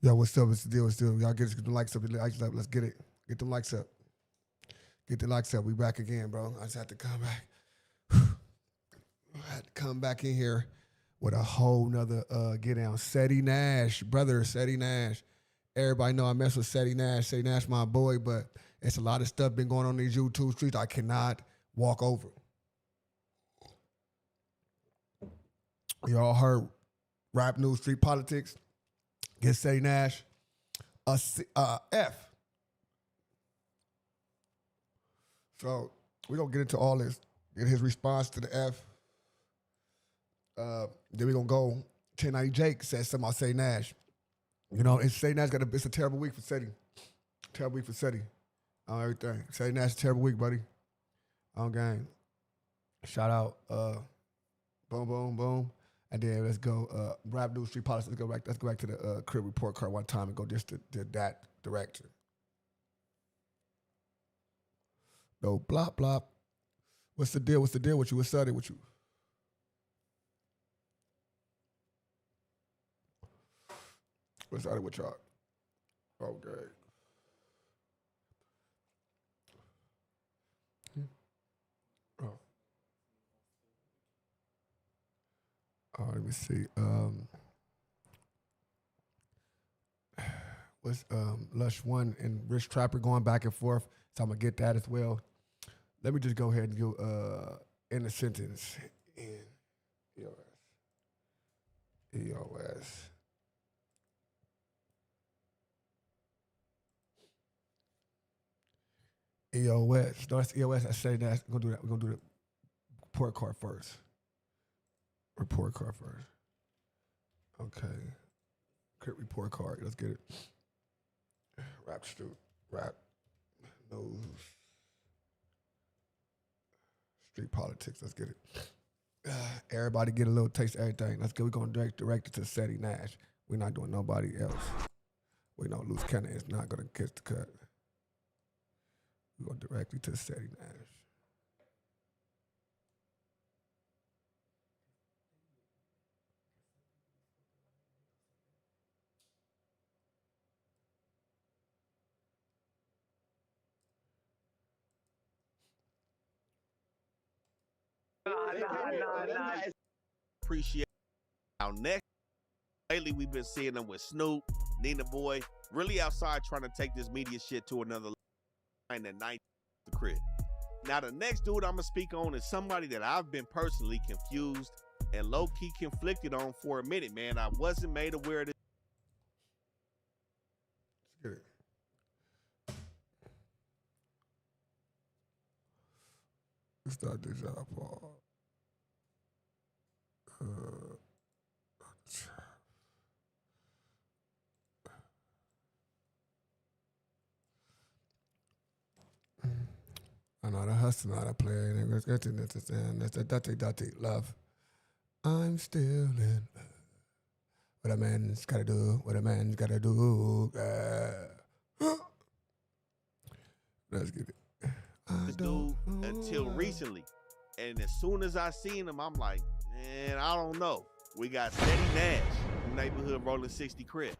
Yo, what's up? What's the deal? What's the deal? Y'all get the likes up. Let's get it. Get the likes up. Get the likes up. We back again, bro. I just had to come back. I had to come back in here with a whole nother get down. Ceddy Nash, brother, Ceddy Nash. Everybody know I mess with Ceddy Nash. Ceddy Nash, my boy, but it's a lot of stuff been going on these YouTube streets I cannot walk over. Y'all heard rap news, street politics. Get Ceddy Nash a F. So we're going to get into all this. Get his response to the F. Then we're going to go. 1090 Jake said something about Ceddy Nash. You know, and Ceddy Nash it's a terrible week for Ceddy. Terrible week for Ceddy. On everything. Ceddy Nash, terrible week, buddy. On game. Shout out. Boom, boom, boom. And then let's go rap news, street politics. Let's go back to the Crip report card one time and go just to that direction. No, blop, blop. What's the deal? What's the deal with you? What's the deal with you? What's the deal with y'all? Okay. Oh. Let me see. What's Lush 1 and Rich Trapper going back and forth? So I'm gonna get that as well. Let me just go ahead and go in a sentence. In EOS. EOS. No, that's EOS. I say that. We're gonna do that. We're gonna do the report card first. Report card first. Okay. Crip report card. Let's get it. Rap street. Rap news. Street politics. Let's get it. Everybody get a little taste of everything. Let's go. We're going to direct it to Ceddy Nash. We're not doing nobody else. We know Loose Cannon is not going to catch the cut. We're going directly to Ceddy Nash. Nah. Appreciate our next. Lately, we've been seeing them with Snoop, Nina Boy, really outside trying to take this media shit to another line at night. The Crip. Now, the next dude I'm gonna speak on is somebody that I've been personally confused and low-key conflicted on for a minute, man. I wasn't made aware of this. Let's get it. Let's start this out, Paul. I know the hustle, not a player. That's the love. I'm still in love. What a man's gotta do, what a man's gotta do. Let's get it. This dude until recently. And as soon as I seen him, I'm like, man, I don't know. We got Ceddy Nash, neighborhood rolling 60 Crip.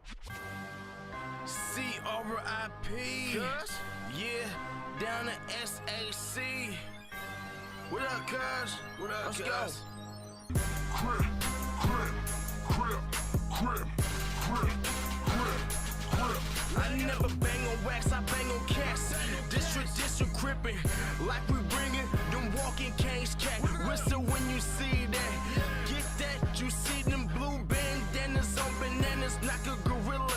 C-R-I-P. Yeah, down to SAC. What up, cuz? What up, cuz? Let's go. Crip, Crip, Crip, Crip, Crip, Crip, Crip. I never bang on wax, I bang on cats. This tradition crippin', like we bringin' them walking canes cat. Whistle when you see that. Get that, you see them blue bandanas on bananas, knock a gorilla.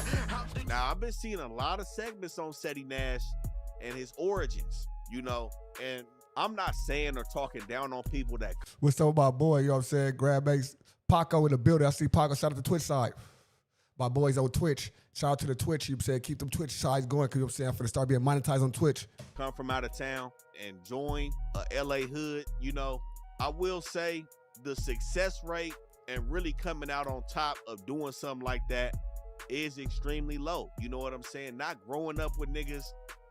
Now, I've been seeing a lot of segments on Ceddy Nash and his origins, you know, and I'm not saying or talking down on people that. What's up, my boy? You know what I'm saying? Grab Mace, Paco in the building. I see Paco. Shout out to the Twitch side. My boys on Twitch. Shout out to the Twitch. You know what I'm saying? Keep them Twitch sides going. Cause you know what I'm saying? I'm finna start being monetized on Twitch. Come from out of town and join a LA hood, you know, I will say the success rate and really coming out on top of doing something like that is extremely low. You know what I'm saying? Not growing up with niggas,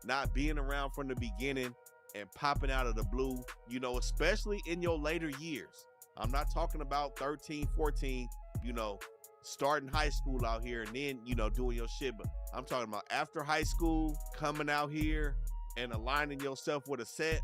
not being around from the beginning and popping out of the blue, you know, especially in your later years. I'm not talking about 13, 14, you know, starting high school out here and then, you know, doing your shit. But I'm talking about after high school, coming out here and aligning yourself with a set,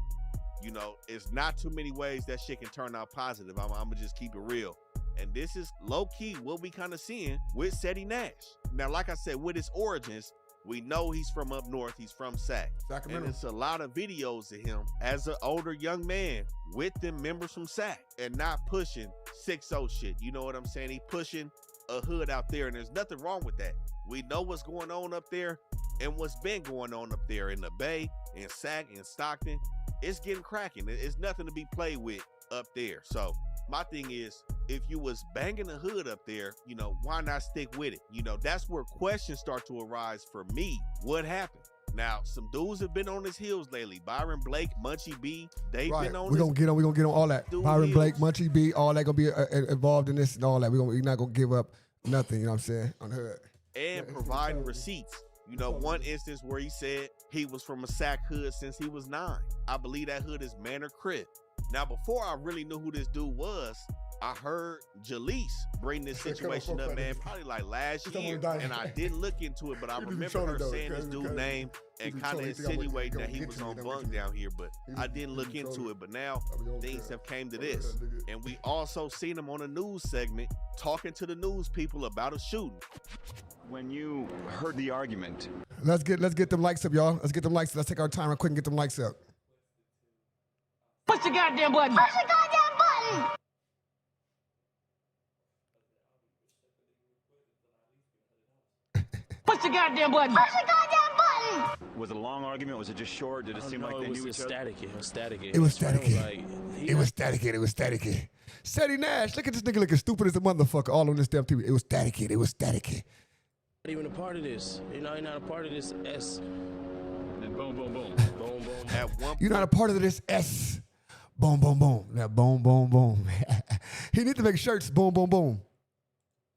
you know, it's not too many ways that shit can turn out positive. I'm gonna just keep it real. And this is low-key what we kind of seeing with Ceddy Nash. Now, like I said, with his origins, we know he's from up north. He's from Sacramento. And it's a lot of videos of him as an older young man with them members from Sac and not pushing 6-0 shit. You know what I'm saying? He pushing a hood out there, and there's nothing wrong with that. We know what's going on up there and what's been going on up there in the Bay, in Sac, in Stockton. It's getting cracking. It's nothing to be played with up there. So my thing is, if you was banging the hood up there, you know, why not stick with it? You know, that's where questions start to arise for me. What happened? Now, some dudes have been on his heels lately. Byron Blake, Munchie B, they've been on We're gonna get on all that. Dude Byron heels. Blake, Munchie B, all that gonna be involved in this and all that. We're not gonna give up nothing, you know what I'm saying, on hood. And providing receipts. You know, one instance where he said he was from a Sac hood since he was 9. I believe that hood is Manor Crip. Now, before I really knew who this dude was, I heard Jaleese bring this situation up, man, probably like last year, and I didn't look into it, but I remember her saying this dude's name and kind of insinuating that he was on bunk down here, but I didn't look into it. But now things have came to this, and we also seen him on a news segment talking to the news people about a shooting. When you heard the argument, Let's get them likes up, y'all. Let's get them likes. Let's take our time real quick and get them likes up. Push the goddamn button. Push the goddamn button. Push the goddamn button. Push the goddamn button. was it a long argument? Was it just short? Did it seem like they knew each other? It was static. It was static. It was static. Ceddy Nash, look at this nigga looking stupid as a motherfucker all on this damn TV. It was static. It was static. Not even a part of this. You know, you're not a part of this S. And boom, boom, boom. Boom, boom. At one You're not a part of this S. Boom, boom, boom. That boom, boom, boom. He need to make shirts. Boom, boom, boom.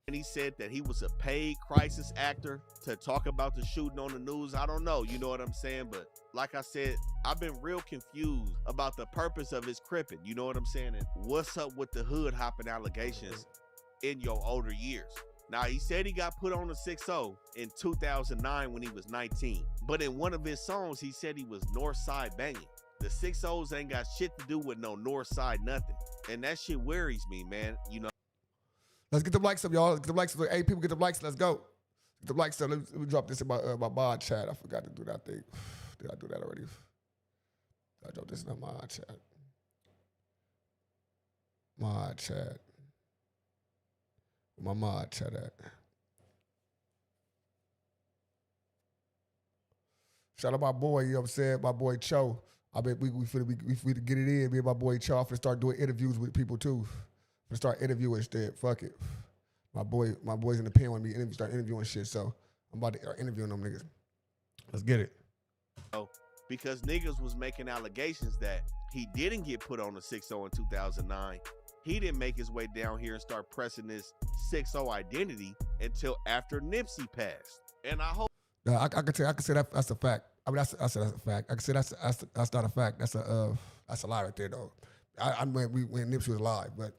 And he said that he was a paid crisis actor to talk about the shooting on the news. I don't know, you know what I'm saying? But like I said, I've been real confused about the purpose of his cripping, you know what I'm saying? And what's up with the hood hopping allegations in your older years? Now, he said he got put on a 6-0 in 2009 when he was 19. But in one of his songs, he said he was north side banging. The 6-0s ain't got shit to do with no north side nothing. And that shit worries me, man, you know. Let's get the likes up, y'all. Let's get the likes up. Hey, people, get the likes. Let's go. Get the likes up. Let me drop this in my mod chat. I forgot to do that thing. Did I do that already? I dropped this in my mod chat. Mod chat. Where my mod chat at? Shout out my boy, you know what I'm saying? My boy Cho. I bet we finna get it in. Me and my boy Cho. I'm finna start doing interviews with people too. I'm finna start interviewing instead. Fuck it. My boy's in the pen with me. Start interviewing shit. So I'm about to start interviewing them niggas. Let's get it. Because niggas was making allegations that he didn't get put on a 6-0 in 2009. He didn't make his way down here and start pressing this 6-0 identity until after Nipsey passed. And I hope. No, I can say that's a fact. I mean, that's a fact. I can say that's not a fact. That's a lie right there, though. I when Nipsey was alive, but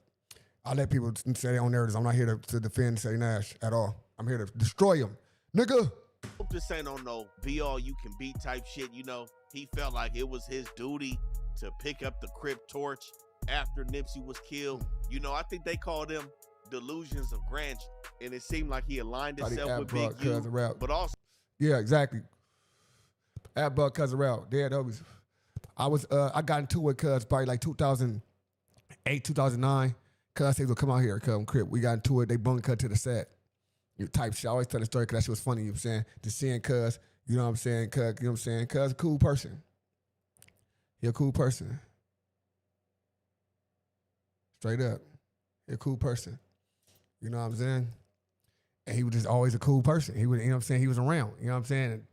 I let people say their own narratives. I'm not here to defend Ceddy Nash at all. I'm here to destroy him, nigga. hope this ain't on no be all you can be type shit, you know. He felt like it was his duty to pick up the Crip torch after Nipsey was killed. You know, I think they called them delusions of grandeur. And it seemed like he aligned himself with Big U, but also... Yeah, exactly. At Buck Cousin Ralph. Dead homies. I got into it cuz probably like 2008, 2009. Cuz they would come out here, come Crip. We got into it. They bung cut to the set. You type shit. I always tell the story because that shit was funny, you know what I'm saying? Just seeing cuz, you know what I'm saying? Cuz, you know what I'm saying? Cuz a cool person. He a cool person. Straight up. He a cool person. You know what I'm saying? And he was just always a cool person. He was, you know what I'm saying? He was around. You know what I'm saying?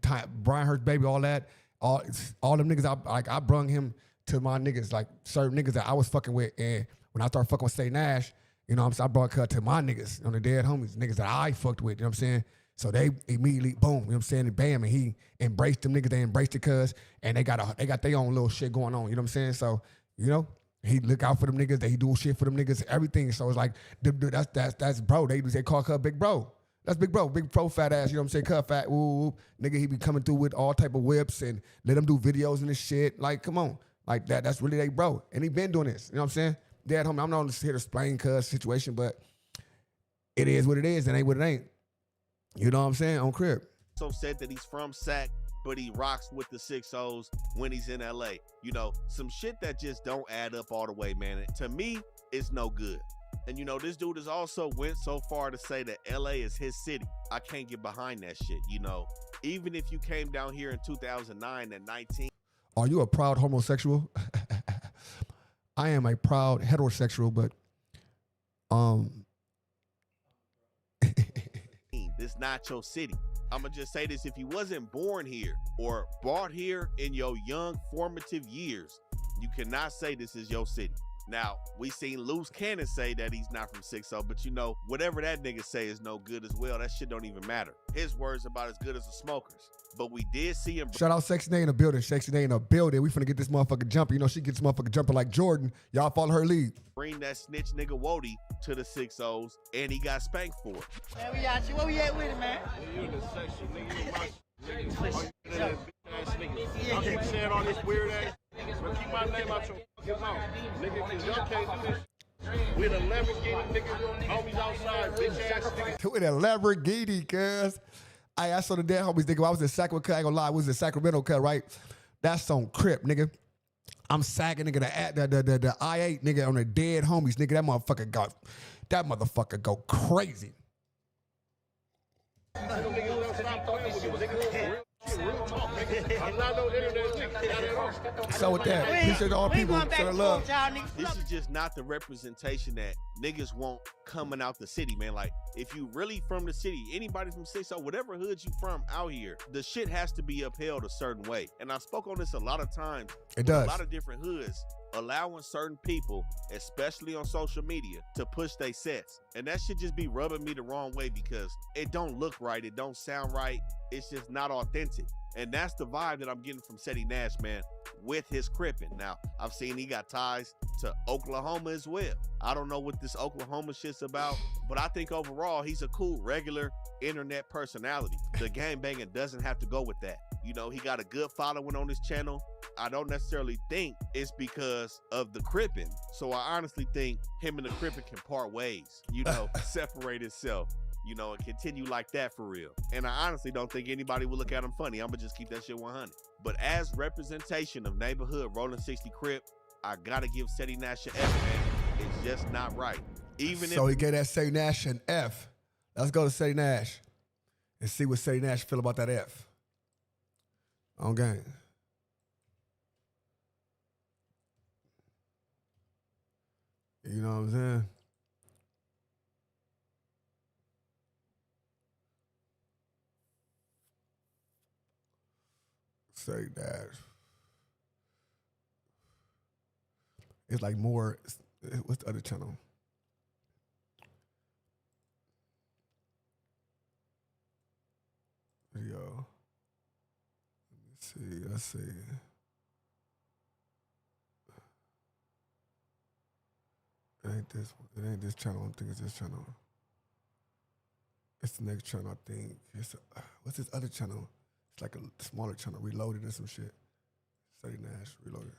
Brian Hurst, baby, all that. All them niggas, I brung him to my niggas, like certain niggas that I was fucking with. And when I started fucking with Ceddy Nash, you know what I'm saying? I brought cut to my niggas, on the dead homies, niggas that I fucked with, you know what I'm saying? So they immediately, boom, you know what I'm saying? And bam, and he embraced them niggas, they embraced it cuz, and they got their own little shit going on, you know what I'm saying? So, you know, He look out for them niggas. They do shit for them niggas. Everything. So it's like that's bro. They call her big bro. That's big bro, fat ass. You know what I'm saying? Cut fat. Ooh, nigga. He be coming through with all type of whips and let him do videos and this shit. Like, come on, like that. That's really they bro. And he been doing this. You know what I'm saying? Dad, homie. I'm not here to explain cuz situation, but it is what it is. And ain't what it ain't. You know what I'm saying? On Crip. So said that he's from Sac, but he rocks with the 6-0s when he's in LA. You know, some shit that just don't add up all the way, man. To me, it's no good. And you know, this dude has also went so far to say that LA is his city. I can't get behind that shit, you know. Even if you came down here in 2009 at 19. Are you a proud homosexual? I am a proud heterosexual, but it's not your city. I'm gonna just say this: if you wasn't born here or brought here in your young formative years, you cannot say this is your city. Now, we seen Loose Cannon say that he's not from 6-0, but you know, whatever that nigga say is no good as well. That shit don't even matter. His words about as good as the smokers. But we did see him. Shout out Sexy Nay in the building. Sexy Nay in the building. We finna get this motherfucker jumping. You know, she gets motherfucker jumping like Jordan. Y'all follow her lead. Bring that snitch nigga Wody to the 6-0s, and he got spanked for it. Man, we out you. Where we at with it, man? You in the section, nigga. I keep saying all this weird ass, but keep my name out your fucking mouth, nigga, cause y'all can't do this. With a Lamborghini, nigga, homies outside, bitch ass nigga. With a Lamborghini, cuz. I saw the dead homies, nigga. I was in Sacramento, I ain't gonna lie, I was in Sacramento, cuz, right? That's on Crip, nigga. I'm sagging, nigga, the I-8, nigga, on the dead homies, nigga. That motherfucker go crazy. So with that, appreciate all people. Show love. This is just not the representation that niggas want coming out the city, man. Like, if you really from the city, anybody from 6-0, whatever hood you from out here, the shit has to be upheld a certain way. And I spoke on this a lot of times. It does. A lot of different hoods allowing certain people, especially on social media, to push their sets. And that should just be rubbing me the wrong way because it don't look right. It don't sound right. It's just not authentic. And that's the vibe that I'm getting from Ceddy Nash, man, with his cripping. Now, I've seen he got ties to Oklahoma as well. I don't know what this Oklahoma shit's about, but I think overall he's a cool, regular internet personality. The gangbanging doesn't have to go with that. You know, he got a good following on his channel. I don't necessarily think it's because of the cripping. So I honestly think him and the cripping can part ways, you know, separate itself. You know, and continue like that for real. And I honestly don't think anybody will look at him funny. I'm gonna just keep that shit 100. But as representation of neighborhood Rolling 60 Crip, I gotta give Ceddy Nash an F, man. It's just not right. Even so if he gave that Ceddy Nash an F. Let's go to Ceddy Nash and see what Ceddy Nash feel about that F. On game. You know what I'm saying? Say that. It's like more, what's the other channel? Video. Let's see. It ain't this one. It ain't this channel. I don't think it's this channel. It's the next channel, I think. What's this other channel? It's like a smaller channel, Reloaded and some shit. Ceddy Nash, Reloaded.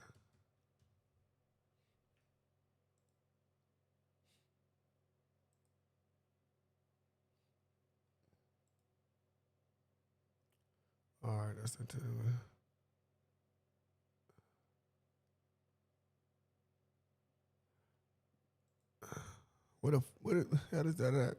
All right, that's it. What the hell is that at?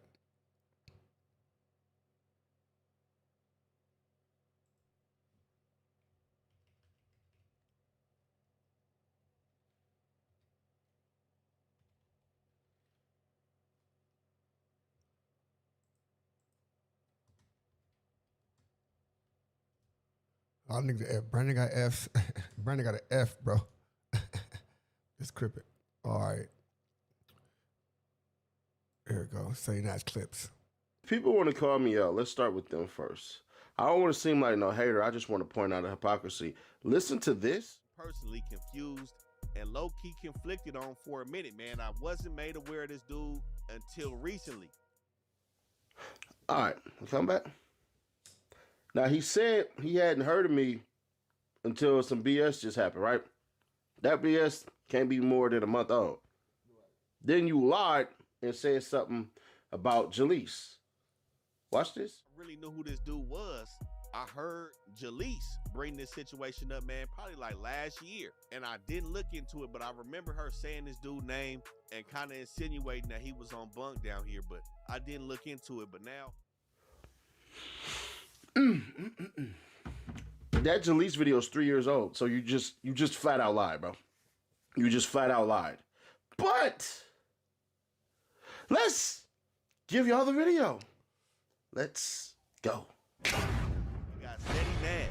I think the F. Brandon got F's. Brandon got an F, bro. Let's Crip it. All right. Here we go. Say nice clips. People want to call me out. Let's start with them first. I don't want to seem like no hater. I just want to point out the hypocrisy. Listen to this. Personally confused and low-key conflicted on for a minute, man. I wasn't made aware of this dude until recently. All right, come back. Now, he said he hadn't heard of me until some BS just happened, right? That BS can't be more than a month old. Then you lied and said something about Jaleese. Watch this. I really knew who this dude was. I heard Jaleese bring this situation up, man, probably like last year. And I didn't look into it, but I remember her saying this dude's name and kind of insinuating that he was on bunk down here, but I didn't look into it. But now... That Jaleese video is 3 years old, so you just flat out lied, bro. You just flat out lied. But let's give y'all the video. Let's go. We got Ceddy Nash,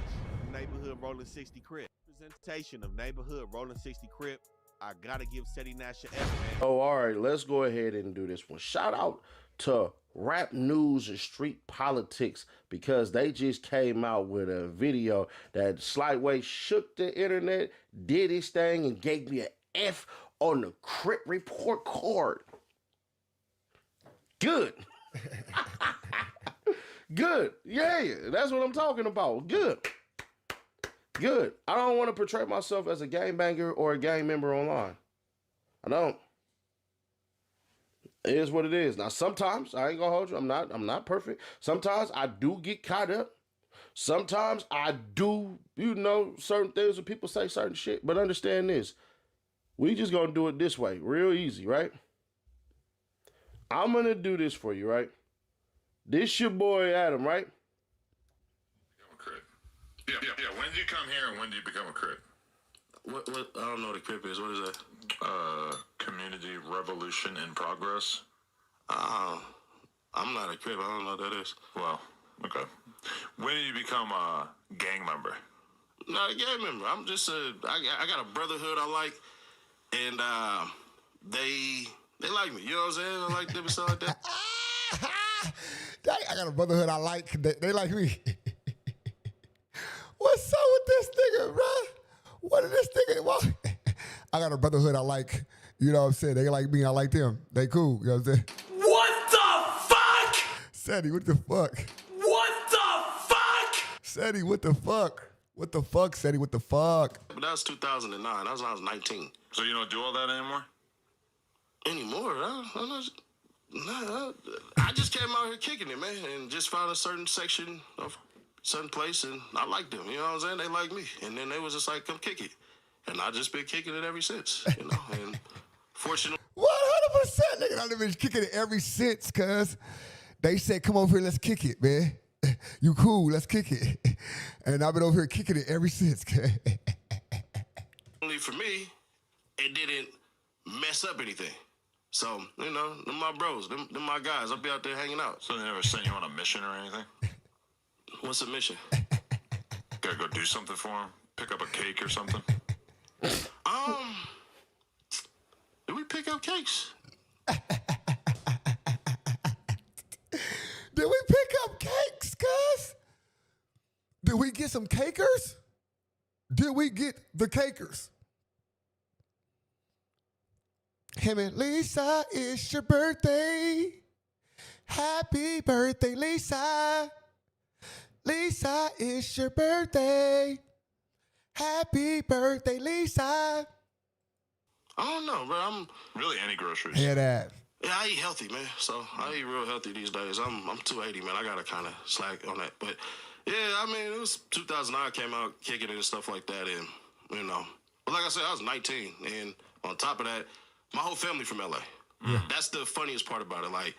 neighborhood Rolling 60 Crip. Representation of neighborhood Rolling 60 Crip. I gotta give Ceddy Nash an F, man. Oh, all right, let's go ahead and do this one. Shout out to Rap News and Street Politics, because they just came out with a video that slightway shook the internet, did his thing, and gave me an F on the Crip report card. Good. Good. Yeah, that's what I'm talking about. Good. Good. I don't want to portray myself as a gangbanger or a gang member online. I don't. It is what it is. Now, sometimes, I ain't gonna hold you, I'm not perfect. Sometimes I do get caught up. Sometimes I do, certain things when people say certain shit. But understand this. We just gonna do it this way. Real easy, right? I'm gonna do this for you, right? This your boy Adam, right? Become a Crip. Yeah. When did you come here and when did you become a Crip? What? I don't know what a Crip is. What is that? Community Revolution in Progress. I'm not a Crip. I don't know what that is. Well, okay. When did you become a gang member? Not a gang member. I'm just I got a brotherhood I like, and they like me. You know what I'm saying? I like them and stuff like that. I got a brotherhood I like. They like me. What's up with this nigga, bro? What is this nigga want? I got a brotherhood I like. You know what I'm saying? They like me, I like them. They cool. You know what I'm saying? What the fuck? Ceddy, what the fuck? What the fuck? Ceddy, what the fuck? What the fuck, Ceddy, what the fuck? But that was 2009. That was when I was 19. So you don't do all that anymore? Anymore? I just came out here kicking it, man, and just found a certain section of certain place, and I liked them. You know what I'm saying? They like me, and then they was just like, "Come kick it," and I just been kicking it ever since. You know, and fortunately, 100%, nigga. I've been kicking it ever since, cuz they said, "Come over here, let's kick it, man. You cool, let's kick it." And I've been over here kicking it ever since, cuz. only for me, it didn't mess up anything. So, them my bros, them my guys. I'll be out there hanging out. So they never sent you on a mission or anything? What's the mission? Gotta go do something for them? Pick up a cake or something? Did we pick up cakes? Did we pick up cakes, cuz? Did we get some cakers? Did we get the cakers? Him and Lisa, it's your birthday. Happy birthday, Lisa. Lisa, it's your birthday. Happy birthday, Lisa. I don't know, bro. I'm Really, any groceries? Hear that? Yeah, I eat healthy, man. So I eat real healthy these days. I'm 280, man. I gotta kind of slack on that. But yeah, I mean, it was 2009. I came out kicking it and stuff like that, and But like I said, I was 19, and on top of that, my whole family from LA. Yeah. That's the funniest part about it. Like,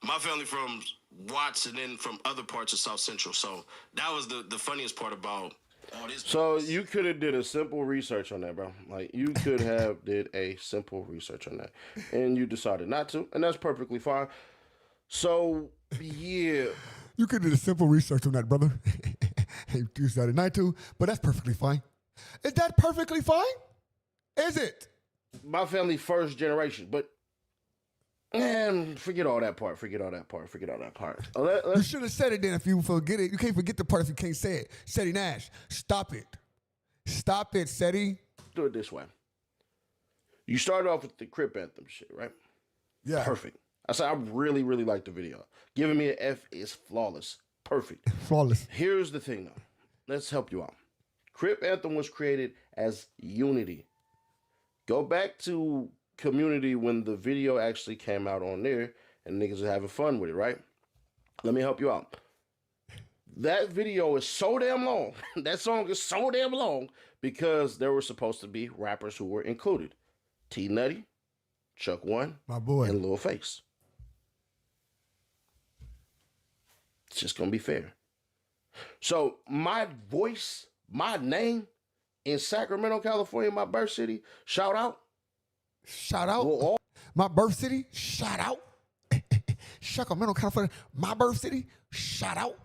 my family from Watts and then from other parts of South Central. So that was the funniest part about all this. So you could have did a simple research on that, bro. Like, you could have did a simple research on that, and you decided not to, and that's perfectly fine. So yeah, You could do the simple research on that, brother. You decided not to, but that's perfectly fine. Is that perfectly fine? Is it? my family first generation, but man, forget all that part. Forget all that part. You should have said it then if you forget it. You can't forget the part if you can't say it. Ceddy Nash, stop it. Stop it, Ceddy. Do it this way. You started off with the Crip anthem shit, right? Yeah. Perfect. I said I really, really like the video. Giving me an F is flawless. Perfect. Flawless. Here's the thing, though. Let's help you out. Crip anthem was created as unity. Go back to Community when the video actually came out on there and niggas are having fun with it, right? Let me help you out. That video is so damn long. That song is so damn long because there were supposed to be rappers who were included. T Nutty, Chuck One, My boy. and Lil Face. It's just gonna be fair. So my voice, my name in Sacramento, California, my birth city, shout out. Shout out. Will all My birth city, shout out. Sacramento, California, my birth city, shout out.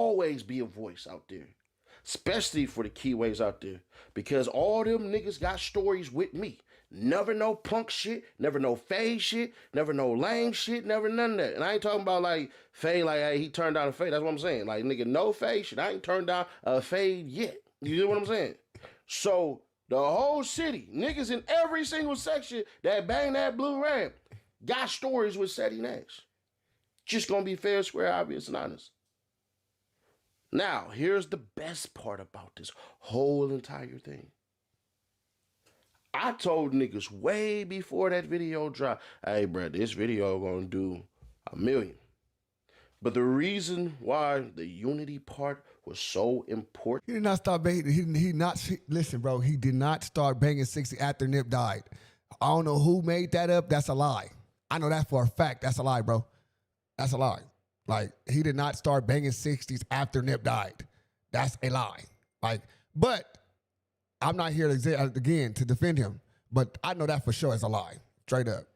always be a voice out there, especially for the keyways out there, because all them niggas got stories with me. Never no punk shit, never no fade shit, never no lame shit, never none of that. And I ain't talking about like fade, like hey, he turned down a fade. That's what I'm saying. Like nigga, no fade shit. I ain't turned down a fade yet. You know what I'm saying? So the whole city, niggas in every single section that bang that blue ramp, got stories with Ceddy Nash. Just gonna be fair, square, obvious, and honest. Now, here's the best part about this whole entire thing. I told niggas way before that video dropped, hey, bro, this video gonna do 1 million. But the reason why the unity part was so important. He did not start banging. Listen, bro, he did not start banging 60 after Nip died. I don't know who made that up. That's a lie. I know that for a fact. That's a lie, bro. That's a lie. Like, he did not start banging 60s after Nip died. That's a lie. Like, but I'm not here again to defend him, but I know that for sure is a lie. Straight up.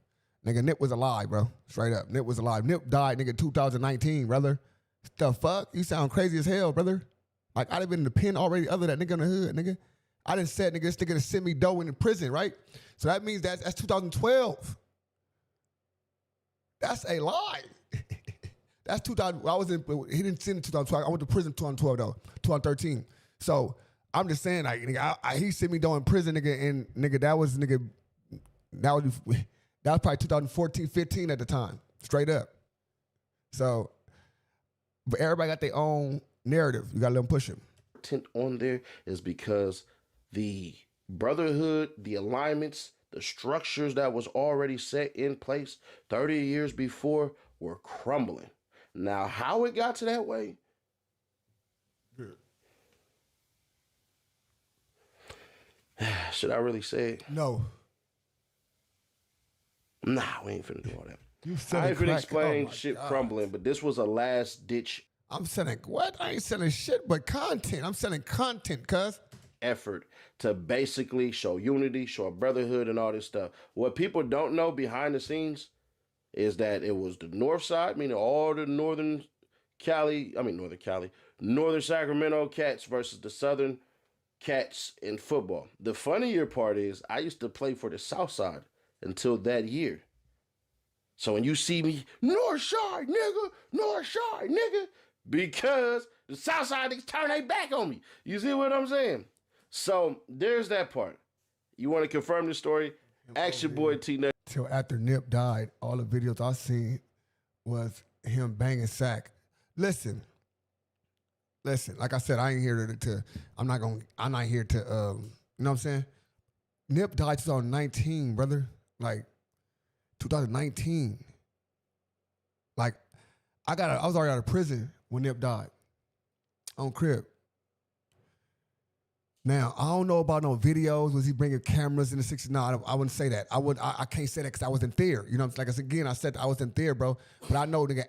Nigga, Nip was a lie, bro. Straight up. Nip was a lie. Nip died, nigga, 2019, brother. The fuck? You sound crazy as hell, brother. Like, I'd have been in the pen already other than that nigga in the hood, nigga. I done said, nigga, this nigga to send me dough in the prison, right? So that means that's 2012. That's a lie. That's 2000. He didn't send in 2012. I went to prison 2012 though, 2013. So I'm just saying, like, nigga, he sent me down in prison, nigga, and nigga, that was probably 2014, 15 at the time, straight up. So, but everybody got their own narrative. You gotta let them push him. On there is because the brotherhood, the alignments, the structures that was already set in place 30 years before were crumbling. Now, how it got to that way? Should I really say it? No. Nah, we ain't finna do all that. You I ain't finna explain oh shit God. crumbling, but this was a last ditch I'm selling what? I ain't selling shit but content. I'm selling content, cuz. effort to basically show unity, show a brotherhood, and all this stuff. What people don't know behind the scenes is that it was the north side, meaning all the northern Sacramento cats versus the southern cats in football. The funnier part is I used to play for the south side until that year. So when you see me, north side nigga, because the south side niggas turn their back on me. You see what I'm saying? So there's that part. You want to confirm the story? Ask your boy T Nut. Till after Nip died, all the videos I seen was him banging Sack. Listen, like I said, I ain't here to I'm not here to, you know what I'm saying? Nip died 2019, brother. Like, 2019. Like, I was already out of prison when Nip died on Crip. Now, I don't know about no videos. Was he bringing cameras in the 60s? No, I wouldn't say that. I can't say that because I wasn't there. You know, like I said, again, I said I wasn't there, bro. But I know the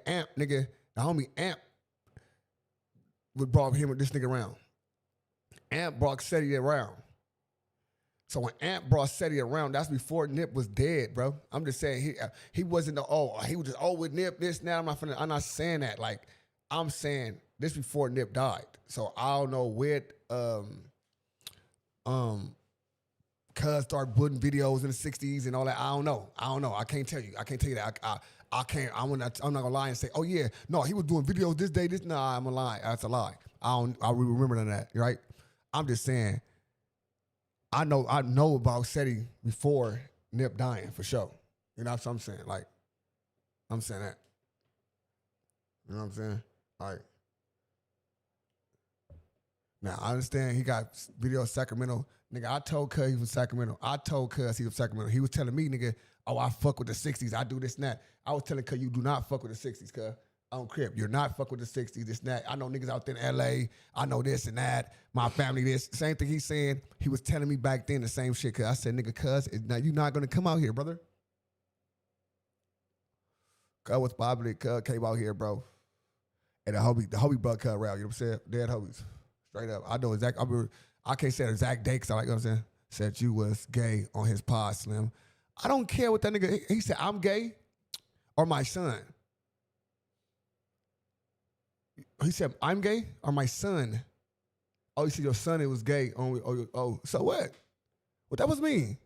homie Amp would brought this nigga around. Amp brought Ceddy around. So when Amp brought Ceddy around, that's before Nip was dead, bro. I'm just saying he wasn't he was just with Nip, this, now. I'm not saying that. Like, I'm saying this before Nip died. So I don't know where Cuz started putting videos in the 60s and all that. I don't know. I can't tell you. I can't tell you that. I can't. I'm not gonna lie and say, oh yeah, no, he was doing videos this day, this. Nah, I'm a lie. That's a lie. I remember none of that, right? I'm just saying, I know about Ceddy before Nip dying for sure. You know what I'm saying? Like, I'm saying that. You know what I'm saying? Like, now I understand he got video of Sacramento. Nigga, I told Cuz he was Sacramento. I told Cuz he was Sacramento. He was telling me, nigga, oh, I fuck with the 60s. I do this and that. I was telling Cuz, you do not fuck with the 60s, Cuz. On Crip, you're not fuck with the 60s, this and that. I know niggas out there in LA. I know this and that. My family this. Same thing he's saying. He was telling me back then the same shit. Cuz I said, nigga, Cuz, now you not gonna come out here, brother. Cuz was probably Cuz came out here, bro. And the Hobie bug Cuz route, you know what I'm saying? Dead Hobies. Straight up. I know exact. I can't say the exact date because I like, you know what I'm saying? Said you was gay on his pod, Slim. I don't care what that nigga, he said, I'm gay or my son. He said, I'm gay or my son? Oh, you see your son, it was gay. Oh, so what? What that was mean?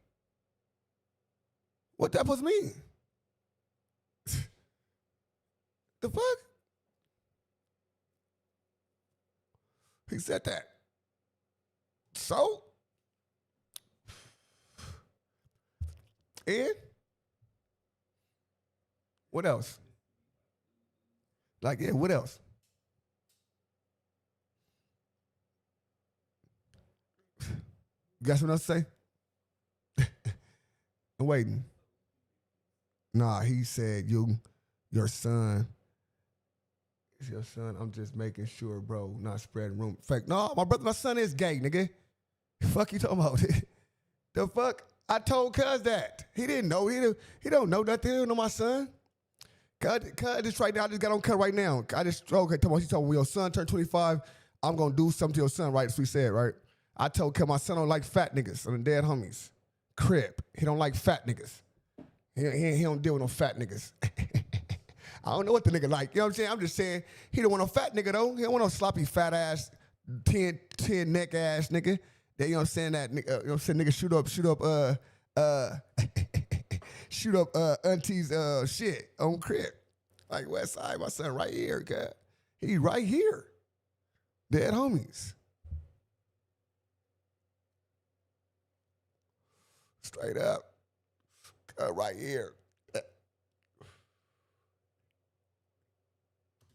What that was mean? The fuck? He said that. So? And? What else? Like, yeah, what else? You got something else to say? I'm waiting. Nah, he said your son. It's your son. I'm just making sure, bro, not spreading rumors. Fake. No, my son is gay, nigga. Fuck you talking about? The fuck? I told Cuz that. He didn't know. He don't know nothing. He don't know my son. Cuz just right now, I just got on Cuz right now. I just, okay, he told me when your son turned 25, I'm going to do something to your son, right? That's what he said, right? I told Cuz my son don't like fat niggas and the dead homies. Crip. He don't like fat niggas. He don't deal with no fat niggas. I don't know what the nigga like. You know what I'm saying? I'm just saying he don't want no fat nigga though. He don't want no sloppy fat ass, 10 neck ass nigga. That, you know what I'm saying? That nigga, you know what I'm saying? Nigga shoot up auntie's shit on Crip. Like West Side, my son right here, cuz. He right here. Dead homies. Straight up. Right here.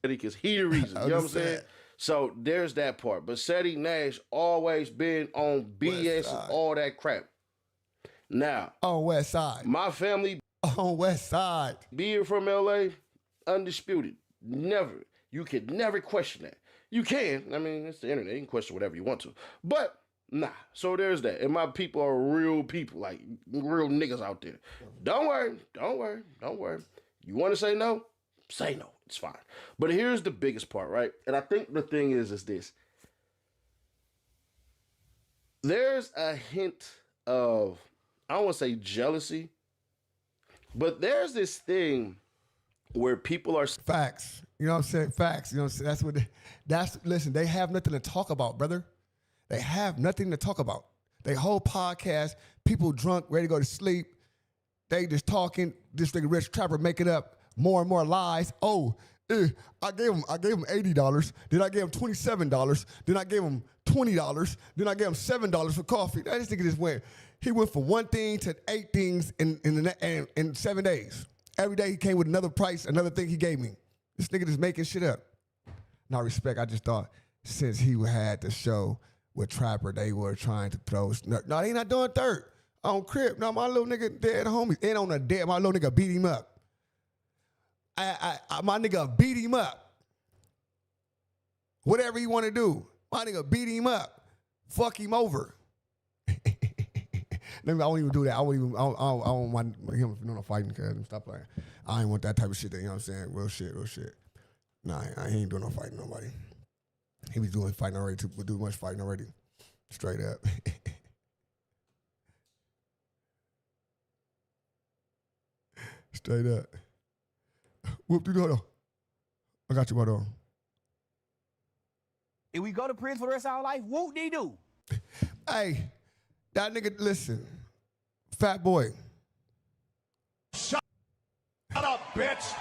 Because he the reason. You know what I'm saying? So there's that part. But Ceddy Nash always been on BS and all that crap. Now, on West Side. My family on West Side. Being from LA, undisputed. Never. You could never question that. You can. I mean, it's the internet. You can question whatever you want to. But nah. So there's that. And my people are real people, like real niggas out there. Don't worry. You want to say no? Say no. It's fine. But here's the biggest part, right? And I think the thing is this. There's a hint of, I don't want to say jealousy, but there's this thing where people are... Facts. You know what I'm saying? Facts. You know what I'm saying? Listen, they have nothing to talk about, brother. They have nothing to talk about. They whole podcast, people drunk, ready to go to sleep. They just talking, this nigga Rich Trapper making up more and more lies. Oh, I gave him $80. Then I gave him $27. Then I gave him $20. Then I gave him $7 for coffee. Now this nigga just went. He went from one thing to 8 things in 7 days. Every day he came with another price, another thing he gave me. This nigga just making shit up. Now respect. I just thought since he had the show with Trapper, they were trying to throw. No, they not doing dirt on Crip. No, my little nigga dead homies. And on the dead, my little nigga beat him up. My nigga beat him up. Whatever he want to do, my nigga beat him up. Fuck him over. I won't even do that. I don't want him no fighting because stop playing. I ain't want that type of shit. You know what I'm saying? Real shit. Nah, he ain't doing no fighting nobody. He was doing fighting already too. We do much fighting already. Straight up. Straight up. Whoop de doo. I got you, my dog. If we go to prison for the rest of our life, whoop de doo. Hey, that nigga, listen. Fat boy. Shut up, bitch.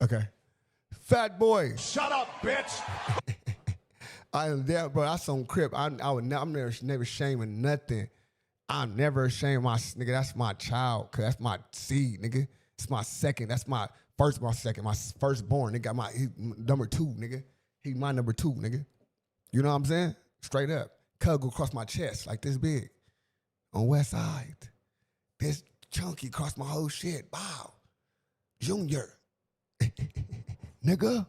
Okay. Fat boy. Shut up, bitch. I am there, bro. I saw Crip. I'm never shaming nothing. I'm never ashamed of my nigga. That's my child, cause that's my seed, nigga. It's my second. That's my second, my firstborn. Nigga, he number 2, nigga. He my number 2, nigga. You know what I'm saying? Straight up. Cuz go across my chest like this big. On West Side. This chunky across my whole shit. Wow. Junior. Nigga.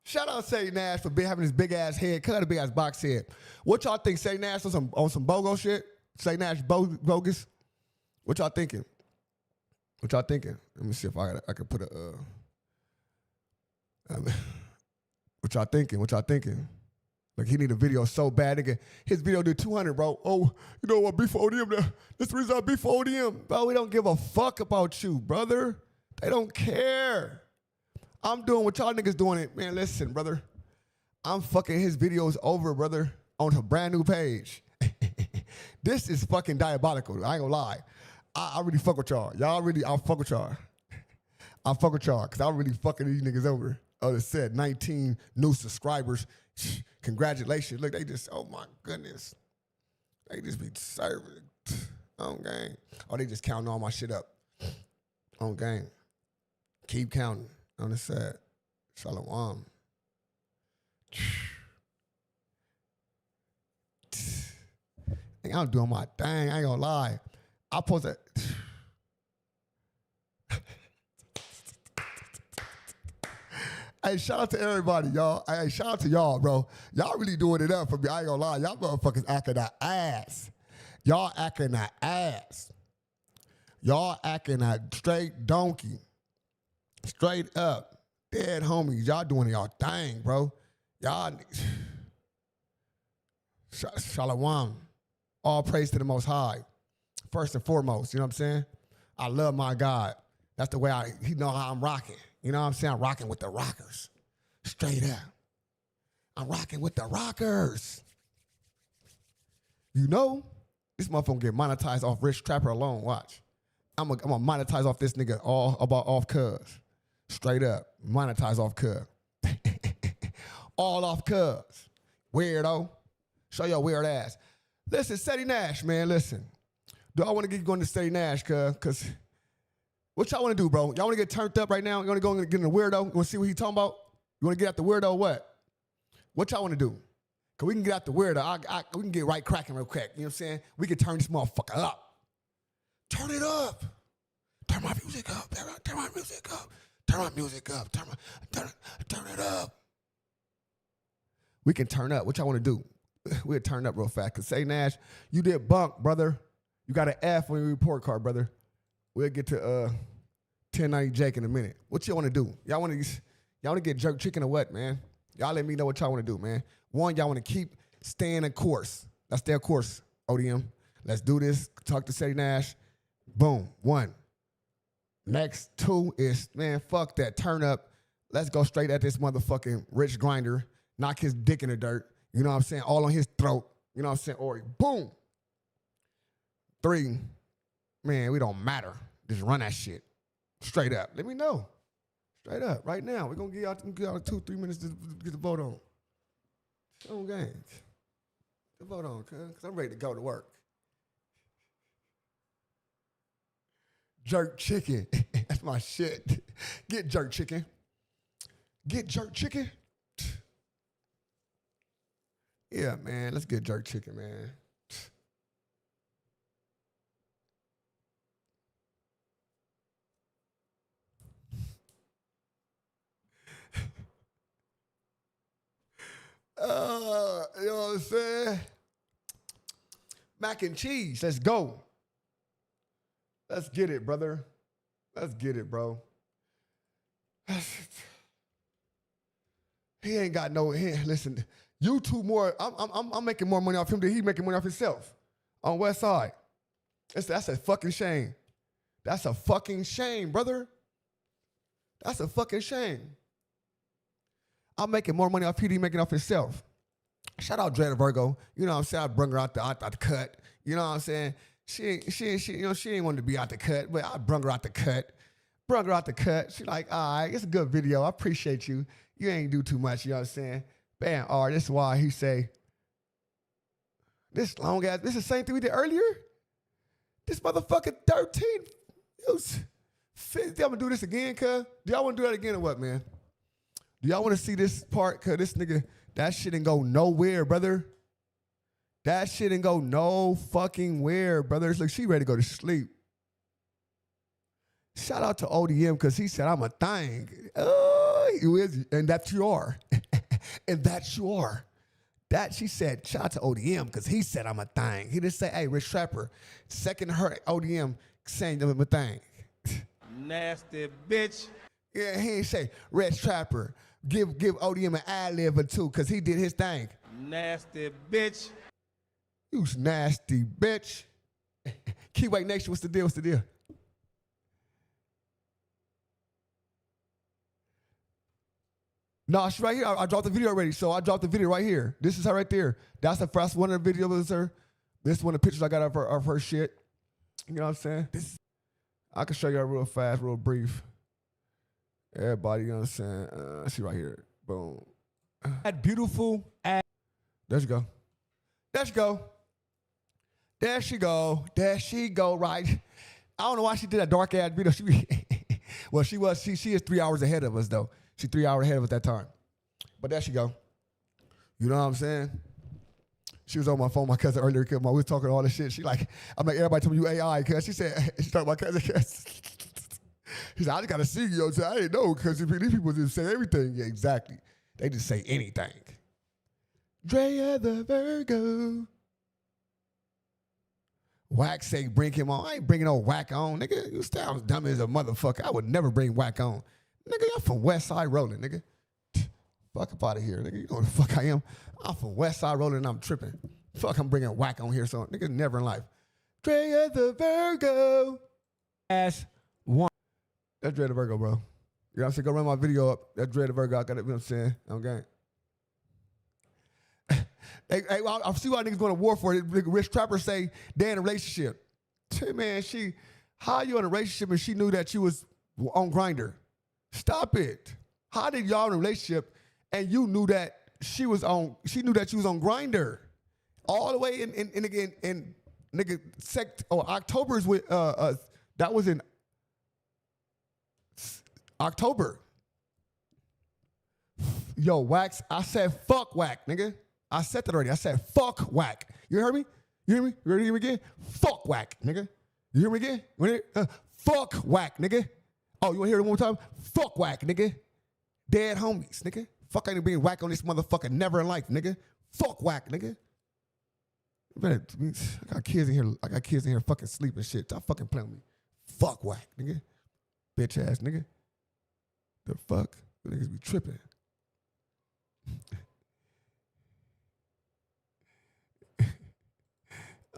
Shout out Ceddy Nash for having this big ass head. Cut a big ass box head. What y'all think? Ceddy Nash on some BOGO shit? Ceddy Nash bogus? What y'all thinking? Let me see if I can put a what y'all thinking? Like, he need a video so bad, nigga. His video did 200, bro. Oh, you know what? Beef for ODM. That's the reason I beef for ODM. Bro, we don't give a fuck about you, brother. They don't care. I'm doing what y'all niggas doing it. Man, listen, brother. I'm fucking his videos over, brother, on a brand new page. This is fucking diabolical. I ain't gonna lie. I really fuck with y'all. I'll fuck with y'all. I fuck with y'all because I'm really fucking these niggas over. Oh, it said 19 new subscribers. Congratulations. Look, they just, oh my goodness. They just be serving. On game. Oh, they just counting all my shit up. On game. Keep counting. On the set. Shalom. I'm doing my thing. I ain't gonna lie. I post that. Hey, shout out to everybody, y'all. Hey, shout out to y'all, bro. Y'all really doing it up for me. I ain't gonna lie. Y'all motherfuckers acting that ass. Y'all acting that ass. Y'all acting that straight donkey. Straight up. Dead homies. Y'all doing y'all thing, bro. Y'all. Shalom. All praise to the Most High. First and foremost, you know what I'm saying? I love my God. That's the way he know how I'm rocking. You know what I'm saying? I'm rocking with the rockers. Straight up. I'm rocking with the rockers. You know, this motherfucker get monetized off Rich Trapper alone. Watch. I'm gonna monetize off this nigga off cuz. Straight up. Monetize off cuz. All off cuz. Weirdo. Show your weird ass. Listen, Ceddy Nash, man, listen. Do I want to get going to Ceddy Nash, cuz? What y'all want to do, bro? Y'all want to get turned up right now? You want to go and get in the weirdo? You want to see what he talking about? You want to get out the weirdo or what? What y'all want to do? Because we can get out the weirdo. We can get right cracking real quick. You know what I'm saying? We can turn this motherfucker up. Turn it up. Turn my music up. Turn my music up. Turn my music up. Turn it up. We can turn up. What y'all want to do? We'll turn up real fast. Because Ceddy Nash, you did bunk, brother. You got an F on your report card, brother. We'll get to 1090 Jake in a minute. What y'all want to do? Y'all want to get jerk chicken or what, man? Y'all let me know what y'all want to do, man. One, y'all want to keep staying a course. That's their course, ODM. Let's do this. Talk to Ceddy Nash. Boom. 1. Next 2 is, man, fuck that. Turn up. Let's go straight at this motherfucking Rich Grinder. Knock his dick in the dirt. You know what I'm saying? All on his throat. You know what I'm saying? Or boom. 3, man, we don't matter. Just run that shit. Straight up. Let me know. Straight up. Right now. We're going to give y'all 2-3 minutes to get the vote on. Show games. The vote on, because I'm ready to go to work. Jerk chicken. That's my shit. Get jerk chicken. Get jerk chicken. Yeah, man. Let's get jerk chicken, man. You know what I'm saying? Mac and cheese. Let's go. Let's get it, brother. Let's get it, bro. He ain't got no. Listen, YouTube more. I'm making more money off him than he making money off himself on West Side. That's a fucking shame. That's a fucking shame, brother. That's a fucking shame. I'm making more money off PD making off himself. Shout out Dread Virgo. You know what I'm saying? I brung her out the cut. You know what I'm saying? She ain't wanted to be out the cut, but I brung her out the cut. Brung her out the cut. She like, all right, it's a good video. I appreciate you. You ain't do too much, you know what I'm saying? Bam, all right, this is why he say, This long ass, this is the same thing we did earlier? This motherfucker 13. It was 50. I'm gonna do this again, cuz. Do y'all wanna do that again or what, man? Do y'all wanna see this part? Cuz this nigga, that shit didn't go nowhere, brother. That shit didn't go no fucking where, brother. Look, she ready to go to sleep. Shout out to ODM because he said I'm a thing. You is, and that you are. And that you are. That she said, shout out to ODM because he said I'm a thing. He didn't say, hey, Rich Trapper. Second her ODM saying I'm a thing. Nasty bitch. Yeah, he ain't say, Rich Trapper, give ODM an ad-lib or two because he did his thing. Nasty bitch. You nasty bitch. Keyway Nation, what's the deal? What's the deal? No, she's right here. I dropped the video already, so I dropped the video right here. This is her right there. That's the first one of the videos of her. This is one of the pictures I got of her shit. You know what I'm saying? I can show you real fast, real brief. Everybody, you know what I'm saying? See right here. Boom. That beautiful ass. There she go. There she go. There she go. There she go, right? I don't know why she did that dark ass video. She is 3 hours ahead of us, though. She's 3 hours ahead of us that time. But there she go. You know what I'm saying? She was on my phone, my cousin earlier, we was talking all this shit. I'm like, everybody told me you AI, cuz she said, she talked about my cousin, cuz. She said, I just gotta see you, yo. I didn't know, because these people just say everything. Yeah, exactly. They just say anything. Drea the Virgo. Wack say bring him on. I ain't bringing no Wack on, nigga. You sound dumb as a motherfucker. I would never bring Wack on. Nigga, I'm from West Side Rolling, nigga. Fuck up out of here, nigga. You know what the fuck I am. I'm from West Side Rolling and I'm tripping. Fuck, I'm bringing Wack on here, so nigga, never in life. Drea the Virgo. Ass one. That's Drea the Virgo, bro. You know what I'm saying? Go run my video up. That's Drea the Virgo. I got it, you know what I'm saying? Okay. Hey, I see why niggas going to war for it. Rich Trapper say they in a relationship. Hey, man, how you in a relationship and she knew that you was on Grindr? Stop it. How did y'all in a relationship and you knew that she knew that you was on Grindr? All the way in nigga October is with that was in October. Yo, Wax, I said fuck Wack, nigga. I said that already. I said fuck Wack. You heard me? You hear me? You ready to hear me again? Fuck Wack, nigga. You hear me again? Fuck Wack, nigga. Oh, you want to hear it one more time? Fuck Wack, nigga. Dead homies, nigga. Fuck, I ain't being Wack on this motherfucker never in life, nigga. Fuck Wack, nigga. I got kids in here. I got kids in here fucking sleeping shit. Stop fucking playing with me. Fuck Wack, nigga. Bitch ass nigga. The fuck? You niggas be tripping.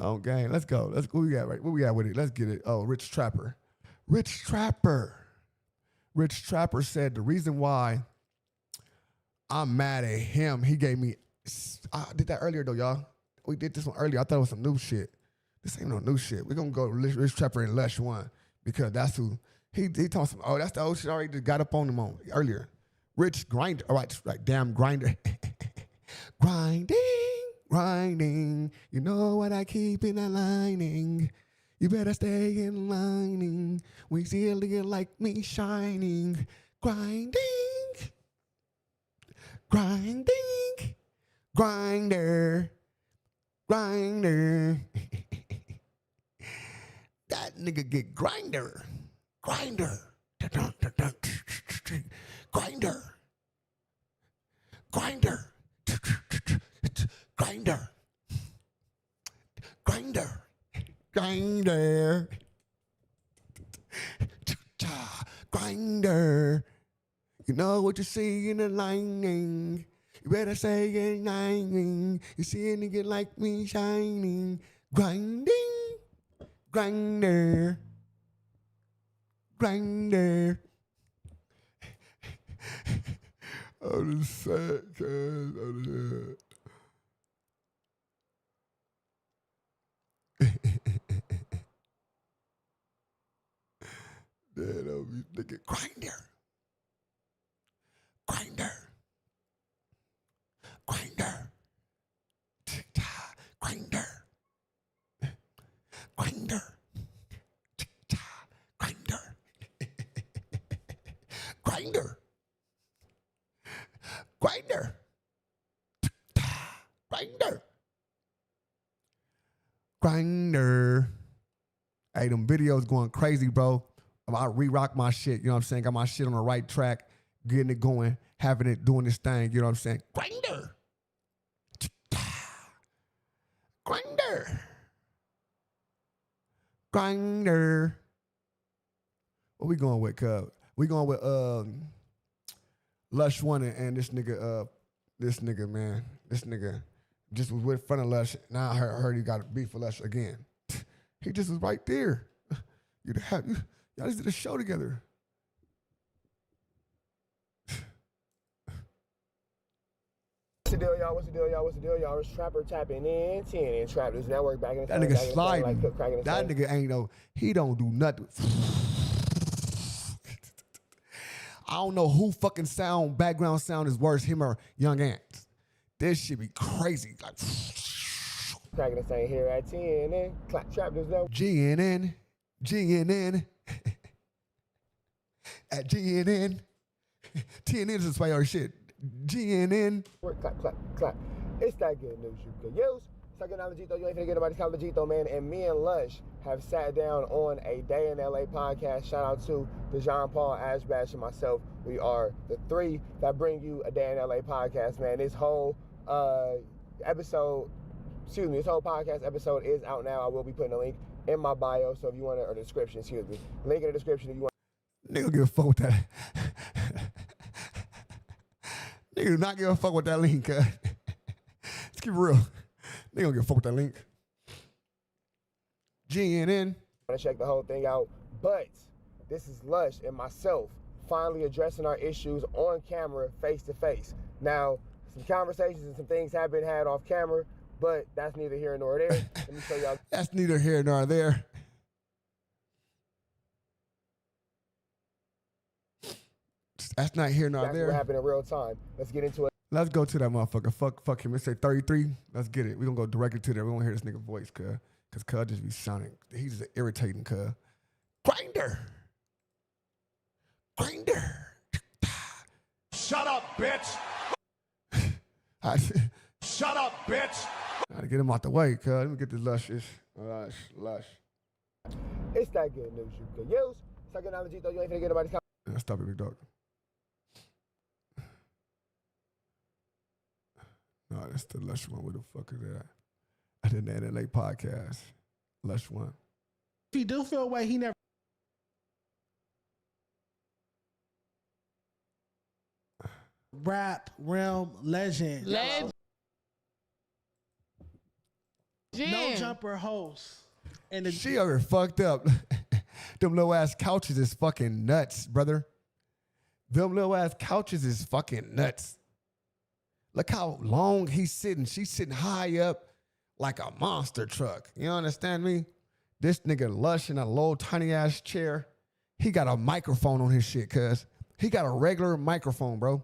Oh, gang, let's go. What we got, right? What we got with it? Let's get it. Oh, Rich Trapper. Rich Trapper said the reason why I'm mad at him, he gave me, I did that earlier though, y'all. We did this one earlier. I thought it was some new shit. This ain't no new shit. We're going to go Rich Trapper and Lush one because that's who, he told some, oh, that's the old shit I already just got up on him on earlier. Rich Grinder, all right, damn Grinder. Grinding, you know what I keep in a lining. You better stay in lining. We see a nigga like me shining. Grinding. Grinder. That nigga get grinder. Grinder. Grinder. You know what you see in the lining. You better say it lining. You see a nigga like me shining. Grinding. Grinder. Oh, this is sad, cuz. Oh, this is That will be nigga Grinder. Grinder. Grinder. Grinder. Grinder. Grinder. Hey, them videos going crazy, bro. I re-rock my shit, you know what I'm saying? Got my shit on the right track, getting it going, having it, doing this thing, you know what I'm saying? Grinder. Grinder. Grinder. What we going with, cuz? We going with Lush One and this nigga, man. This nigga just was with front of Lush. Now I heard he got a beef for Lush again. He just was right there. Y'all just did a show together. What's the deal, y'all? What's the deal, y'all? What's the deal, y'all? It's Trapper tapping in 10 in Trap News Network back in the That nigga sliding. That nigga ain't no, he don't do nothing. I don't know who fucking background sound is worse, him or Young Ants. This shit be crazy. Like, cracking the same here at 10 in Trap News Network. GNN. At GNN. TNN is just by our shit. GNN. Clap. It's that good news you can use. Second Allegito, you ain't finna get nobody's Allegito, man. And me and Lush have sat down on a Day in LA podcast. Shout out to DeJean Paul, Ashbash, and myself. We are the three that bring you a Day in LA podcast, man. This whole this whole podcast episode is out now. I will be putting a link in my bio, so if you want to, or the description, excuse me. Link in the description if you want. Nigga don't give a fuck with that. Nigga do not give a fuck with that link, cuz. Let's keep it real. Nigga don't give a fuck with that link. GNN. Want to check the whole thing out, but this is Lush and myself finally addressing our issues on camera, face to face. Now, some conversations and some things have been had off camera, but that's neither here nor there. Let me show y'all. That's neither here nor there. That's not here nor That's there. what happened in real time. Let's get into it. Let's go to that motherfucker. Fuck him. Let's say 33. Let's get it. We're going to go directly to there. We won't hear this nigga voice, cuz. Because cuz just be sounding. He's just irritating, cuz. Grinder. Shut up, bitch. Shut up, bitch. Gotta get him out the way, cuz. Let me get this Lush. Lush. It's that good news you can use. Second Allegito, you ain't finna get nobody's. Stop it, big dog. No, that's the Lush One. Where the fuck is that? I did that LA podcast. Lush One. If he do feel away, he never. Rap realm legend. No jumper host. And she over fucked up. Them little ass couches is fucking nuts, brother. Them little ass couches is fucking nuts. Look how long he's sitting. She's sitting high up like a monster truck. You understand me? This nigga Lush in a little tiny ass chair. He got a microphone on his shit, cuz. He got a regular microphone, bro.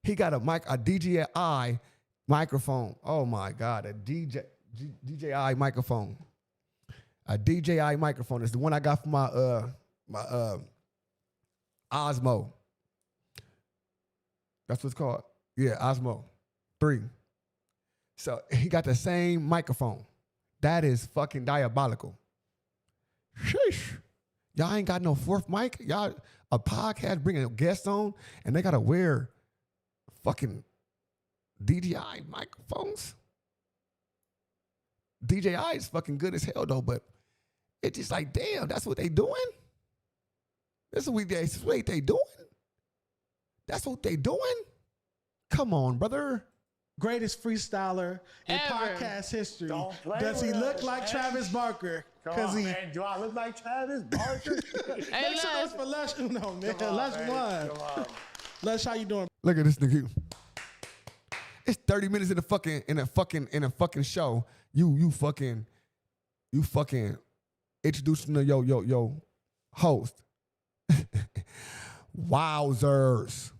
He got a DJI microphone. Oh my God, a DJI microphone. A DJI microphone. It's the one I got from my Osmo. That's what it's called. Yeah, Osmo 3. So he got the same microphone. That is fucking diabolical. Sheesh. Y'all ain't got no fourth mic. Y'all, a podcast bringing guests on and they got to wear fucking DJI microphones. DJI is fucking good as hell though, but it's just like, damn, that's what they doing? That's what they doing? That's what they doing? Come on, brother. Greatest freestyler in podcast history. Does he look like Travis Barker? Man, do I look like Travis Barker? Make sure it's for Lush Uno, man. Lush One. Come on. Lush, how you doing? Look at this nigga. It's 30 minutes in a fucking show. You fucking introducing the yo host. Wowzers.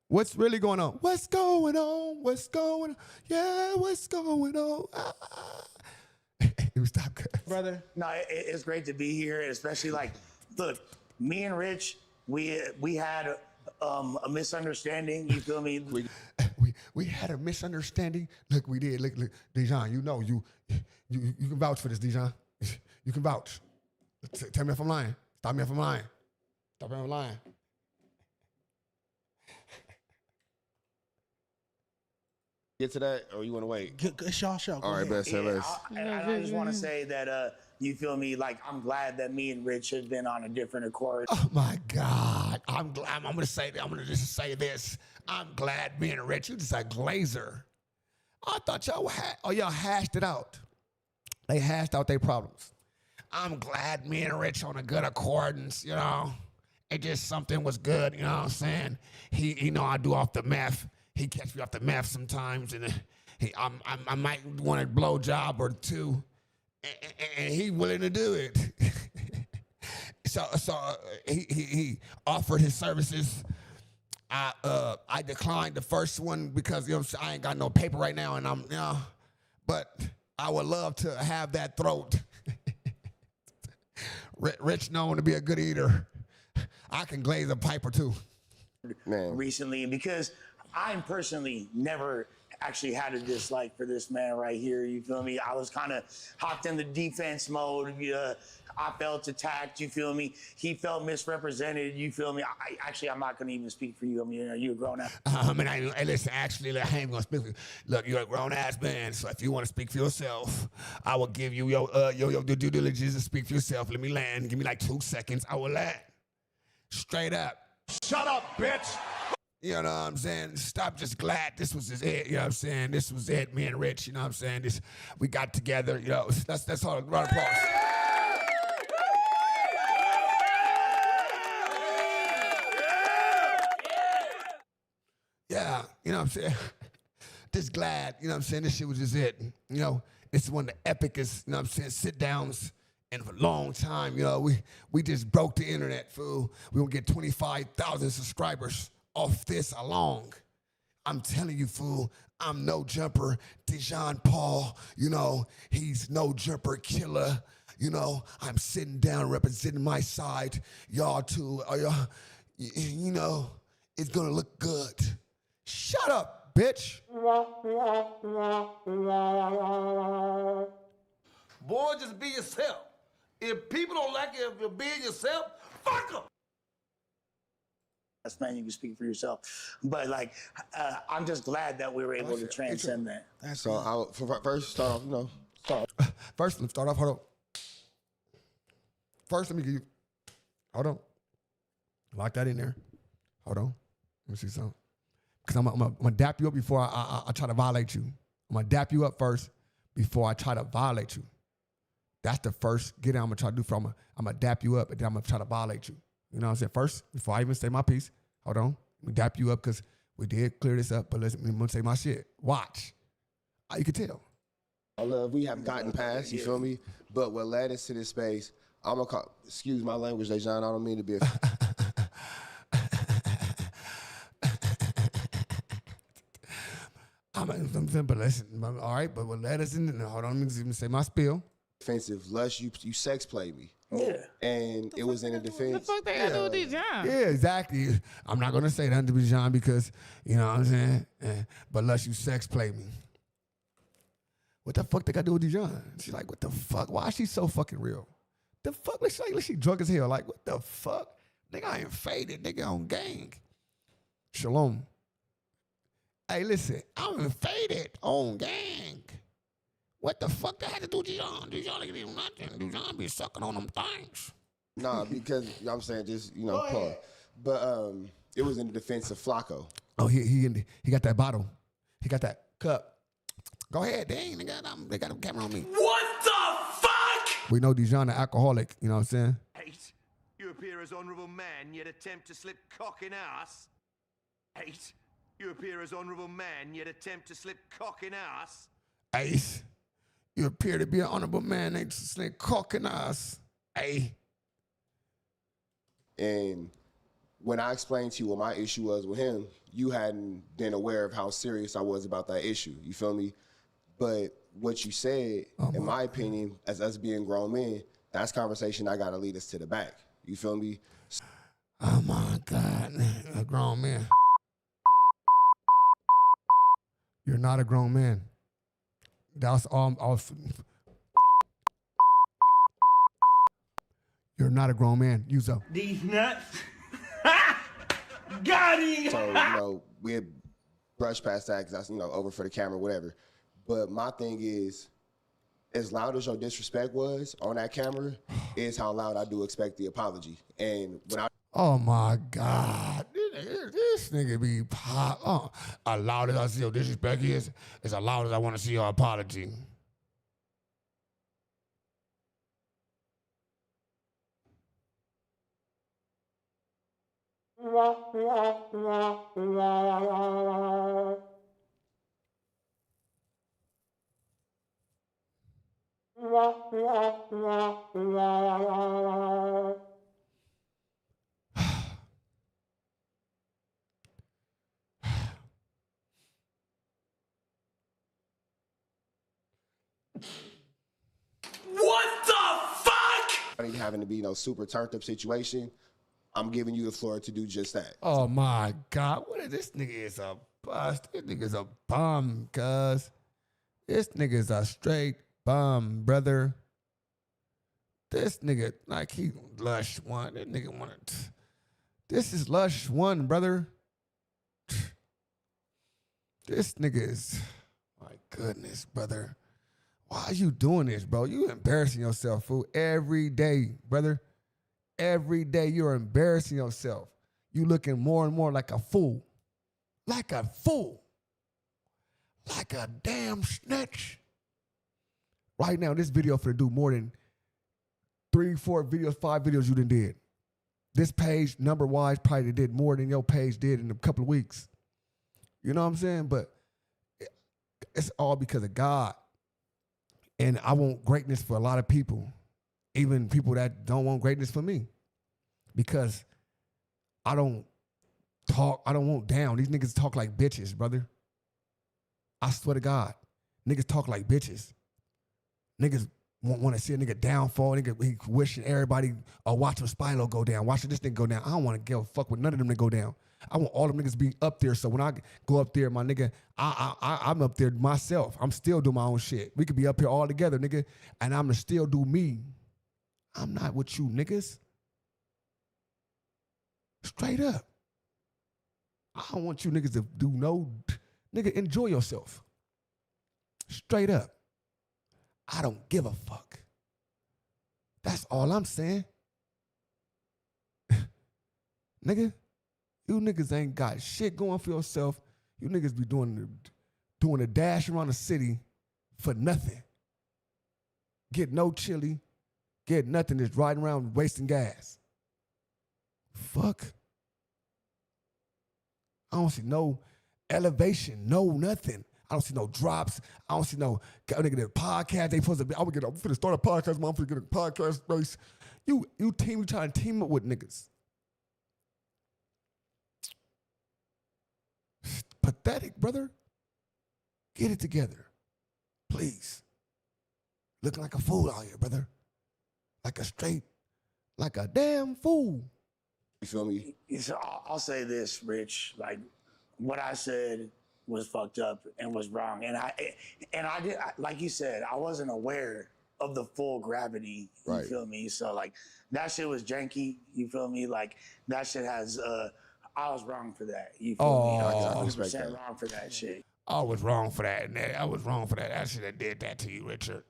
What's really going on? What's going on? What's going on? Yeah, what's going on? Stop, brother. No, it's great to be here, especially like, look, me and Rich, we had a misunderstanding. You feel me? We had a misunderstanding. Look, we did. Look, Dijon, you know, you can vouch for this, Dijon. You can vouch. Tell me if I'm lying. Stop me if I'm lying. Stop me if I'm lying. Get to that, or you want to wait? It's y'all show. All right, best. I just want to say that you feel me? Like, I'm glad that me and Rich have been on a different accord. Oh my God, I'm glad. I'm gonna say. I'm gonna just say this. I'm glad me and Rich. You just a glazer. I thought y'all y'all hashed it out. They hashed out their problems. I'm glad me and Rich on a good accordance. You know, it just something was good. You know what I'm saying? He know I do off the meth. He catch me off the meth sometimes, and I might want a blow job or two, and he willing to do it. so he offered his services. I declined the first one because I ain't got no paper right now, and but I would love to have that throat. Rich known to be a good eater. I can glaze a pipe or two. Man. Recently, because I personally never actually had a dislike for this man right here. You feel me? I was kind of hopped in the defense mode. I felt attacked. You feel me? He felt misrepresented. You feel me? I'm not going to even speak for you. I mean, you're a grown ass. Listen, actually, I ain't going to speak for you. Look, you're a grown ass man, so if you want to speak for yourself, I will give you your due diligence to speak for yourself. Let me land. Give me like 2 seconds. I will land. Straight up. Shut up, bitch. You know what I'm saying? Stop, just glad this was just it. You know what I'm saying? This was it, me and Rich. You know what I'm saying? We got together. You know, that's all. Round of applause. Yeah, you know what I'm saying? Just glad, you know what I'm saying? This shit was just it. You know, it's one of the epicest, you know what I'm saying, sit downs in a long time. You know, we just broke the internet, fool. We gonna get 25,000 subscribers off this alone. I'm telling you, fool, I'm no jumper. Dijon Paul, you know, he's no jumper killer. You know, I'm sitting down representing my side. Y'all too, you know, it's gonna look good. Shut up, bitch. Boy, just be yourself. If people don't like it if you're being yourself, fuck them. That's man, you can speak for yourself. But like, I'm just glad that we were able to transcend that. So I'll first start off, you know. First, let's start off. Hold on. First, let me give you. Hold on. Lock that in there. Hold on. Let me see something. Because I'm gonna dap you up before I try to violate you. I'm gonna dap you up first before I try to violate you. That's the first get out I'm gonna try to do. I'm gonna dap you up and then I'm gonna try to violate you. You know what I'm saying? First, before I even say my piece, hold on. Let me dap you up because we did clear this up, but let me say my shit. Watch. You can tell. I love we have gotten past, you feel me? But what led us to this space, I'm gonna call, excuse my language, Dejan, I don't mean to be but listen, all right, but what led us in, hold on, let me say my spiel. Offensive. Lush, you sex played me. Yeah. And it was in a defense. What the fuck they gotta do with these John? Yeah, exactly. I'm not gonna say that to Dijon because, you know what I'm saying? But Lush, you sex play me. What the fuck they gotta do with Dijon? She's like, what the fuck? Why is she so fucking real? The fuck? Like she drunk as hell. Like, what the fuck? Nigga, I ain't faded. Nigga on gang. Shalom. Hey, listen, I'm faded on gang. What the fuck that had to do with Dijon? Dijon ain't do nothing. Dijon be sucking on them things. Nah, because you know what I'm saying, just, you know, pause. But it was in the defense of Flacco. Oh, he got that bottle. He got that cup. Go ahead, dang, they got a camera on me. What the fuck? We know Dijon an alcoholic, you know what I'm saying? Eight, you appear as honourable man, yet attempt to slip cock in ass. Eight, you appear as honourable man, yet attempt to slip cock in ass. Ace, you appear to be an honorable man, they slip cock in ass. Hey. And when I explained to you what my issue was with him, you hadn't been aware of how serious I was about that issue. You feel me? But what you said, in my opinion, as us being grown men, that's conversation I gotta lead us to the back. You feel me? Oh my God, a grown man. You're not a grown man. That's all. You're not a grown man. Use up. These nuts. Got him. So, we brush past that because that's, over for the camera, whatever. But my thing is, as loud as your disrespect was on that camera, is how loud I do expect the apology. And when I... Oh my God. This nigga be pop. Oh, as loud as I see your disrespect is as loud as I want to see your apology. What the fuck? Not even having to be super turned up situation, I'm giving you the floor to do just that. Oh my God. This nigga is a bust. This nigga is a bum, cuz. This nigga is a straight bum, brother. This nigga, like he Lush one. This nigga wanted. This is Lush one, brother. This nigga is, my goodness, brother. Why are you doing this, bro? You embarrassing yourself, fool, every day, brother. Every day you're embarrassing yourself. You looking more and more like a fool. Like a fool. Like a damn snitch. Right now, this video for to do more than 3, 4 videos, 5 videos you done did. This page, number-wise, probably did more than your page did in a couple of weeks. You know what I'm saying? But it's all because of God. And I want greatness for a lot of people, even people that don't want greatness for me. Because I don't want down. These niggas talk like bitches, brother. I swear to God. Niggas talk like bitches. Niggas want to see a nigga downfall. Nigga he wishing everybody watching Spilo go down. Watching this nigga go down. I don't want to give a fuck with none of them to go down. I want all them niggas to be up there. So when I go up there, my nigga, I'm up there myself. I'm still doing my own shit. We could be up here all together, nigga, and I'm gonna still do me. I'm not with you niggas. Straight up. I don't want you niggas to do no, nigga, enjoy yourself. Straight up. I don't give a fuck. That's all I'm saying. Nigga, you niggas ain't got shit going for yourself. You niggas be doing a dash around the city for nothing. Get no chili, get nothing, just riding around wasting gas. Fuck. I don't see no elevation, no nothing. I don't see no drops. I don't see no nigga the podcast. They supposed to be. I'm finna start a podcast. I'm finna get a podcast space. You trying to team up with niggas. Pathetic, brother. Get it together, please. Looking like a fool out here, brother. Like a damn fool. You feel me? So I'll say this, Rich. Like what I said was fucked up and was wrong, and I did, like you said, I wasn't aware of the full gravity. You feel me? So like that shit was janky. You feel me? Like that shit has. I was wrong for that. You feel me? I was 100% wrong for that shit. I was wrong for that. I was wrong for that. I should have did that to you, Richard.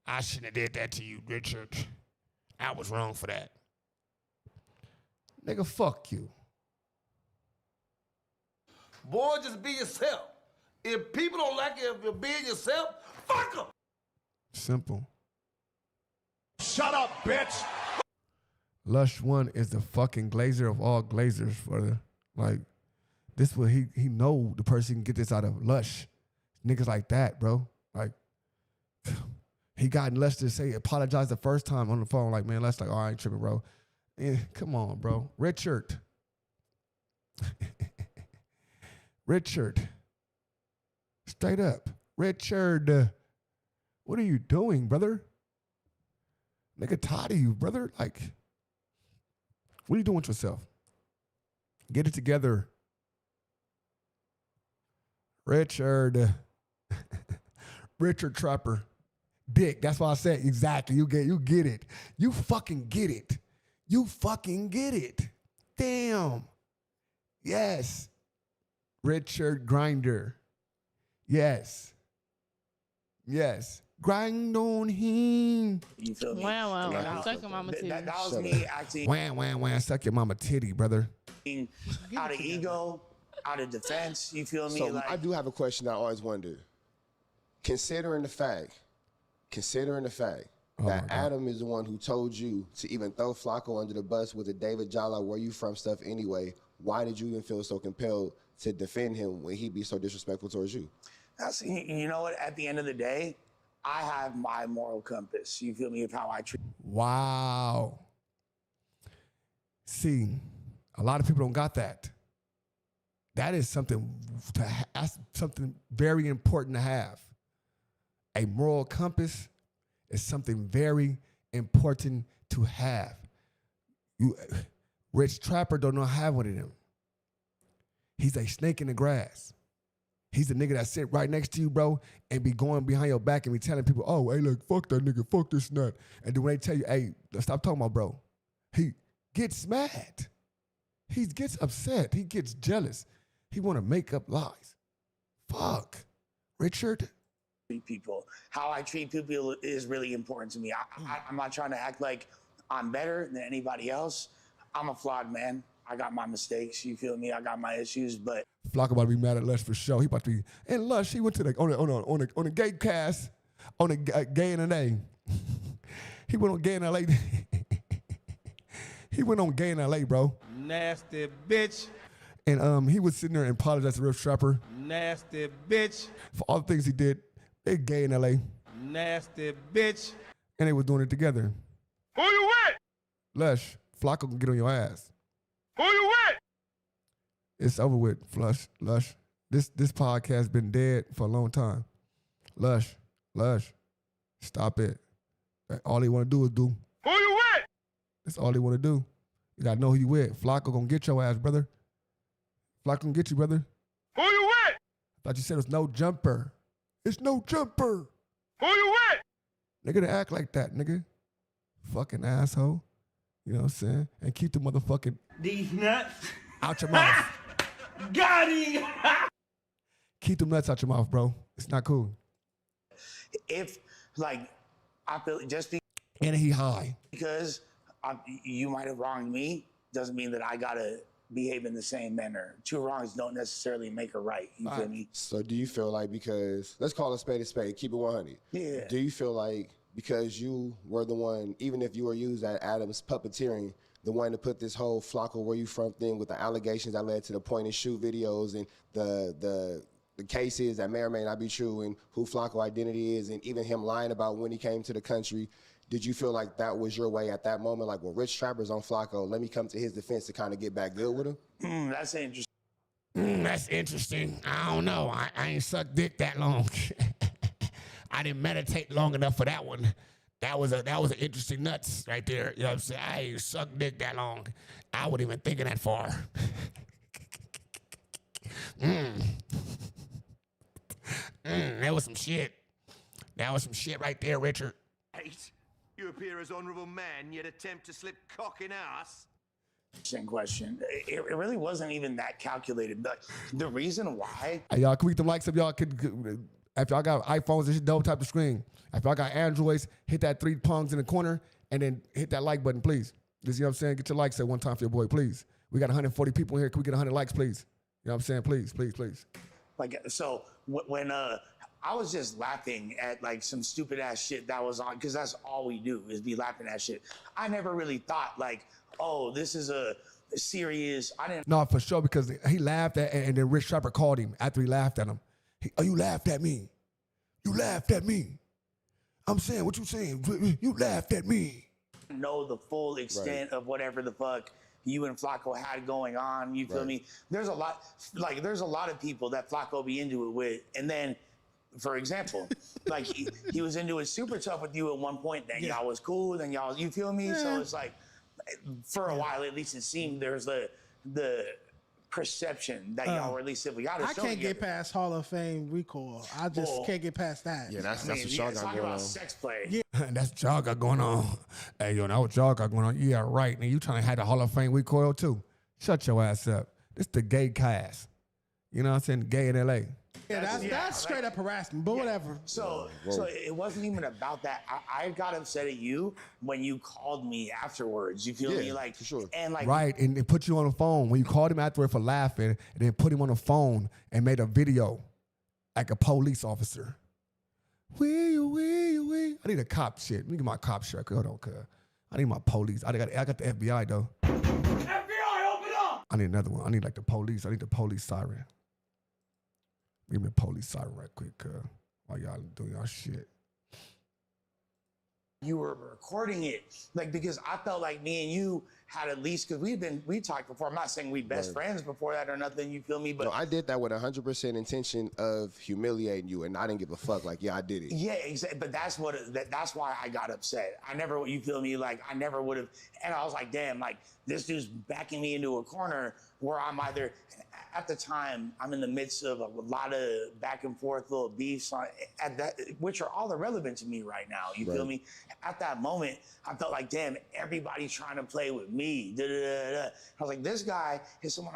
I shouldn't have did that to you, Richard. I was wrong for that. Nigga, fuck you. Boy, just be yourself. If people don't like it if you're being yourself, fuck them. Simple. Shut up, bitch. Lush One is the fucking glazer of all glazers for the, like, this what he know the person can get this out of Lush. Niggas like that, bro. Like, he got Lush to say apologize the first time on the phone. Like, man, Lush like, oh, I ain't tripping, bro. Yeah, come on, bro. Richard. Richard. Straight up. Richard. What are you doing, brother? Nigga, tired of you, brother. Like, What are you doing with yourself? Get it together. Richard Trapper. Dick. That's why I said exactly. You get it. You fucking get it. You fucking get it. Damn. Yes. Richard Grinder. Yes. Yes. Grind on him. You feel me? Wow. Suck your mama titty. That was me acting. Wham. Suck your mama titty, brother. Out of ego, out of defense. You feel me? So like, I do have a question I always wondered. Considering the fact that Adam is the one who told you to even throw Flacco under the bus with the David Jala, where you from stuff anyway, why did you even feel so compelled to defend him when he be so disrespectful towards you? You know what? At the end of the day, I have my moral compass. You feel me? Of how I treat. Wow. See, a lot of people don't got that. That is something that's something very important to have. A moral compass is something very important to have. Rich Trapper don't know have one of them. He's a snake in the grass. He's the nigga that sit right next to you, bro, and be going behind your back and be telling people, oh, hey, look, fuck that nigga, fuck this nut. And then when they tell you, hey, stop talking about bro, he gets mad. He gets upset. He gets jealous. He want to make up lies. Fuck. Richard. People. How I treat people is really important to me. I'm not trying to act like I'm better than anybody else. I'm a flawed man. I got my mistakes. You feel me? I got my issues, but Flock about to be mad at Lush for sure. He about to be. And Lush, he went to the on the gay cast on the Gay in LA. He went on Gay in LA. He went on Gay in LA, bro. Nasty bitch. And he was sitting there and apologized to Rip Trapper Nasty bitch. for all the things he did. They gay in LA. Nasty bitch. And they was doing it together. Who you with? Lush, Flocko can get on your ass. Who you with? It's over with, Lush. This podcast been dead for a long time. Lush, stop it. All they want to do is do. Who you with? That's all they want to do. You got to know who you with. Flocko gonna get your ass, brother. Flocko gonna get you, brother. Who you with? I thought you said it's no jumper. It's no jumper. Who you with? Nigga, to act like that, nigga. Fucking asshole. You know what I'm saying? And keep the motherfucking These nuts out your mouth. got him. Keep them nuts out your mouth, bro. It's not cool. if like I feel just and he high because you might have wronged me doesn't mean that I gotta behave in the same manner. Two wrongs don't necessarily make a right. You feel me? So do you feel like, because let's call a spade, keep it 100. Yeah. Do you feel like because you were the one, even if you were used at Adam's puppeteering, the one to put this whole Flocko where you from thing with the allegations that led to the point and shoot videos and the cases that may or may not be true and who Flocko identity is and even him lying about when he came to the country, did you feel like that was your way at that moment? Like, well, Rich Trapper's on Flocko, let me come to his defense to kind of get back good with him? That's interesting. That's interesting. I don't know. I ain't sucked dick that long. I didn't meditate long enough for that one. That was an interesting nuts right there. You know what I'm saying? I ain't sucked dick that long. I wasn't even thinking that far. That was some shit. That was some shit right there, Richard. 8. You appear as honourable man, yet attempt to slip cock in ass. Interesting question. It really wasn't even that calculated. But the reason why... Hey, y'all, can we get them likes if y'all could... If y'all got iPhones, this double tap the screen. If y'all got Androids, hit that 3 prongs in the corner and then hit that like button, please. Just, you know what I'm saying? Get your likes at one time for your boy, please. We got 140 people here. Can we get 100 likes, please? You know what I'm saying? Please, please, please. Like, so when I was just laughing at like some stupid ass shit that was on, because that's all we do is be laughing at shit. I never really thought like, oh, this is a serious. I didn't. No, for sure, because he laughed at, and then Rich Trapper called him after he laughed at him. Oh, you laughed at me. You laughed at me. I'm saying, what you saying? You laughed at me. Know the full extent of whatever the fuck you and Flocko had going on. You feel me? There's a lot of people that Flocko be into it with, and then, for example, like he was into it super tough with you at one point. Then y'all was cool. Then y'all, you feel me? So it's like, for a while, at least it seemed there's the perception that y'all were at least if we got. I can't get past Hall of Fame recoil. I just can't get past that. Yeah, that's what y'all got going on. Sex play. Yeah. That's what y'all got going on. Hey, yo, that what y'all got going on. Yeah, right. And you trying to have the Hall of Fame recoil too. Shut your ass up. This the gay cast. You know what I'm saying? Gay in L.A. Yeah, that's straight up harassment, but whatever. So it wasn't even about that. I got upset at you when you called me afterwards. You feel me? Like, for sure. And like, right, and they put you on the phone. When you called him afterward for laughing, and then put him on the phone and made a video like a police officer. Wee. I need a cop shit. Let me get my cop shirt. Hold on, cuz. I need my police. I got the FBI, though. FBI, open up! I need another one. I need like the police. I need the police siren. Give me a police siren right quick, while y'all doing y'all shit. You were recording it, like, because I felt like me and you had at least, because we talked before. I'm not saying we best friends before that or nothing. You feel me? But no, I did that with 100% intention of humiliating you, and I didn't give a fuck. Like, yeah, I did it. Yeah, exactly. But that's why I got upset. I never, you feel me? Like, I never would have. And I was like, damn, like, this dude's backing me into a corner where I'm either. At the time, I'm in the midst of a lot of back and forth little beefs, which are all irrelevant to me right now. You feel me? At that moment, I felt like, damn, everybody's trying to play with me. I was like, this guy is someone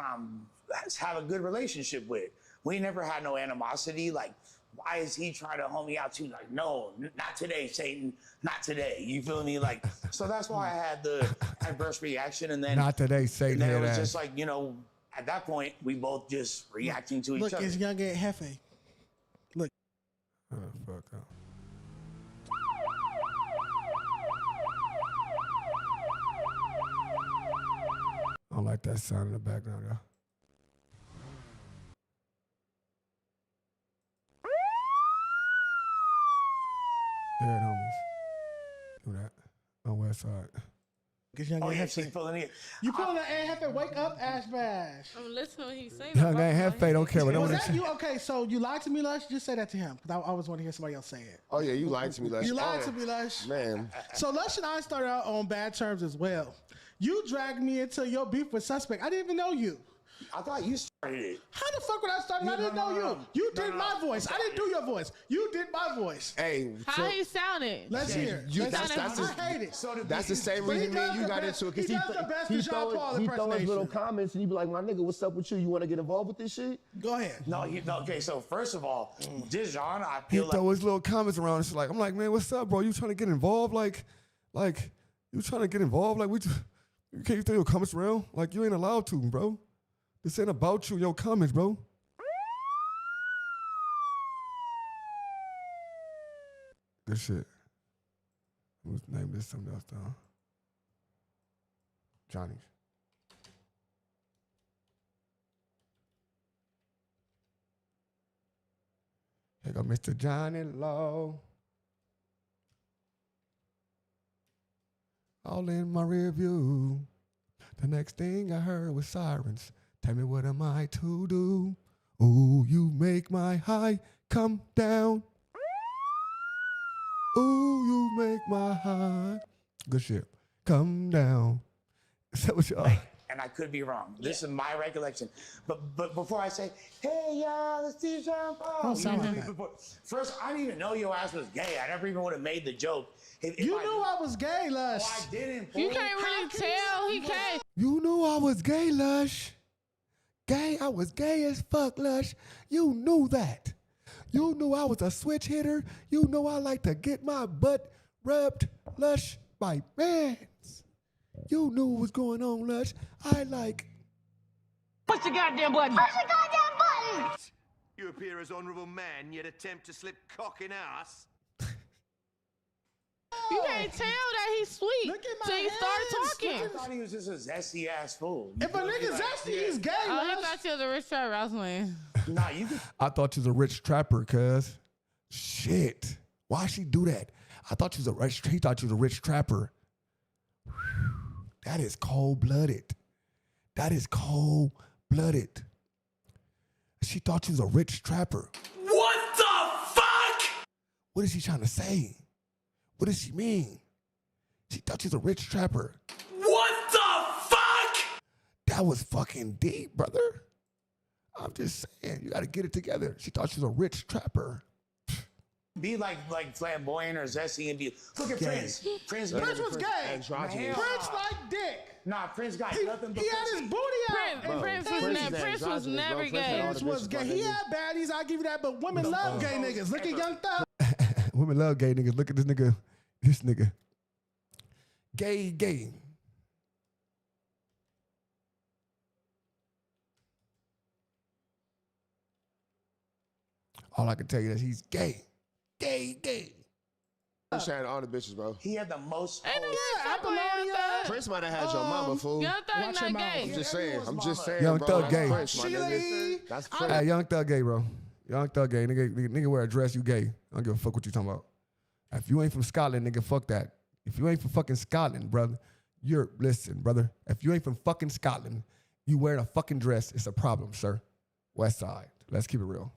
have a good relationship with. We never had no animosity. Like, why is he trying to hold me out too? Like, no, not today, Satan, not today. You feel me? Like, so that's why I had the adverse reaction. And then not today, Satan. And then it was just like, you know. At that point, we both just reacting to each other. Look, it's young and Hefe. Look. Oh, fuck up. I don't like that sound in the background, though. Yeah, homies. Do that. On West Side. Young Hefe. You pulling that Hefe? Wake up, Ash Bash. I'm listening to what he's saying. Young Hefe don't care what no one Was that you? Okay, so you lied to me, Lush? Just say that to him, because I always want to hear somebody else say it. Oh, yeah, you lied to me, Lush. You lied to me, Lush. Man. So Lush and I started out on bad terms as well. You dragged me into your beef with Suspect. I didn't even know you. I thought you started it. How the fuck would I start? I didn't know you. You did my voice. I didn't do your voice. You did my voice. Hey, how he sounded? Let's hear. I hate it. That's the same reason me and you got into it. He does the best for Jean Paul he throws little comments and you be like, my nigga, what's up with you? You want to get involved with this shit? Go ahead. No, okay, so first of all, Dijon, I feel like... He throw his little comments around and shit like, I'm like, man, what's up, bro? You trying to get involved? Like, you trying to get involved? Like, can't you throw your comments around? Like, you ain't allowed to, bro. This ain't about you, your comments, bro. Good shit. Let's name this something else, though. Johnny's. Here go Mr. Johnny Law. All in my review. The next thing I heard was sirens. Tell me what am I to do? Ooh, you make my high come down. Ooh, you make my high. Good shit. Come down. Is that what y'all? And I could be wrong. This is my recollection. But before I say, hey, y'all, let's do Jean Paul. First, I didn't even know your ass was gay. I never even would have made the joke. If you knew I was gay, Lush. Oh, I didn't. You can't really tell. He can't. You knew I was gay, Lush. Gay, I was gay as fuck, Lush. You knew that. You knew I was a switch hitter. You know I like to get my butt rubbed, Lush, by mans. You knew what was going on, Lush. I like... Push the goddamn button. Push the goddamn button. You appear as honourable man, yet attempt to slip cock in ass. You can't tell that he's sweet till he start talking. I thought he was just a zesty ass fool. If a nigga zesty, he's gay. Oh, he thought you was a rich trapper. I was playing. Nah, you could. I thought you was a rich trapper, cuz. Shit. Why she do that? I thought you was a rich. He thought you was a rich trapper. That is cold-blooded. That is cold-blooded. She thought you was a rich trapper. What the fuck? What is she trying to say? What does she mean? She thought she was a rich trapper. What That was fucking deep, brother. I'm just saying, you got to get it together. She thought she was a rich trapper. Be like flamboyant or zesty and be look at Gay. Prince. Prince was gay. Androgynous. Prince like dick. Nah, Prince got nothing but He had his booty out. Prince was never gay. Prince was gay. He had baddies, I'll give you that, but women love gay niggas. Look at Young Thug. Women love gay niggas. Look at this nigga. This nigga. Gay. All I can tell you is he's gay. Gay. Prince had all the bitches, bro. He had the most. Prince might have had your mama, fool. Young Thug not gay. I'm just saying, Young bro. Thug That's gay. Prince, my nigga. That's Prince. Hey, Young Thug gay, bro. Young Thug gay. Nigga wear a dress, you gay. I don't give a fuck what you talking about. If you ain't from Scotland, nigga, fuck that. If you ain't from fucking Scotland, brother, listen, brother. If you ain't from fucking Scotland, you wearing a fucking dress, it's a problem, sir. West Side. Let's keep it real.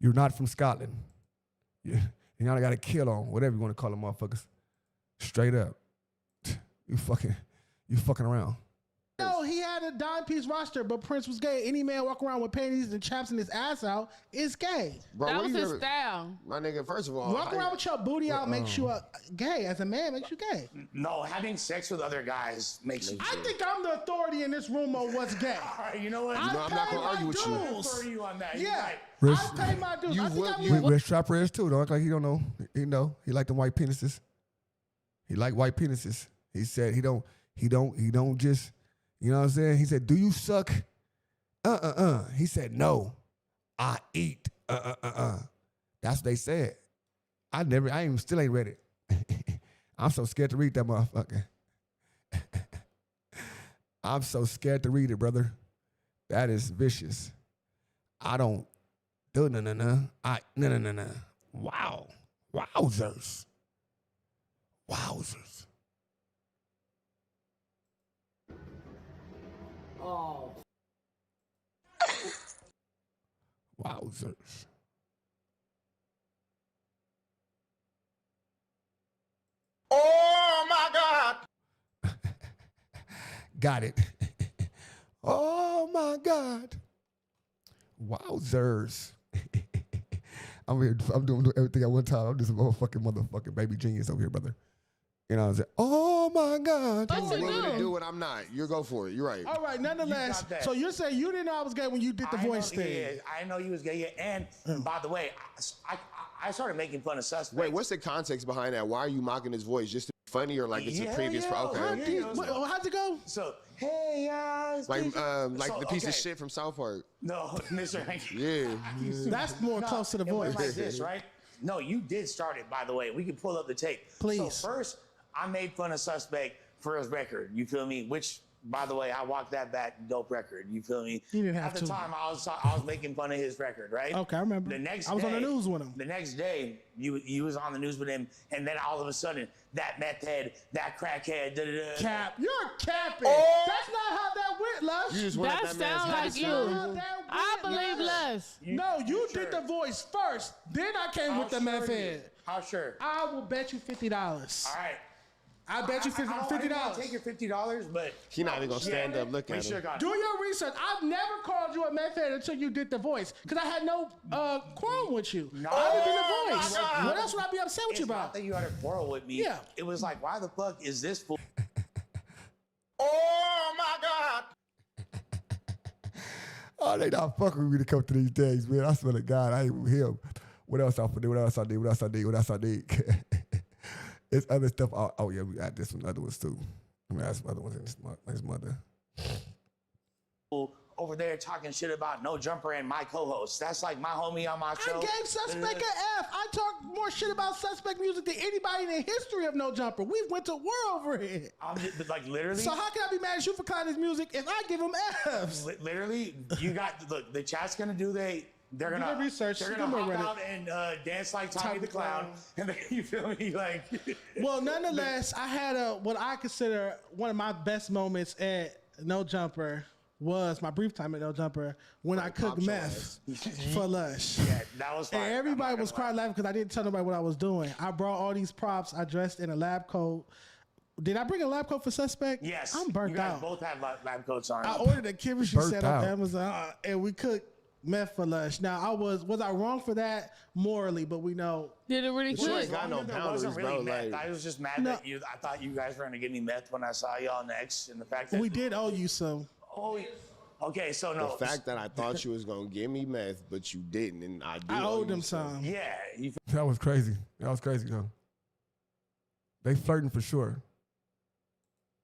You're not from Scotland. You gotta got a kill on, whatever you want to call them motherfuckers. Straight up. You fucking around. No, he had a dime piece roster, but Prince was gay. Any man walk around with panties and chaps in his ass out is gay. Bro, That what was you his ever- style. My nigga, first of all, Walk around with your booty out makes you gay. As a man, makes you gay. No, having sex with other guys makes you. I think I'm the authority in this room on what's gay. All right, you know what? I'm not gonna argue with you. I prefer you on that. Yeah. Rich, I pay my dues. I think I'm Rich Trapper is too. Don't act like he don't know. He know. He like the white penises. He like white penises. He said he don't just, you know what I'm saying? He said, do you suck? He said, no, I eat. That's what they said. Still ain't read it. I'm so scared to read that motherfucker. I'm so scared to read it, brother. That is vicious. I don't do no. Wow. Wowzers. Oh. Wowzers. Oh my God. Got it. Oh my God. Wowzers. I'm here. I'm doing everything at one time. I'm just a motherfucking baby genius over here, brother. You know what I'm saying? Oh my God. What you willing to do? do what I'm not. You go for it. You're right. All right, nonetheless, so you're saying you didn't know I was gay when you did the voice thing. Yeah, I know you was gay. Yeah. And by the way, I started making fun of Suspect. Wait, what's the context behind that? Why are you mocking his voice? Just to be funny or like it's a previous? Okay. How'd it go? So, hey guys. Like the piece of shit from South Park. No, Mr. Hank. Yeah. That's more close to the It went voice. like this, right? No, you did start it, by the way. We can pull up the tape. Please. So first, I made fun of Suspect for his record. You feel me? Which, by the way, I walked that back. Dope record. You feel me? You didn't have At the to. time, I was making fun of his record, right? Okay, I remember. The next I was on the day- news with him. The next day, you was on the news with him, and then all of a sudden, that meth head, that crackhead, Cap. You're capping. Oh. That's not how that went, Lush. You just went at That that man's sound like house. you. I believe less. No, you did the voice first. Then I came with the meth head. How sure? I will bet you $50. All right. I bet you $50. I'll take your $50, but He not even gonna stand up. Look at him. Do your research. I've never called you a meth head until you did the voice, because I had no quarrel with you. No. I did the voice. my God. What else would I be upset with It's you not about? that you had a quarrel with me. Yeah. It was like, why the fuck is this fool? Oh my God. Oh, they not fucking with me to come to these days, man. I swear to God, I ain't with him. What else I did? What else I did? It's other stuff. Oh yeah, we got this one, other ones too. I'm gonna add some other ones in this mother. Over there talking shit about No Jumper and my co-host. That's like my homie on my show. I gave Suspect an F. I talk more shit about Suspect music than anybody in the history of No Jumper. We went to war over it. I'm just, like literally. So how can I be mad at you for calling his music if I give him Fs? Literally, you got look. The chat's gonna do they're gonna Do the research. They're Do gonna more hop Reddit. out and dance like Tommy the Clown, and then, you feel me? Like, Well, nonetheless, I had what I consider one of my best moments at No Jumper was my brief time at No Jumper when I cooked meth for Lush. Yeah, that was fire. And everybody was crying laughing because I didn't tell nobody what I was doing. I brought all these props. I dressed in a lab coat, Did I bring a lab coat for suspect? Yes. I'm burnt you guys out. both have lab coats on. I ordered a chemistry Burnt set out. on Amazon, and we cooked meth for Lush. Now, was I wrong for that morally? But we know. Did it really You ain't good? got no It boundaries, wasn't really bro. meth. Like, I was just mad that I thought you guys were going to give me meth when I saw y'all next. And the fact that. We did owe you some. Oh, okay, so no. the fact that I thought you was gonna give me meth, but you didn't, and I do. I owe owed you them some. Yeah. You That was crazy. That was crazy, though. They flirting for sure.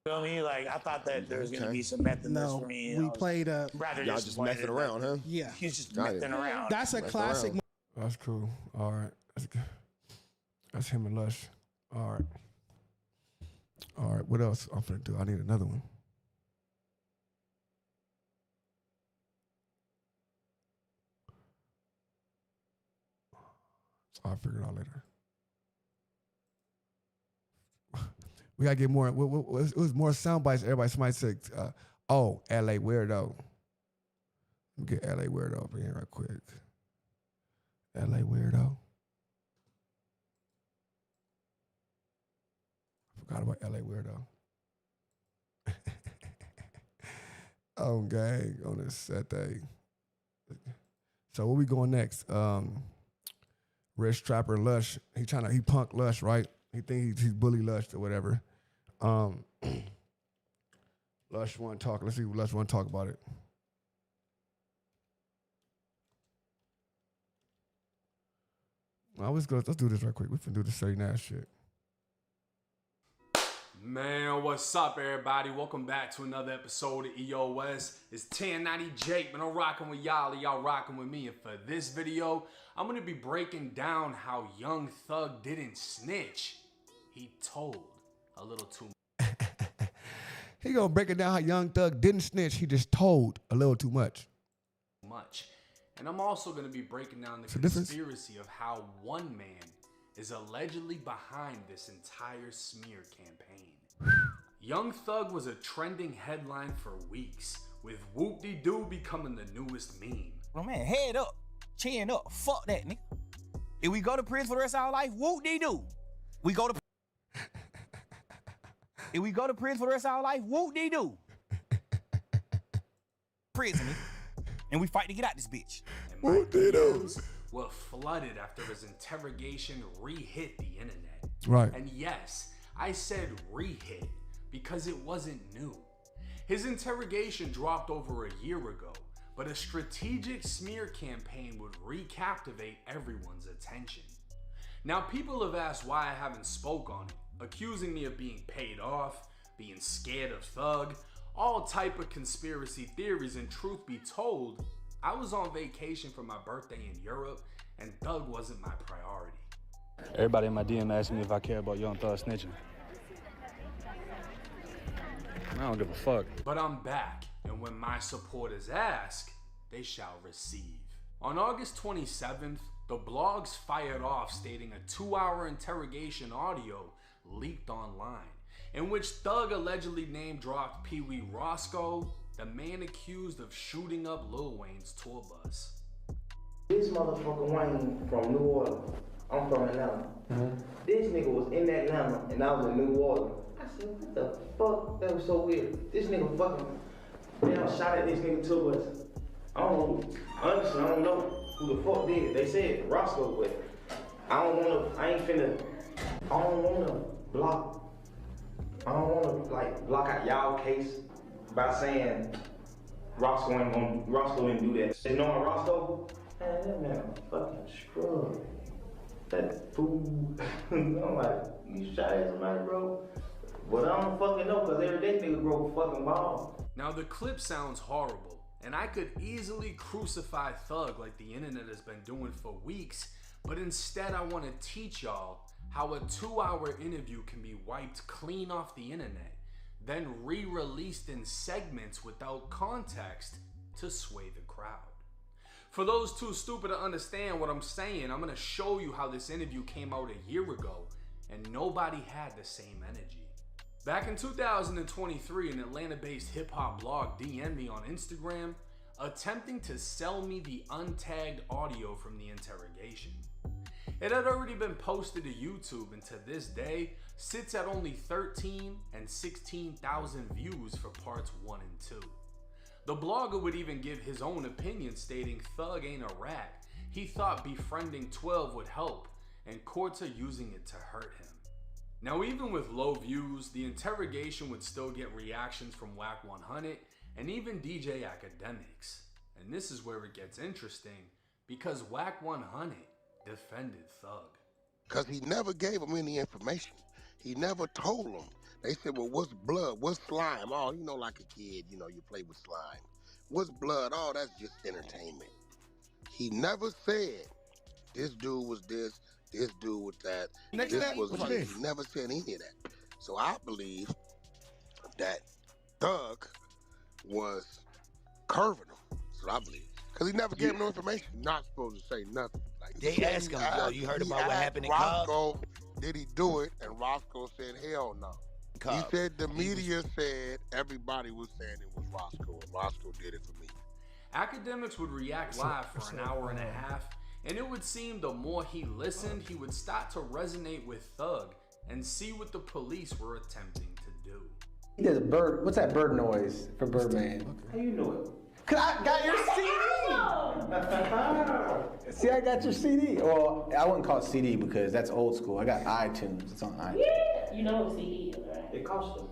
feel me? Like, I thought that there was going to be some meth in this for me. We played rather Y'all just messing around, huh? Yeah. He's just messing around. That's a classic. That's cool. All right. That's good. That's him and Lush. All right. All right. What else I'm finna do? I need another one. I'll figure it out later. We gotta get more. It was more sound bites. Somebody said, "Oh, LA weirdo." Let me get LA weirdo over here right quick. LA weirdo. I forgot about LA weirdo. Oh, gang, on this set day. So where we going next? Rich Trapper Lush. He punk Lush, right? He think he's bully Lush or whatever. Lush want to talk. Let's see what Lush want to talk about it. Well, let's do this right quick. We finna do the Ceddy Nash shit. Man, what's up, everybody? Welcome back to another episode of EOS. It's 1090 Jake, man. I'm rocking with y'all, and y'all rocking with me. And for this video, I'm gonna be breaking down how Young Thug didn't snitch. He told a little too He gonna break it down how Young Thug didn't snitch. He just told a little too much. And I'm also gonna be breaking down the conspiracy of how one man is allegedly behind this entire smear campaign. Young Thug was a trending headline for weeks, with whoop-de-doo becoming the newest meme. Well, man, head up, chin up, fuck that, nigga. If we go to prison for the rest of our life, whoop-de-doo. We go to If we go to prison for the rest of our life, whoop-de-doo. Prison, nigga. And we fight to get out this bitch. Whoop-de-doo. Were flooded after his interrogation re-hit the internet. Right. And yes, I said re-hit because it wasn't new. His interrogation dropped over a year ago, but a strategic smear campaign would recaptivate everyone's attention. Now, people have asked why I haven't spoke on it, accusing me of being paid off, being scared of Thug, all type of conspiracy theories, and truth be told, I was on vacation for my birthday in Europe, and Thug wasn't my priority. Everybody in my DM asked me if I care about Young Thug snitching. I don't give a fuck. But I'm back, and when my supporters ask, they shall receive. On August 27th, the blogs fired off stating a 2-hour interrogation audio leaked online, in which Thug allegedly name-dropped Peewee Rosco, the man accused of shooting up Lil Wayne's tour bus. This motherfucker Wayne from New Orleans. I'm from Atlanta. This nigga was in Atlanta and I was in New Orleans. I said, what the fuck? That was so weird. This nigga fucking, man, I shot at this nigga tour bus. I don't know, honestly, I don't know who the fuck did it. They said Roscoe, but I don't wanna block out y'all case by saying Roscoe didn't do that. And knowing Roscoe, man, that man fucking scrub. That fool. I'm like, you shot at somebody, bro? But I don't fucking know, cause every day nigga broke a fucking ball. Now the clip sounds horrible, and I could easily crucify Thug like the internet has been doing for weeks, but instead I want to teach y'all how a 2-hour interview can be wiped clean off the internet, then re-released in segments without context to sway the crowd. For those too stupid to understand what I'm saying, I'm gonna show you how this interview came out a year ago and nobody had the same energy. Back in 2023, an Atlanta-based hip-hop blog DM'd me on Instagram attempting to sell me the untagged audio from the interrogation. It had already been posted to YouTube and to this day sits at only 13 and 16,000 views for parts 1 and 2. The blogger would even give his own opinion stating Thug ain't a rat. He thought befriending 12 would help and courts are using it to hurt him. Now even with low views, the interrogation would still get reactions from Wack 100 and even DJ Academics. And this is where it gets interesting because Wack 100 defended Thug. Because he never gave him any information. He never told them. They said, well, what's blood? What's slime? Oh, you know, like a kid, you know, you play with slime. What's blood? Oh, that's just entertainment. He never said, this dude was this dude was that. He never said any of that. So I believe that Thug was curving him. That's what I believe. Because he never gave him no information. Not supposed to say nothing. Like, they asked him, yo, you heard about what happened in Rosco, did he do it? And Rosco said, hell no. He said the media said everybody was saying it was Rosco, and Rosco did it for me. Academics would react live for an hour and a half, and it would seem the more he listened, he would start to resonate with Thug and see what the police were attempting to do. He did a bird. What's that bird noise for Birdman? How you know it? Cause I got your CD. See, I got your CD. Well, I wouldn't call it CD because that's old school. I got iTunes. It's on iTunes. Yeah, you know what CD is, right? It costs them.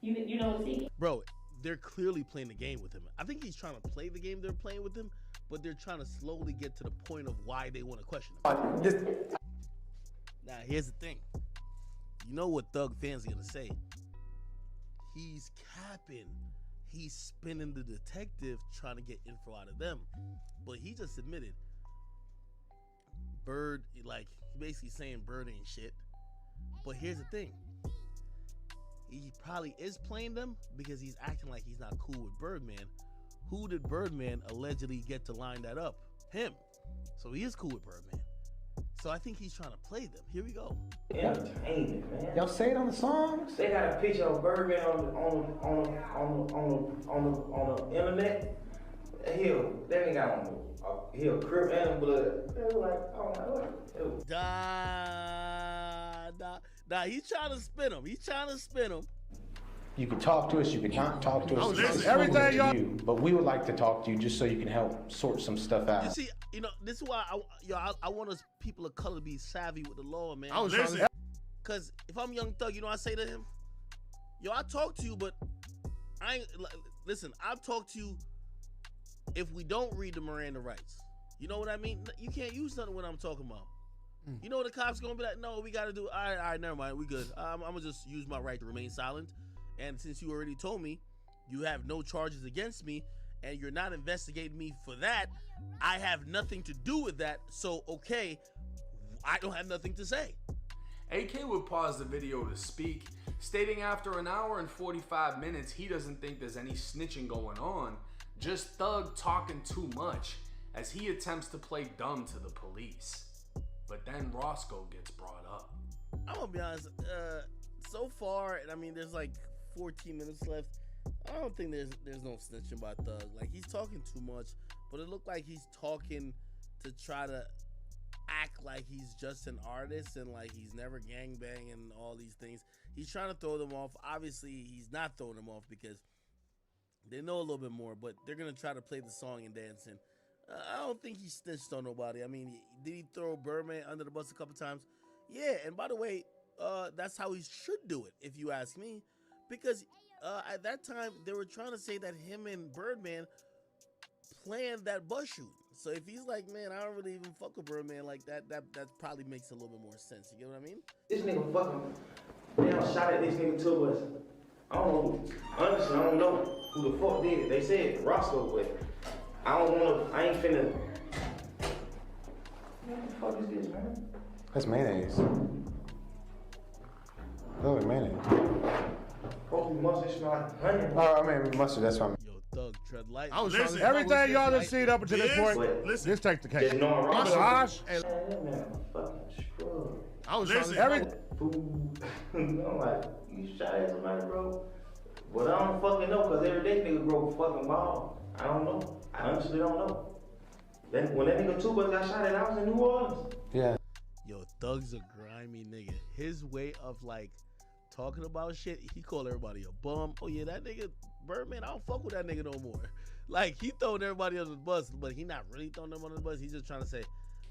You know what CD? Bro, they're clearly playing the game with him. I think he's trying to play the game they're playing with him, but they're trying to slowly get to the point of why they want to question him. Now, here's the thing. You know what Thug fans are gonna say? He's capping. He's spinning the detective trying to get info out of them. But he just admitted Bird, like, basically saying Bird ain't shit. But here's the thing. He probably is playing them because he's acting like he's not cool with Birdman. Who did Birdman allegedly get to line that up? Him. So he is cool with Birdman. So I think he's trying to play them. Here we go. Entertainment, man. Y'all say it on the songs? They got a picture of Birdman on the internet. They ain't got on Crip and Blood. They were like, oh my God. Nah, he's trying to spin him. You can talk to us, you can not talk to us. Everything y'all do, but we would like to talk to you just so you can help sort some stuff out. You see, this is why I want us people of color to be savvy with the law, man. Because if I'm Young Thug, I say to him, I talk to you, but I ain't, listen, I'll talk to you if we don't read the Miranda rights. You know what I mean? You can't use nothing when I'm talking about. You know the cops gonna be like, no, we gotta do, all right, never mind, we good. I'm gonna just use my right to remain silent. And since you already told me you have no charges against me and you're not investigating me for that, I have nothing to do with that. So, okay, I don't have nothing to say. AK would pause the video to speak, stating after an hour and 45 minutes, he doesn't think there's any snitching going on, just Thug talking too much as he attempts to play dumb to the police. But then Rosco gets brought up. I'm gonna be honest, so far, and I mean, there's like 14 minutes left. I don't think there's no snitching by Thug. Like, he's talking too much, but it looked like he's talking to try to act like he's just an artist and like he's never gangbanging and all these things. He's trying to throw them off. Obviously, he's not throwing them off because they know a little bit more, but they're gonna try to play the song and dance. And I don't think he snitched on nobody. I mean, did he throw Birdman under the bus a couple times? Yeah, and by the way, that's how he should do it, if you ask me. Because at that time, they were trying to say that him and Birdman planned that bus shooting. So if he's like, man, I don't really even fuck with Birdman like that, that probably makes a little bit more sense. You get what I mean? This nigga fucking damn shot at this nigga too, but I don't know. Honestly, I don't know who the fuck did it. They said Rosco, but I ain't finna. What the fuck is this, man? That's mayonnaise. Oh, mayonnaise. Hopefully mustard smell like honey. Oh, I mean mustard, that's fine. Yo, Thug, tread light. Everything y'all done seen up until this point, this takes the cake. Josh, man, fucking scrub. I'm like, you shot at somebody, bro? But I don't fucking know, because every day nigga grow fucking ball. I don't know. I honestly don't know. When that nigga Tuba got shot at, I was in New Orleans. Yeah. Thug's a grimy nigga. His way of like talking about shit, he called everybody a bum. Oh yeah, that nigga Birdman, I don't fuck with that nigga no more. Like he throwing everybody under the bus, but he not really throwing them under the bus. He's just trying to say,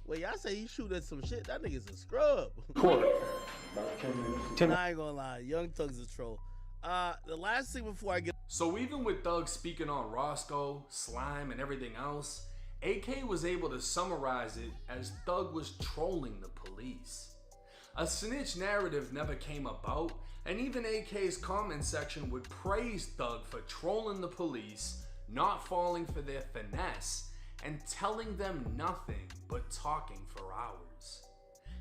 well, y'all say he shoot at some shit. That nigga's a scrub. I ain't gonna lie, Young Thug's a troll. The last thing before I get. So even with Thug speaking on Rosco, Slime, and everything else, AK was able to summarize it as Thug was trolling the police. A snitch narrative never came about, and even AK's comment section would praise Thug for trolling the police, not falling for their finesse, and telling them nothing but talking for hours.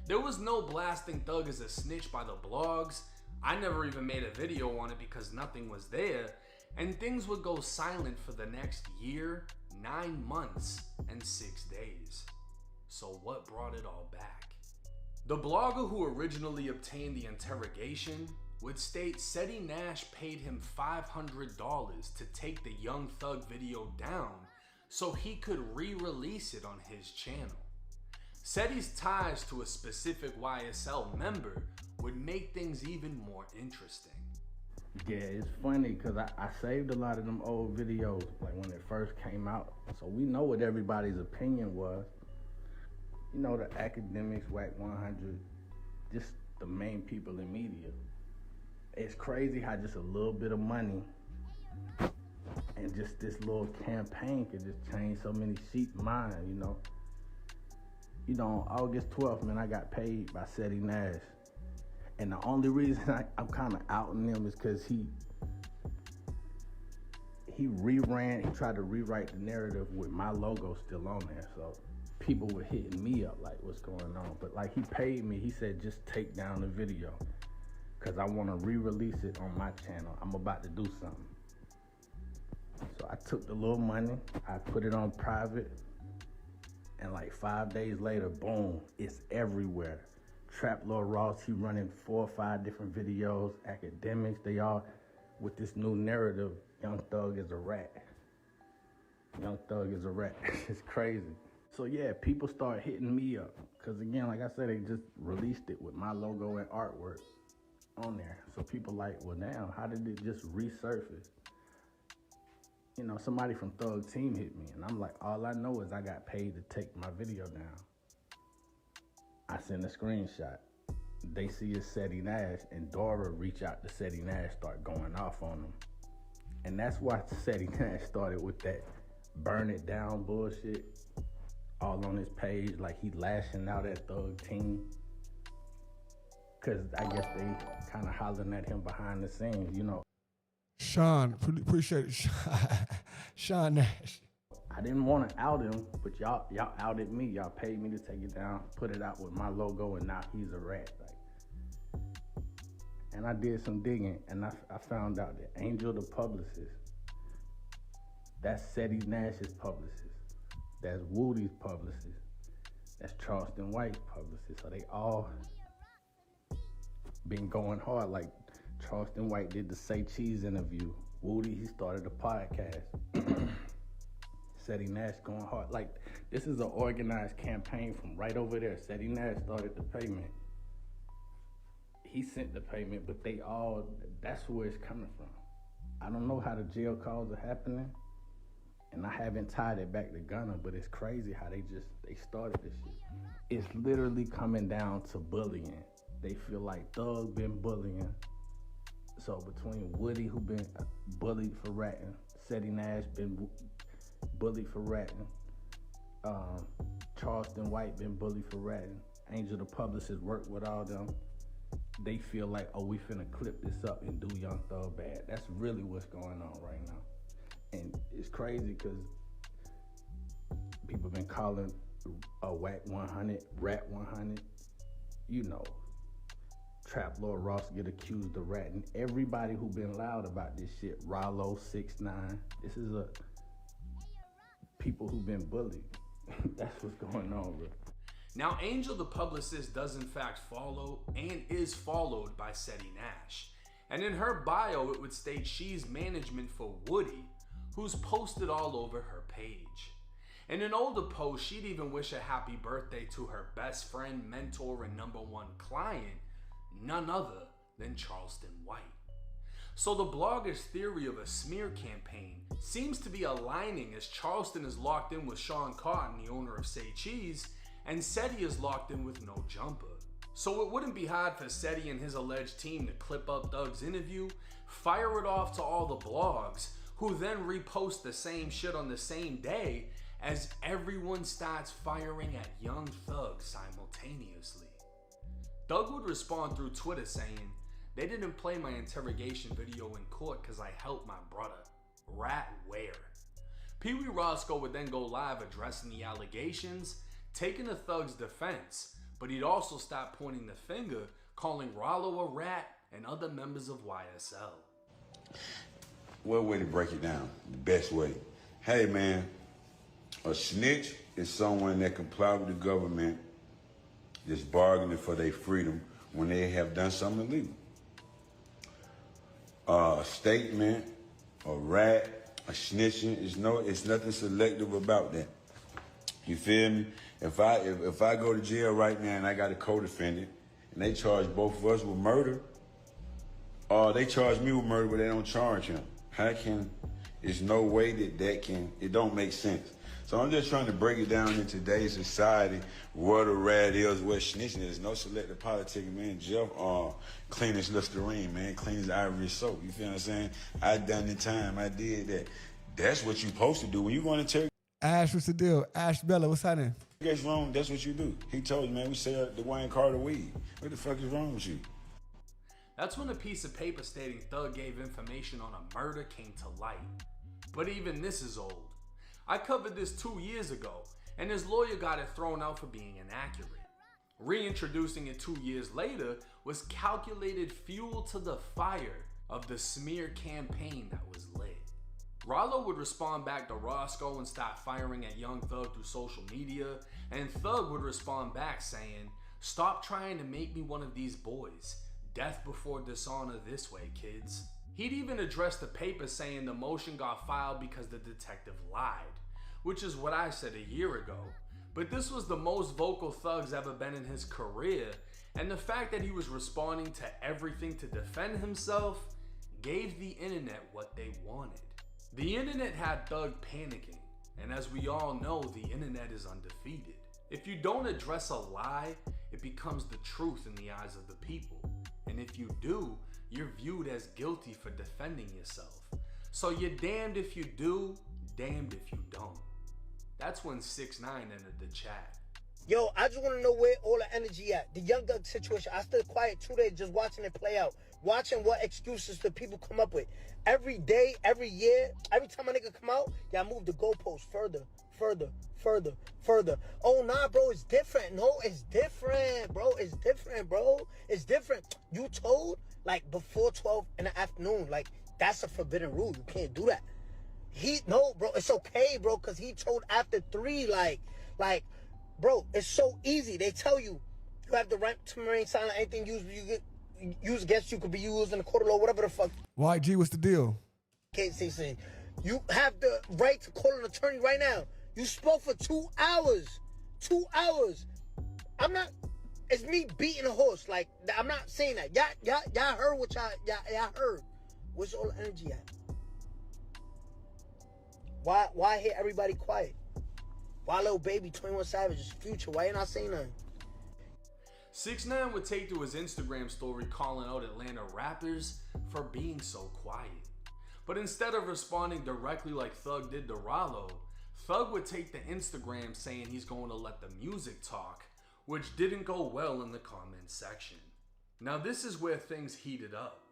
There was no blasting Thug as a snitch by the blogs. I never even made a video on it because nothing was there, and things would go silent for the next year, 9 months, and 6 days. So what brought it all back? The blogger who originally obtained the interrogation would state Ceddy Nash paid him $500 to take the Young Thug video down so he could re-release it on his channel. Ceddy's ties to a specific YSL member would make things even more interesting. Yeah, it's funny because I saved a lot of them old videos like when it first came out, so we know what everybody's opinion was. You know, the academics, Wack 100, just the main people in media. It's crazy how just a little bit of money and just this little campaign could just change so many sheep minds, you know. You know, on August 12th, man, I got paid by Ceddy Nash. And the only reason I'm kind of outing him is because he tried to rewrite the narrative with my logo still on there. So people were hitting me up like, what's going on? But like he paid me, he said, just take down the video because I want to re-release it on my channel. I'm about to do something. So I took the little money, I put it on private, and like 5 days later, boom, it's everywhere. Trap Lord Ross, he running 4 or 5 different videos, academics, they all with this new narrative, Young Thug is a rat. Young Thug is a rat. It's crazy. So yeah, people start hitting me up. Cause again, like I said, they just released it with my logo and artwork on there. So people like, well now, how did it just resurface? You know, somebody from Thug Team hit me and I'm like, all I know is I got paid to take my video down. I send a screenshot. They see it's Ceddy Nash and Dora reach out to Ceddy Nash, start going off on him. And that's why Ceddy Nash started with that burn it down bullshit all on his page, like he lashing out at Thug Team. Cause I guess they kind of hollering at him behind the scenes, you know. Sean, appreciate it. Sean Nash. I didn't want to out him, but y'all outed me. Y'all paid me to take it down, put it out with my logo, and now he's a rat. Like, and I did some digging, and I found out that Angel the publicist, that's Ceddy Nash's publicist. That's Woody's publicist. That's Charleston White's publicist. So they all been going hard. Like Charleston White did the Say Cheese interview. Woody, he started a podcast. Ceddy Nash going hard. Like, this is an organized campaign from right over there. Ceddy Nash started the payment. He sent the payment, but they all, that's where it's coming from. I don't know how the jail calls are happening, and I haven't tied it back to Gunna, but it's crazy how they started this shit. It's literally coming down to bullying. They feel like Thug been bullying. So between Woody, who been bullied for ratting, Ceddy Nash been bullied for ratting, Charleston White been bullied for ratting, Angel the publicist worked with all them. They feel like, oh, we finna clip this up and do Young Thug bad. That's really what's going on right now. And it's crazy because people been calling a Wack 100, Rat 100. You know, Trap Lord Ross get accused of ratting. Everybody who been loud about this shit, Rollo, 6ix9ine. This is people who been bullied. That's what's going on, bro. Now, Angel the publicist does in fact follow and is followed by Ceddy Nash. And in her bio, it would state she's management for Woody, who's posted all over her page. In an older post, she'd even wish a happy birthday to her best friend, mentor, and #1 client, none other than Charleston White. So the blogger's theory of a smear campaign seems to be aligning, as Charleston is locked in with Sean Cotton, the owner of Say Cheese, and Ceddy is locked in with No Jumper. So it wouldn't be hard for Ceddy and his alleged team to clip up Thug's interview, fire it off to all the blogs, who then repost the same shit on the same day, as everyone starts firing at Young Thug simultaneously. Thug would respond through Twitter saying, "They didn't play my interrogation video in court because I helped my brother. Rat where?" Peewee Rosco would then go live addressing the allegations, taking the Thug's defense, but he'd also stop pointing the finger, calling Rollo a rat and other members of YSL. What way to break it down? The best way. Hey man, a snitch is someone that comply with the government that's bargaining for their freedom when they have done something illegal. A statement, a rat, a snitching, it's nothing selective about that. You feel me? If I go to jail right now and I got a co-defendant and they charge both of us with murder, or they charge me with murder but they don't charge him, there's no way it don't make sense. So I'm just trying to break it down in today's society, what a rat is, what snitching is. No selective politics, man. Jeff clean as Listerine, man. Clean as Ivory soap. You feel what I'm saying? I done the time. I did that. That's what you supposed to do. When you go to Ash, what's the deal? Ash Bella, what's happening? What's wrong? That's what you do. He told you, man, we sell the Wayne Carter weed. What the fuck is wrong with you? That's when a piece of paper stating Thug gave information on a murder came to light. But even this is old. I covered this 2 years ago, and his lawyer got it thrown out for being inaccurate. Reintroducing it 2 years later was calculated fuel to the fire of the smear campaign that was lit. Rollo would respond back to Rosco and start firing at Young Thug through social media, and Thug would respond back saying, "Stop trying to make me one of these boys. Death before dishonor this way, kids." He'd even addressed the paper saying the motion got filed because the detective lied, which is what I said a year ago. But this was the most vocal Thug's ever been in his career, and the fact that he was responding to everything to defend himself gave the internet what they wanted. The internet had Thug panicking, and as we all know, the internet is undefeated. If you don't address a lie, it becomes the truth in the eyes of the people. And if you do, you're viewed as guilty for defending yourself. So you're damned if you do, damned if you don't. That's when 6ix9ine entered the chat. Yo, I just want to know where all the energy at. The Young Thug situation, I stood quiet 2 days just watching it play out. Watching what excuses the people come up with. Every day, every year, every time a nigga come out, y'all move the goalposts further. Oh, nah, bro, it's different. No, it's different, bro. It's different, bro. It's different. You told, like, before 12 in the afternoon. Like, that's a forbidden rule. You can't do that. No, bro, it's okay, bro, because he told after 3, like, bro, it's so easy. They tell you, you have the right to remain silent. Anything used against you could be used in the court of law, whatever the fuck. YG, what's the deal? Can't say saying. You have the right to call an attorney right now. You spoke for 2 hours. 2 hours. It's me beating a horse. Like, I'm not saying that. Y'all heard what y'all heard. Where's all the energy at? Why hear everybody quiet? Why Lil Baby, 21 Savage, Future? Why you not saying nothing? 6ix9ine would take to his Instagram story calling out Atlanta rappers for being so quiet. But instead of responding directly like Thug did to Rollo, Thug would take to Instagram saying he's going to let the music talk, which didn't go well in the comment section. Now this is where things heated up.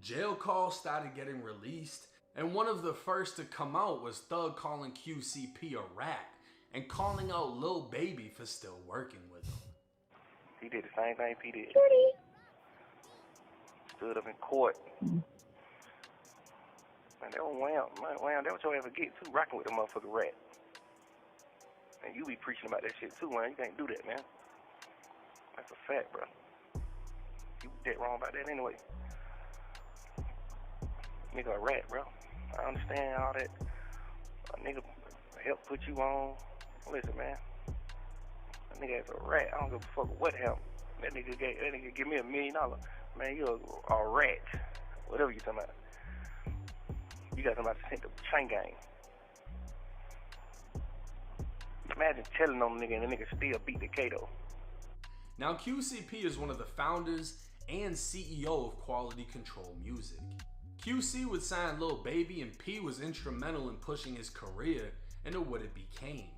Jail calls started getting released, and one of the first to come out was Thug calling QCP a rat and calling out Lil Baby for still working with him. He did the same thing P did. Stood up in court. Man, that was wham, that what you ever get too, rocking with the motherfucking rat. And you be preaching about that shit too, man. You can't do that, man. That's a fact, bro. You dead wrong about that anyway. Nigga a rat, bro. I understand all that. A nigga help put you on, Listen, man. That nigga is a rat. I don't give a fuck what happened. That nigga give me $1 million. Man, you a rat. Whatever you talking about. You got somebody sent the chain gang. Imagine telling on the nigga and the nigga still beat the Kato. Now, QCP is one of the founders and CEO of Quality Control Music. QC would sign Lil Baby, and P was instrumental in pushing his career into what it became.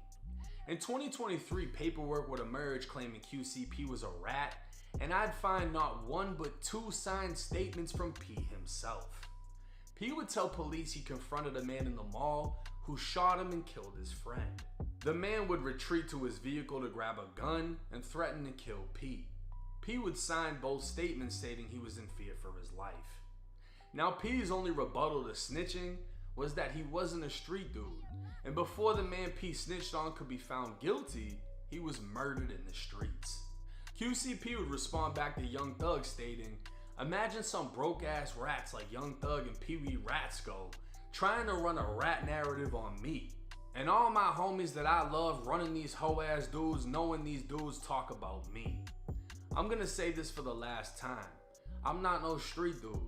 In 2023, paperwork would emerge claiming QCP was a rat, and I'd find not one but 2 signed statements from P himself. P would tell police he confronted a man in the mall who shot him and killed his friend. The man would retreat to his vehicle to grab a gun and threaten to kill P. P would sign both statements stating he was in fear for his life. Now, P's only rebuttal to snitching was that he wasn't a street dude, and before the man P snitched on could be found guilty, he was murdered in the streets. QCP would respond back to Young Thug stating, "Imagine some broke ass rats like Young Thug and Peewee Rosco trying to run a rat narrative on me. And all my homies that I love running these hoe ass dudes knowing these dudes talk about me. I'm gonna say this for the last time. I'm not no street dude.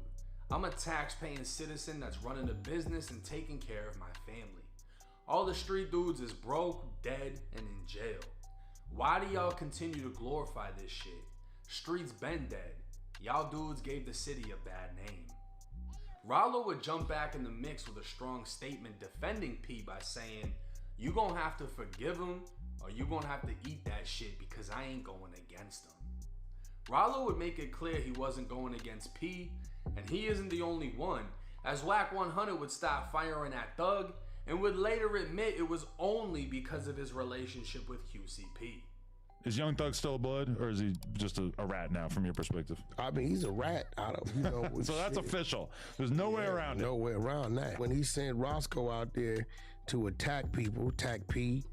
I'm a tax-paying citizen that's running a business and taking care of my family. All the street dudes is broke, dead, and in jail. Why do y'all continue to glorify this shit? Streets been dead. Y'all dudes gave the city a bad name." Rollo would jump back in the mix with a strong statement defending P by saying, "You gon' have to forgive him or you gon' have to eat that shit because I ain't going against him." Rollo would make it clear he wasn't going against P, and he isn't the only one, as Wack 100 would stop firing at Thug and would later admit it was only because of his relationship with QCP. Is Young Thug still a blood, or is he just a rat now, from your perspective? I mean, he's a rat. I don't, you know. So that's official. There's no way around it. No way around that. When he sent Roscoe out there to attack people, attack P,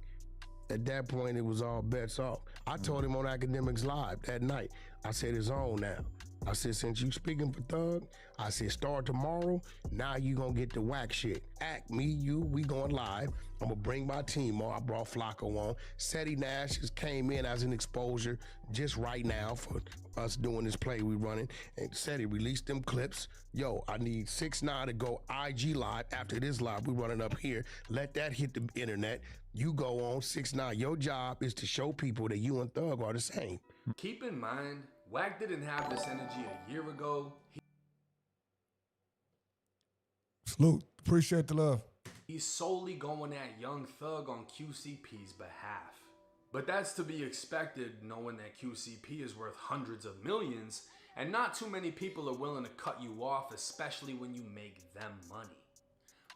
at that point it was all bets off. I told him on Academics Live that night. I said, "It's on now." I said, "Since you speaking for Thug," I said, "start tomorrow. Now you gonna get the whack shit. Act, me, you, we going live. I'm gonna bring my team on." I brought Flacco on. Ceddy Nash just came in as an exposure just right now for us doing this play we running. And Ceddy released them clips. Yo, I need 6ix9ine to go IG live after this live we running up here. Let that hit the internet. You go on 6ix9ine. Your job is to show people that you and Thug are the same. Keep in mind, Wack didn't have this energy a year ago. Salute. Appreciate the love. He's solely going at Young Thug on QCP's behalf. But that's to be expected, knowing that QCP is worth hundreds of millions, and not too many people are willing to cut you off, especially when you make them money.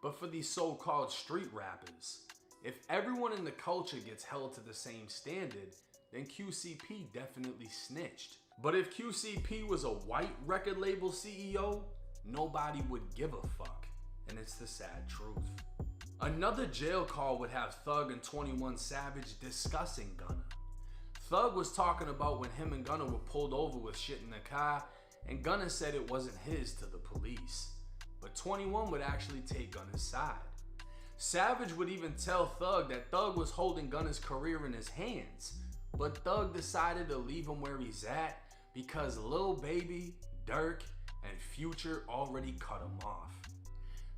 But for these so-called street rappers, if everyone in the culture gets held to the same standard, then QCP definitely snitched. But if QCP was a white record label CEO, nobody would give a fuck. And it's the sad truth. Another jail call would have Thug and 21 Savage discussing Gunna. Thug was talking about when him and Gunna were pulled over with shit in the car, and Gunna said it wasn't his to the police. But 21 would actually take Gunna's side. Savage would even tell Thug that Thug was holding Gunna's career in his hands, but Thug decided to leave him where he's at because Lil Baby, Durk, and Future already cut him off.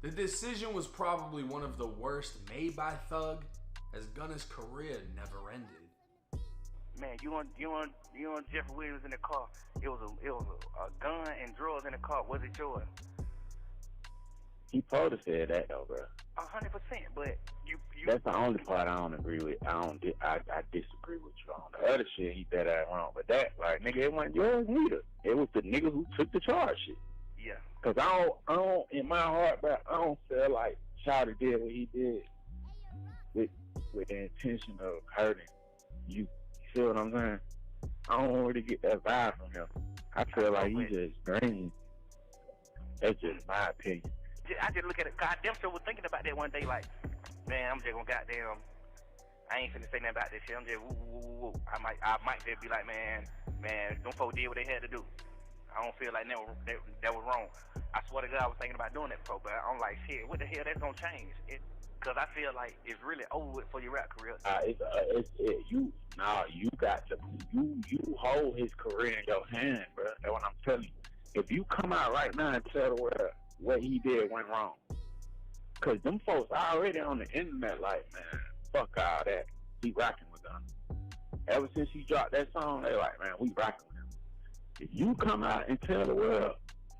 The decision was probably one of the worst made by Thug, as Gunna's career never ended. Man, you on Jeffrey Williams in the car. It was a gun and drugs in the car. Was it yours? He probably said that though, bro. 100%, but you. That's the only part I don't agree with. I disagree with you on. The other shit, he said that wrong. But that, like, nigga, it wasn't yours neither. It was the nigga who took the charge shit. Yeah. Cause I don't, in my heart, bro, I don't feel like Shawty did what he did with the intention of hurting you. You feel what I'm saying? I don't really get that vibe from him. I feel like he just green. That's just my opinion. I just look at it. God damn sure was thinking about that one day, like, man, I'm just gonna goddamn. I ain't finna say nothing about this shit. I'm just woo. I might just be like, man, them folks did what they had to do. I don't feel like that was wrong. I swear to God, I was thinking about doing that before, but I'm like, shit, what the hell? That's gonna change. Because I feel like it's really over with for your rap career. You got to you hold his career in your hand, bro. That's what I'm telling you. If you come out right now and tell the world what he did went wrong, because them folks already on the internet like, man, fuck all that. He rocking with them. Ever since he dropped that song, they like, man, we rocking with him. If you come out and tell the world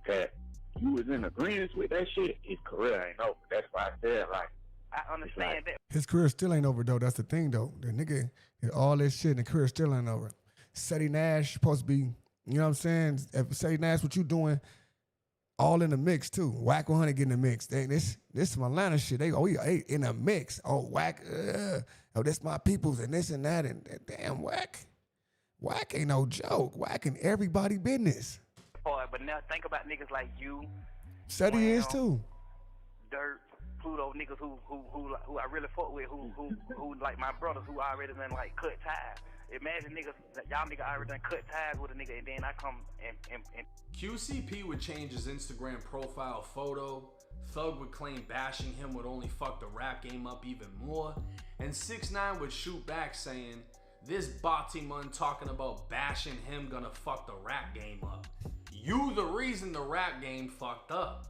that you was in agreement with that shit, his career ain't over. That's why I said, like, I understand that. His career still ain't over, though. That's the thing, though. The nigga did all this shit, and the career still ain't over. Ceddy Nash supposed to be, you know what I'm saying? If Ceddy Nash, what you doing, all in the mix, too. Wack 100 getting the mix. This some Atlanta shit. They in a mix. Oh, Wack, oh, this my peoples, and this and that, and damn, Wack. Wack ain't no joke. Wack in everybody business. But now think about niggas like you. Ceddy is, too. Dirt. Pluto niggas who I really fuck with, who like my brothers who already done like cut ties. Imagine niggas, y'all niggas already done cut ties with a nigga, and then I come and QCP would change his Instagram profile photo. Thug would claim bashing him would only fuck the rap game up even more. And 6ix9ine would shoot back saying, this Batiman talking about bashing him gonna fuck the rap game up. You the reason the rap game fucked up.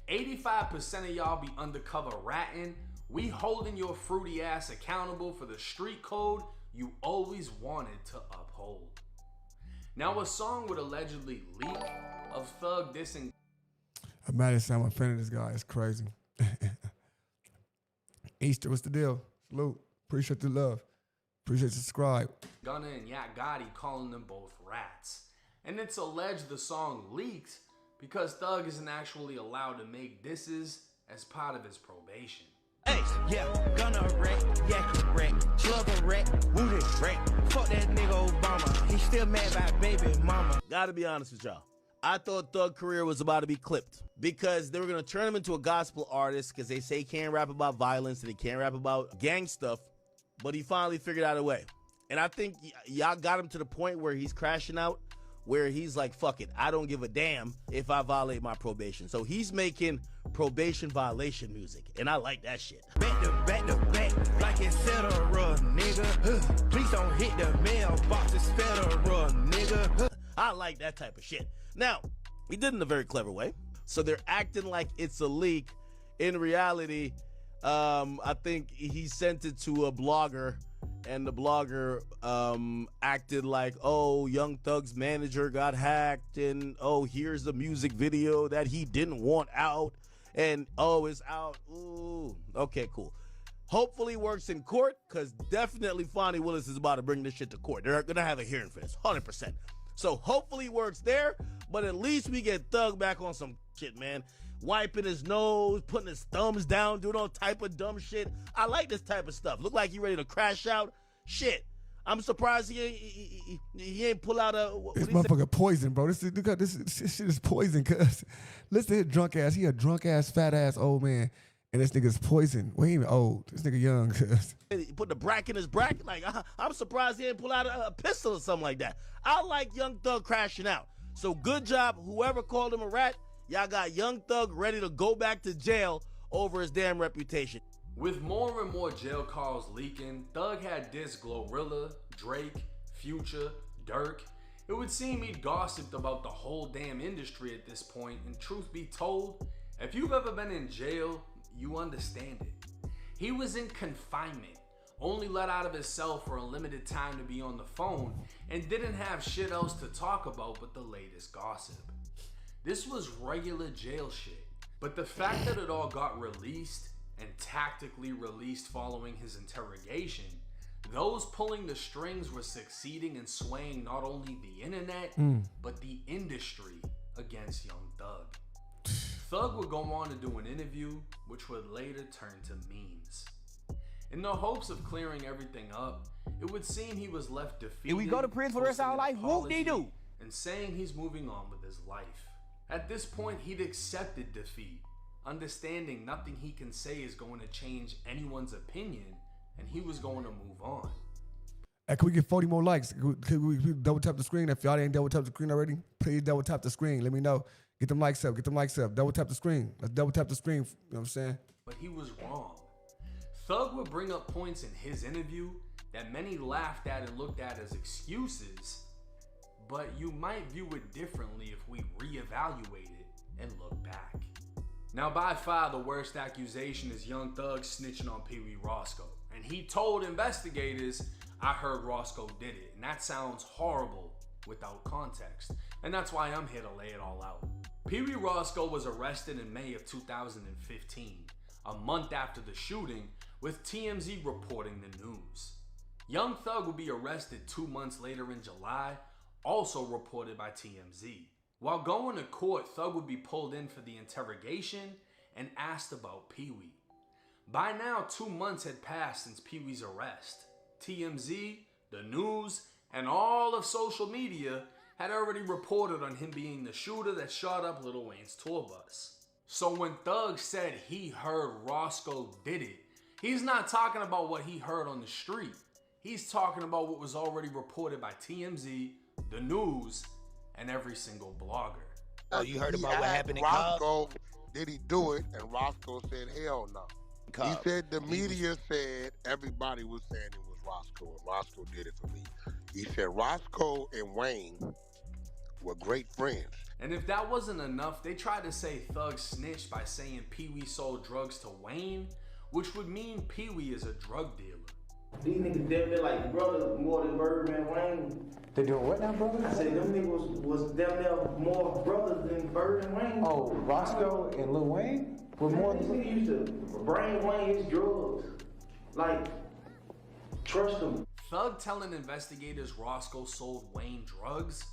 85% of y'all be undercover ratting. We holding your fruity ass accountable for the street code you always wanted to uphold. Now a song would allegedly leak of Thug dissing. I'm mad at I'm offended this guy. It's crazy. Easter, what's the deal? Salute. Appreciate the love. Appreciate the subscribe. Gunna and Yak Gotti calling them both rats. And it's alleged the song leaked because Thug isn't actually allowed to make disses as part of his probation. Hey, yeah, Gunna wreck, Yak wreck, Slugger wreck, Woody wreck. Fuck that nigga Obama, he still mad by baby mama. Gotta be honest with y'all. I thought Thug career was about to be clipped because they were gonna turn him into a gospel artist because they say he can't rap about violence and he can't rap about gang stuff, but he finally figured out a way. And I think y'all got him to the point where he's crashing out, where he's like, fuck it, I don't give a damn if I violate my probation. So he's making probation violation music, and I like that shit. Back to back, like it's federal, nigga. Please don't hit the mailbox, it's federal, nigga. I like that type of shit. Now, he did it in a very clever way. So they're acting like it's a leak. In reality, I think he sent it to a blogger, and the blogger acted like, oh, Young Thug's manager got hacked, and oh, here's the music video that he didn't want out, and oh, it's out. Ooh, okay, cool. Hopefully works in court, because definitely Fonnie Willis is about to bring this shit to court. They're gonna have a hearing for this, 100%. So hopefully works there, but at least we get Thug back on some shit, man. Wiping his nose, putting his thumbs down, doing all type of dumb shit. I like this type of stuff. Look like he ready to crash out. Shit. I'm surprised he ain't pull out a... This motherfucker poison, bro. This shit is poison, cuz. Listen to his drunk ass. He a drunk ass, fat ass old man. And this nigga's poison. Well, he ain't even old. This nigga young, cuz. He put the brack in his bracket. Like, I'm surprised he didn't pull out a pistol or something like that. I like Young Thug crashing out. So good job, whoever called him a rat. Y'all got Young Thug ready to go back to jail over his damn reputation. With more and more jail calls leaking, Thug had dissed Glorilla, Drake, Future, Dirk. It would seem he'd gossiped about the whole damn industry at this point, and truth be told, if you've ever been in jail, you understand it. He was in confinement, only let out of his cell for a limited time to be on the phone, and didn't have shit else to talk about but the latest gossip. This was regular jail shit, but the fact that it all got released and tactically released following his interrogation, those pulling the strings were succeeding in swaying not only the internet, but the industry against Young Thug. Thug would go on to do an interview, which would later turn to memes. In the hopes of clearing everything up, it would seem he was left defeated. If we go to prison for the rest of our life, whoop-de-doo. And saying he's moving on with his life. At this point, he'd accepted defeat, understanding nothing he can say is going to change anyone's opinion, and he was going to move on. Hey, can we get 40 more likes? Can we double tap the screen? If y'all ain't double tap the screen already, please double tap the screen. Let me know. Get them likes up. Get them likes up. Double tap the screen. Let's double tap the screen. You know what I'm saying? But he was wrong. Thug would bring up points in his interview that many laughed at and looked at as excuses, but you might view it differently if we reevaluate it and look back. Now, by far, the worst accusation is Young Thug snitching on Peewee Rosco. And he told investigators, I heard Rosco did it. And that sounds horrible without context. And that's why I'm here to lay it all out. Peewee Rosco was arrested in May of 2015, a month after the shooting, with TMZ reporting the news. Young Thug would be arrested 2 months later in July, also reported by TMZ. While going to court, Thug would be pulled in for the interrogation and asked about Peewee. By now, 2 months had passed since Peewee's arrest. TMZ, the news, and all of social media had already reported on him being the shooter that shot up Lil Wayne's tour bus. So when Thug said he heard Rosco did it, he's not talking about what he heard on the street. He's talking about what was already reported by TMZ, the news, and every single blogger. Oh, you heard He about what asked happened in Roscoe, did he do it? And Roscoe said, hell no. He said the media said everybody was saying it was Roscoe, and Roscoe did it for me. He said Roscoe and Wayne were great friends. And if that wasn't enough, they tried to say Thug snitched by saying Peewee sold drugs to Wayne, which would mean Peewee is a drug dealer. These niggas damn near like brothers more than Birdman Wayne. They doing what now, brother? I said them niggas was damn near more brothers than Bird and Wayne. Oh, Roscoe and Lil Wayne were more These than. niggas used to bring Wayne his drugs. Like, trust them. Thug telling investigators Roscoe sold Wayne drugs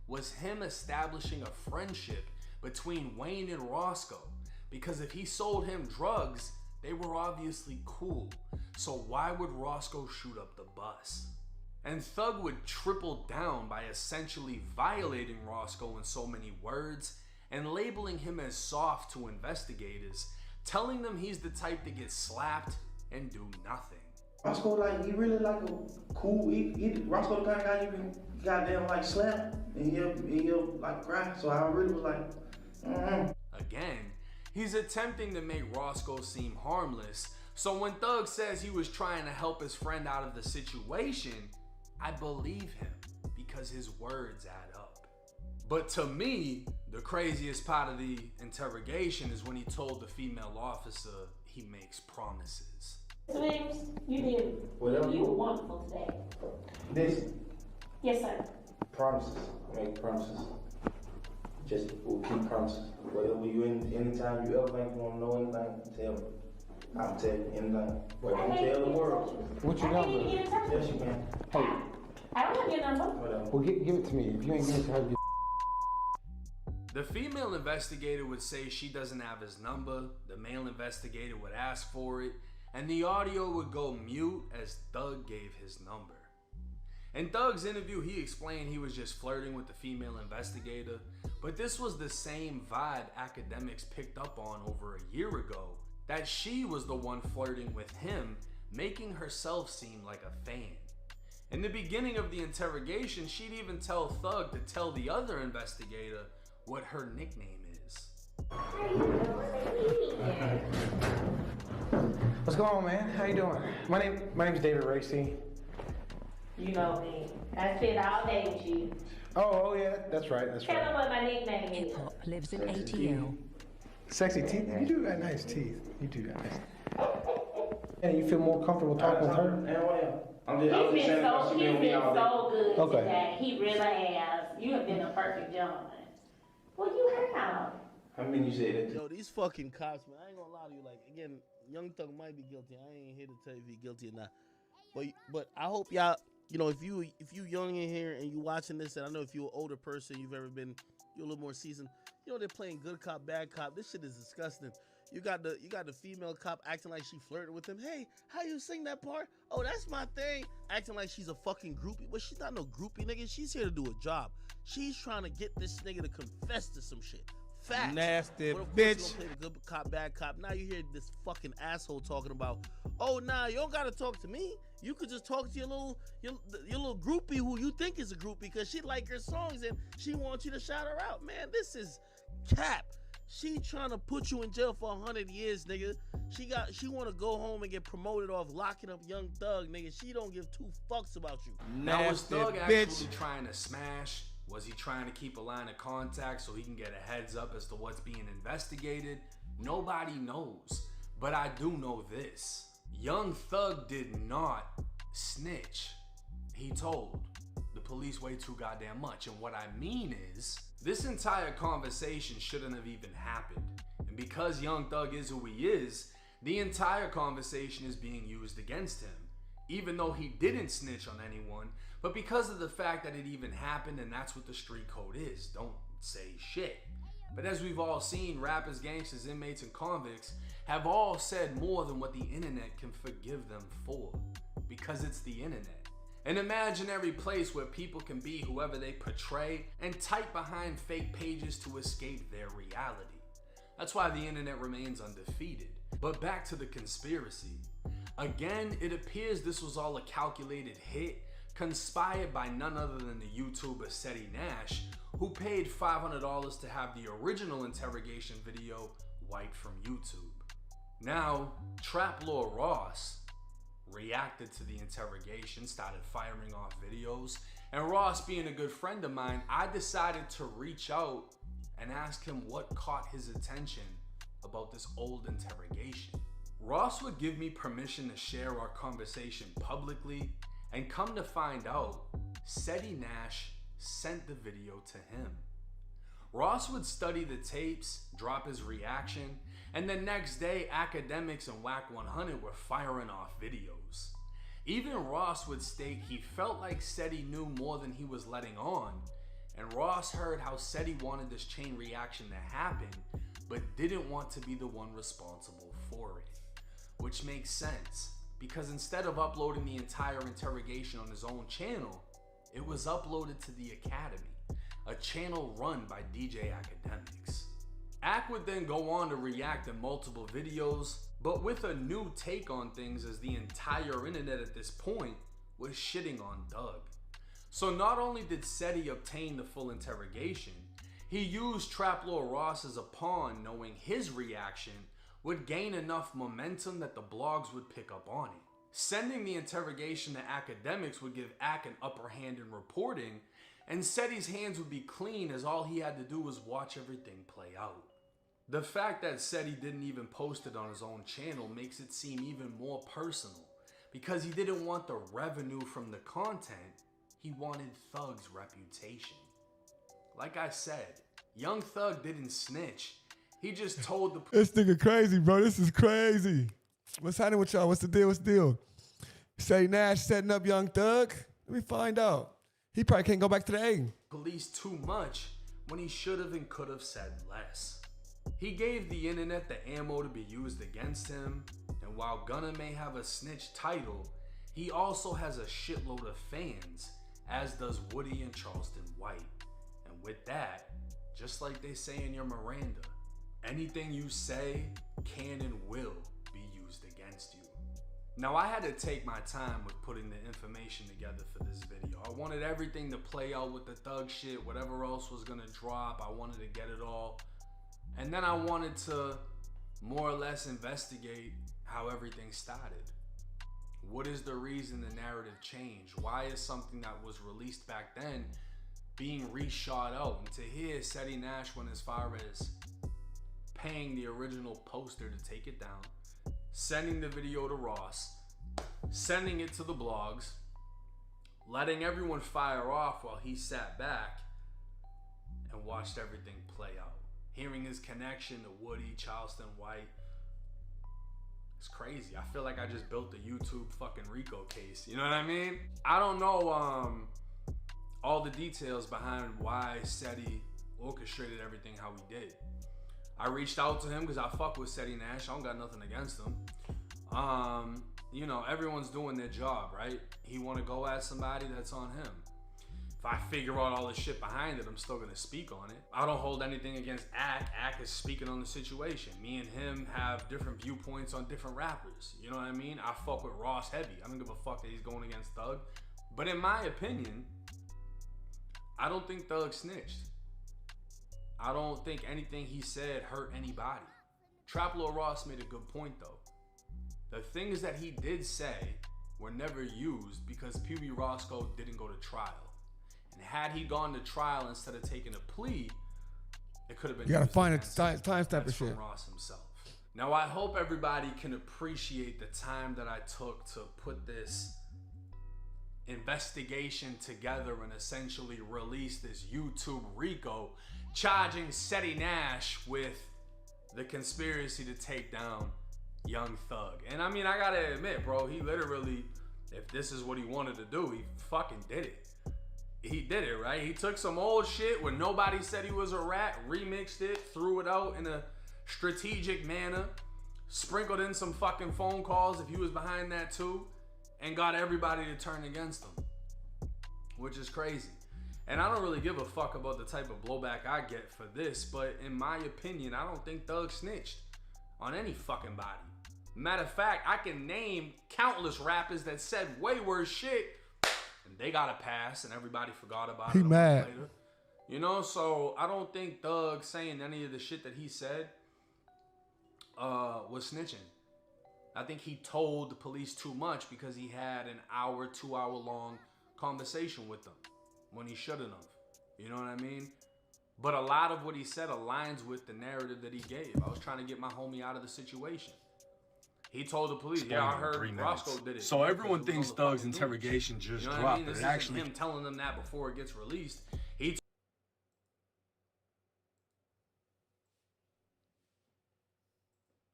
was him establishing a friendship between Wayne and Roscoe, because if he sold him drugs, they were obviously cool. So why would Roscoe shoot up the bus? And Thug would triple down by essentially violating Roscoe in so many words and labeling him as soft to investigators, telling them he's the type to get slapped and do nothing. Roscoe, like, he really like a cool, Roscoe the kind of guy you can goddamn like slap and he'll like cry. So I really was like, Again, he's attempting to make Roscoe seem harmless. So when Thug says he was trying to help his friend out of the situation, I believe him because his words add up. But to me, the craziest part of the interrogation is when he told the female officer he makes promises. Williams, you did. Whatever. You were wonderful today. this Yes, sir. promises, make promises. Just we'll keep promises. Whatever you anytime you ever think you want to know anything, tell me. I'll tell you anything. But don't tell the world. What's your I can't even number? get in touch Yes, with you you. can. Hey, I don't have your number. Whatever. well, give it to me. If you ain't giving it to her, get. The female investigator would say she doesn't have his number, the male investigator would ask for it, and the audio would go mute as Thug gave his number. In Thug's interview, he explained he was just flirting with the female investigator, but this was the same vibe academics picked up on over a year ago, that she was the one flirting with him, making herself seem like a fan. In the beginning of the interrogation, she'd even tell Thug to tell the other investigator what her nickname is. What's going on, man? How you doing? My name's David Racy. You know me. I spent all day with you. Oh yeah, that's right. Tell them what my nickname is. Hip-hop lives in ATL. Sexy teeth. You do got nice teeth. You do got nice. And you feel more comfortable talking with her? I'm just He's been so good Okay. today. He really has. You have been a perfect gentleman. Well, you have. How many you said it? Yo, these fucking cops, man. I ain't gonna lie to you. Like, again, Young Thug might be guilty. I ain't here to tell you if he's guilty or not. But I hope y'all, you know, if you young in here and you watching this, and I know if you're an older person, you're a little more seasoned. You know they're playing good cop, bad cop. This shit is disgusting. You got the female cop acting like she flirted with him. Hey, how you sing that part? Oh, that's my thing. Acting like she's a fucking groupie. But she's not no groupie, nigga. She's here to do a job. She's trying to get this nigga to confess to some shit. Facts. Nasty But of course bitch. you gonna play the good cop, bad cop. Now you hear this fucking asshole talking about, oh, nah, you don't gotta talk to me. You could just talk to your little groupie who you think is a groupie because she like your songs and she wants you to shout her out. Man, this is cap. She trying to put you in jail for 100 years, nigga. She want to go home and get promoted off locking up Young Thug, nigga. She don't give two fucks about you. Now, was Nasty Thug bitch. actually trying to smash? Was he trying to keep a line of contact so he can get a heads up as to what's being investigated? Nobody knows. But I do know this. Young Thug did not snitch. He told the police way too goddamn much. And what I mean is, this entire conversation shouldn't have even happened. And because Young Thug is who he is, the entire conversation is being used against him. Even though he didn't snitch on anyone, but because of the fact that it even happened, and that's what the street code is. Don't say shit. But as we've all seen, rappers, gangsters, inmates, and convicts have all said more than what the internet can forgive them for. Because it's the internet. An imaginary place where people can be whoever they portray and type behind fake pages to escape their reality. That's why the internet remains undefeated. But back to the conspiracy. Again, it appears this was all a calculated hit, conspired by none other than the YouTuber Ceddy Nash, who paid $500 to have the original interrogation video wiped from YouTube. Now, Trap Lord Ross reacted to the interrogation, started firing off videos, and Ross being a good friend of mine, I decided to reach out and ask him what caught his attention about this old interrogation. Ross would give me permission to share our conversation publicly, and come to find out, Ceddy Nash sent the video to him. Ross would study the tapes, drop his reaction, and the next day, academics and Wack 100 were firing off videos. Even Ross would state he felt like Ceddy knew more than he was letting on, and Ross heard how Ceddy wanted this chain reaction to happen, but didn't want to be the one responsible for it. Which makes sense, because instead of uploading the entire interrogation on his own channel, it was uploaded to the Academy, a channel run by DJ Academics. Ack would then go on to react in multiple videos, but with a new take on things, as the entire internet at this point was shitting on Doug. So not only did Ceddy obtain the full interrogation, he used Trap Lord Ross as a pawn, knowing his reaction would gain enough momentum that the blogs would pick up on it. Sending the interrogation to Academics would give Ack an upper hand in reporting, and Ceddy's hands would be clean, as all he had to do was watch everything play out. The fact that Ceddy didn't even post it on his own channel makes it seem even more personal, because he didn't want the revenue from the content, he wanted Thug's reputation. Like I said, Young Thug didn't snitch. He just told the... This nigga crazy, bro. This is crazy. What's happening with y'all? What's the deal? What's the deal? Ceddy Nash setting up Young Thug? Let me find out. He probably can't go back to the A. Police too much when he should have and could have said less. He gave the internet the ammo to be used against him, and while Gunna may have a snitch title, he also has a shitload of fans, as does Woody and Charleston White. And with that, just like they say in your Miranda, anything you say can and will be used against you. Now, I had to take my time with putting the information together for this video. I wanted everything to play out with the Thug shit, whatever else was gonna drop, I wanted to get it all. And then I wanted to more or less investigate how everything started. What is the reason the narrative changed? Why is something that was released back then being reshot out? And to hear Ceddy Nash went as far as paying the original poster to take it down, sending the video to Ross, sending it to the blogs, letting everyone fire off while he sat back and watched everything play out. Hearing his connection to Woody, Charleston White, it's crazy. I feel like I just built the YouTube fucking Rico case. You know what I mean? I don't know all the details behind why Ceddy orchestrated everything how he did. I reached out to him because I fuck with Ceddy Nash. I don't got nothing against him. You know, everyone's doing their job, right? He want to go at somebody, that's on him. If I figure out all the shit behind it, I'm still gonna speak on it. I don't hold anything against Ack. Ack is speaking on the situation. Me and him have different viewpoints on different rappers. You know what I mean? I fuck with Ross heavy. I don't give a fuck that he's going against Thug. But in my opinion, I don't think Thug snitched. I don't think anything he said hurt anybody. Trap Lord Ross made a good point though. The things that he did say were never used because Peewee Rosco didn't go to trial. And had he gone to trial instead of taking a plea, it could have been. You gotta used find a against him. time stamp That's and shit. from Ross himself. Now I hope everybody can appreciate the time that I took to put this investigation together and essentially release this YouTube RICO charging Ceddy Nash with the conspiracy to take down Young Thug. And I mean, I gotta admit, bro, he literally, if this is what he wanted to do, he fucking did it. He did it, right? He took some old shit where nobody said he was a rat, remixed it, threw it out in a strategic manner, sprinkled in some fucking phone calls if he was behind that too, and got everybody to turn against him, which is crazy. And I don't really give a fuck about the type of blowback I get for this, but in my opinion, I don't think Thug snitched on any fucking body. Matter of fact, I can name countless rappers that said way worse shit, and they got a pass, and everybody forgot about it. He a month mad. later. You know, so I don't think Thug saying any of the shit that he said was snitching. I think he told the police too much because he had an hour, 2 hour long conversation with them when he shouldn't have. You know what I mean? But a lot of what he said aligns with the narrative that he gave. I was trying to get my homie out of the situation. He told the police, yeah, I heard Roscoe did it. So everyone thinks Thug's interrogation just you know dropped, I mean? but This it isn't actually him telling them that before it gets released. He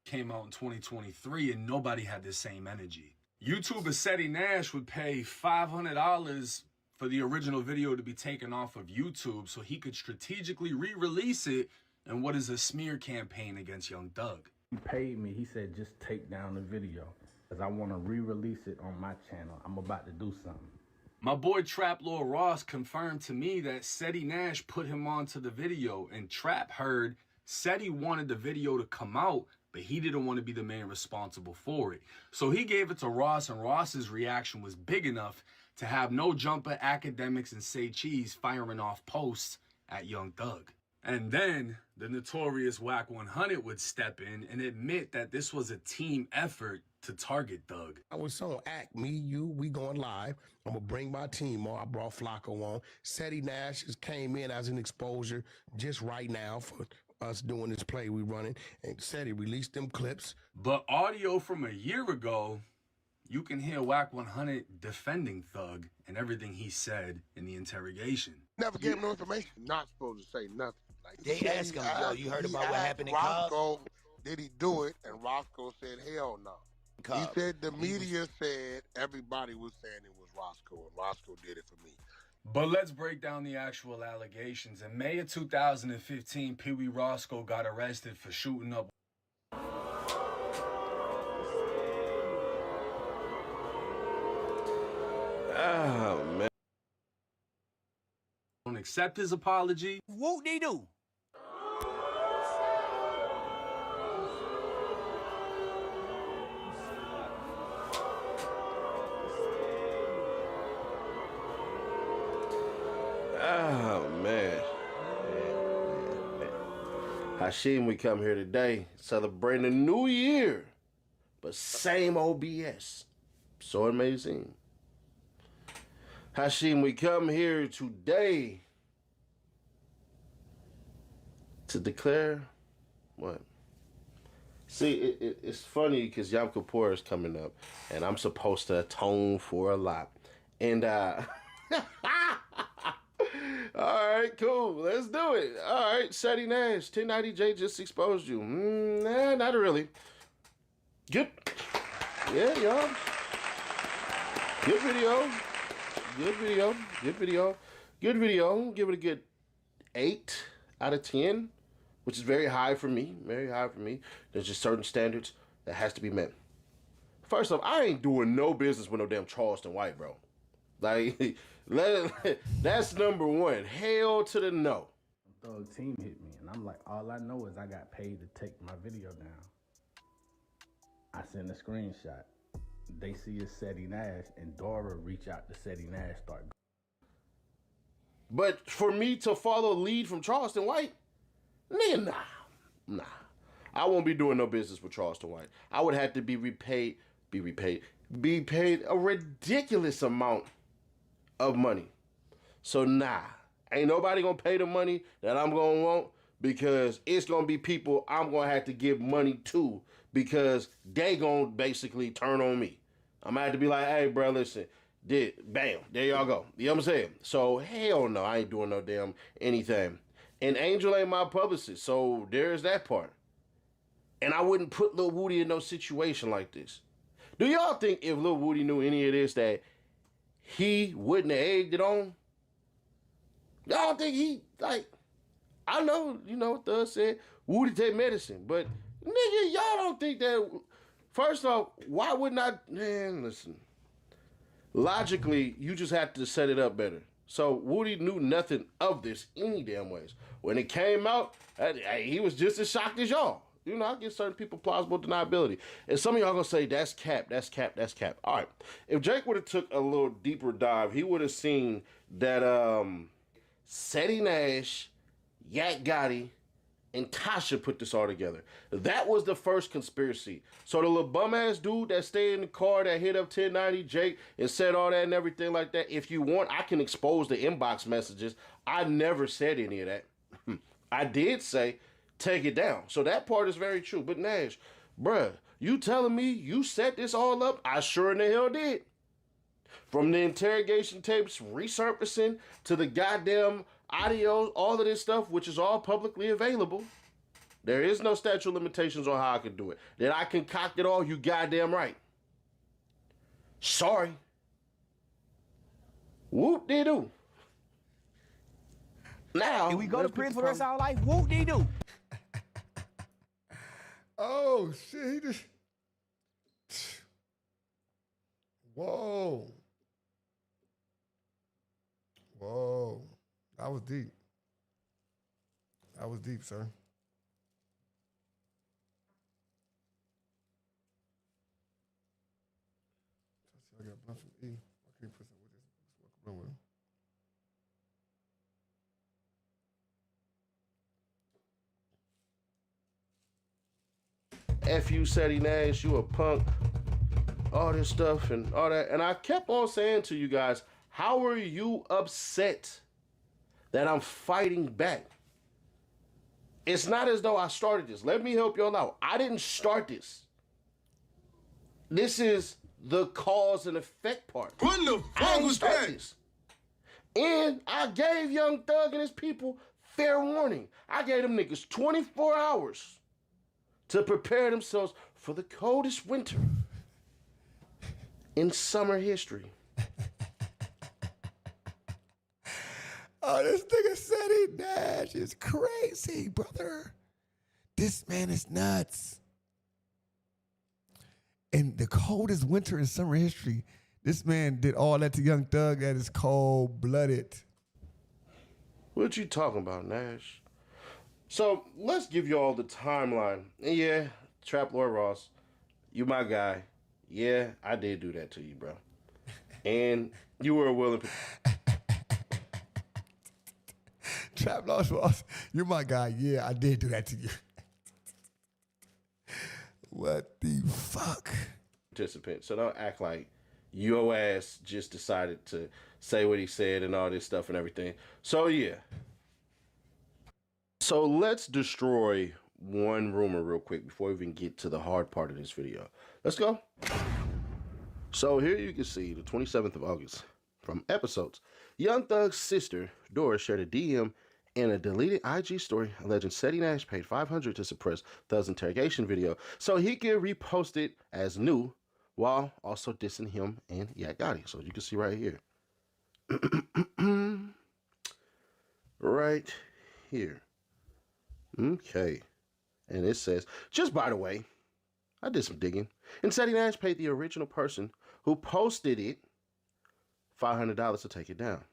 came out in 2023 and nobody had the same energy. YouTuber Ceddy Nash would pay $500 for the original video to be taken off of YouTube so he could strategically re-release it in what is a smear campaign against Young Thug. He paid me. He said, just take down the video because I want to re-release it on my channel. I'm about to do something. My boy Trap Lord Ross confirmed to me that Ceddy Nash put him onto the video, and Trap heard Ceddy wanted the video to come out, but he didn't want to be the man responsible for it. So he gave it to Ross, and Ross's reaction was big enough to have No Jumper, Academics, and Say Cheese firing off posts at Young Thug. And then the notorious Wack 100 would step in and admit that this was a team effort to target Thug. I was on Act, me, you, we going live. I'm going to bring my team on. I brought Flacco on. Ceddy Nash just came in as an exposure just right now for us doing this play we running. And Ceddy released them clips. But audio from a year ago, you can hear Wack 100 defending Thug and everything he said in the interrogation. Never gave him no information. Not supposed to say nothing. Like, They asked him, yo, you heard about what happened in Cobb? Roscoe, did he do it? And Roscoe said, hell no. He said the media said everybody was saying it was Roscoe, and Roscoe did it for me. But let's break down the actual allegations. In May of 2015, Peewee Rosco got arrested for shooting up. Oh, man. Don't accept his apology. Whoop-de-doo. Oh, man. Hashim, we come here today celebrating a new year, but same OBS. So it may seem. Hashim, we come here today to declare what? See, it's funny because Yom Kippur is coming up, and I'm supposed to atone for a lot. And, all right, cool. Let's do it. All right, Ceddy Nash, 1090J just exposed you. Nah, not really. Good. Yeah, y'all. Good video. Good video. Good video. Good video. Give it a good 8 out of 10, which is very high for me. Very high for me. There's just certain standards that has to be met. First off, I ain't doing no business with no damn Charleston White, bro. Like, that's number one. Hell to the no. Thug team hit me, and I'm like, all I know is I got paid to take my video down. I send a screenshot. They see it's Ceddy Nash, and Dora reach out to Ceddy Nash, start. But for me to follow lead from Charleston White, Nigga, nah. I won't be doing no business with Charleston White. I would have to be paid a ridiculous amount of money. So nah, ain't nobody gonna pay the money that I'm gonna want, because it's gonna be people I'm gonna have to give money to, because they gonna basically turn on me. I'm gonna have to be like, hey, bro, listen, bam, there y'all go. You know what I'm saying? So hell no, I ain't doing no damn anything. And Angel ain't my publicist, so there's that part. And I wouldn't put Lil Woody in no situation like this. Do y'all think if Lil Woody knew any of this that he wouldn't have egged it on? Y'all don't think he, like, I know, you know, Thug said, Woody take medicine, but nigga, y'all don't think that, first off, why wouldn't I, man, listen. Logically, you just have to set it up better. So Woody knew nothing of this any damn ways. When it came out, he was just as shocked as y'all. You know, I give certain people plausible deniability. And some of y'all gonna say, that's cap, that's cap, that's cap. All right, if Jake would have took a little deeper dive, he would have seen that Ceddy Nash, Yak Gotti, and Tasha put this all together. That was the first conspiracy. So the little bum-ass dude that stayed in the car that hit up 1090 Jake and said all that and everything like that, if you want, I can expose the inbox messages. I never said any of that. I did say, take it down. So that part is very true. But Nash, bruh, you telling me you set this all up? I sure in the hell did. From the interrogation tapes resurfacing to the goddamn audio, all of this stuff, which is all publicly available. There is no statute of limitations on how I can do it. That I concoct it all, you goddamn right. Sorry. Whoop-de-doo. Now, if we go to prison for the rest of our life, whoop-de-doo. Oh, shit, he just... Whoa. Whoa. That was deep. That was deep, sir. I got a bunch from E. I can't put something with this. F you, Ceddy Nash, you a punk. All this stuff and all that. And I kept on saying to you guys, how are you upset that I'm fighting back? It's not as though I started this. Let me help y'all out. I didn't start this. This is the cause and effect part. What the fuck was that? This. And I gave Young Thug and his people fair warning. I gave them niggas 24 hours to prepare themselves for the coldest winter in summer history. Oh, this nigga Ceddy Nash is crazy, brother. This man is nuts. In the coldest winter in summer history, this man did all that to Young Thug that is cold-blooded. What you talking about, Nash? So let's give you all the timeline. And yeah, Trap Lord Ross, you my guy. Yeah, I did do that to you, bro. And you were willing. Trap Lord Ross, you're my guy. Yeah, I did do that to you. What the fuck? Participant. So don't act like your ass just decided to say what he said and all this stuff and everything. So yeah. So let's destroy one rumor real quick before we even get to the hard part of this video. Let's go. So here you can see the 27th of August from episodes. Young Thug's sister, Doris, shared a DM in a deleted IG story alleging Ceddy Nash paid $500 to suppress Thug's interrogation video so he could repost it as new while also dissing him and Yak Gotti. So you can see right here. Right here. Okay. And it says, just by the way, I did some digging, and Ceddy Nash paid the original person who posted it $500 to take it down.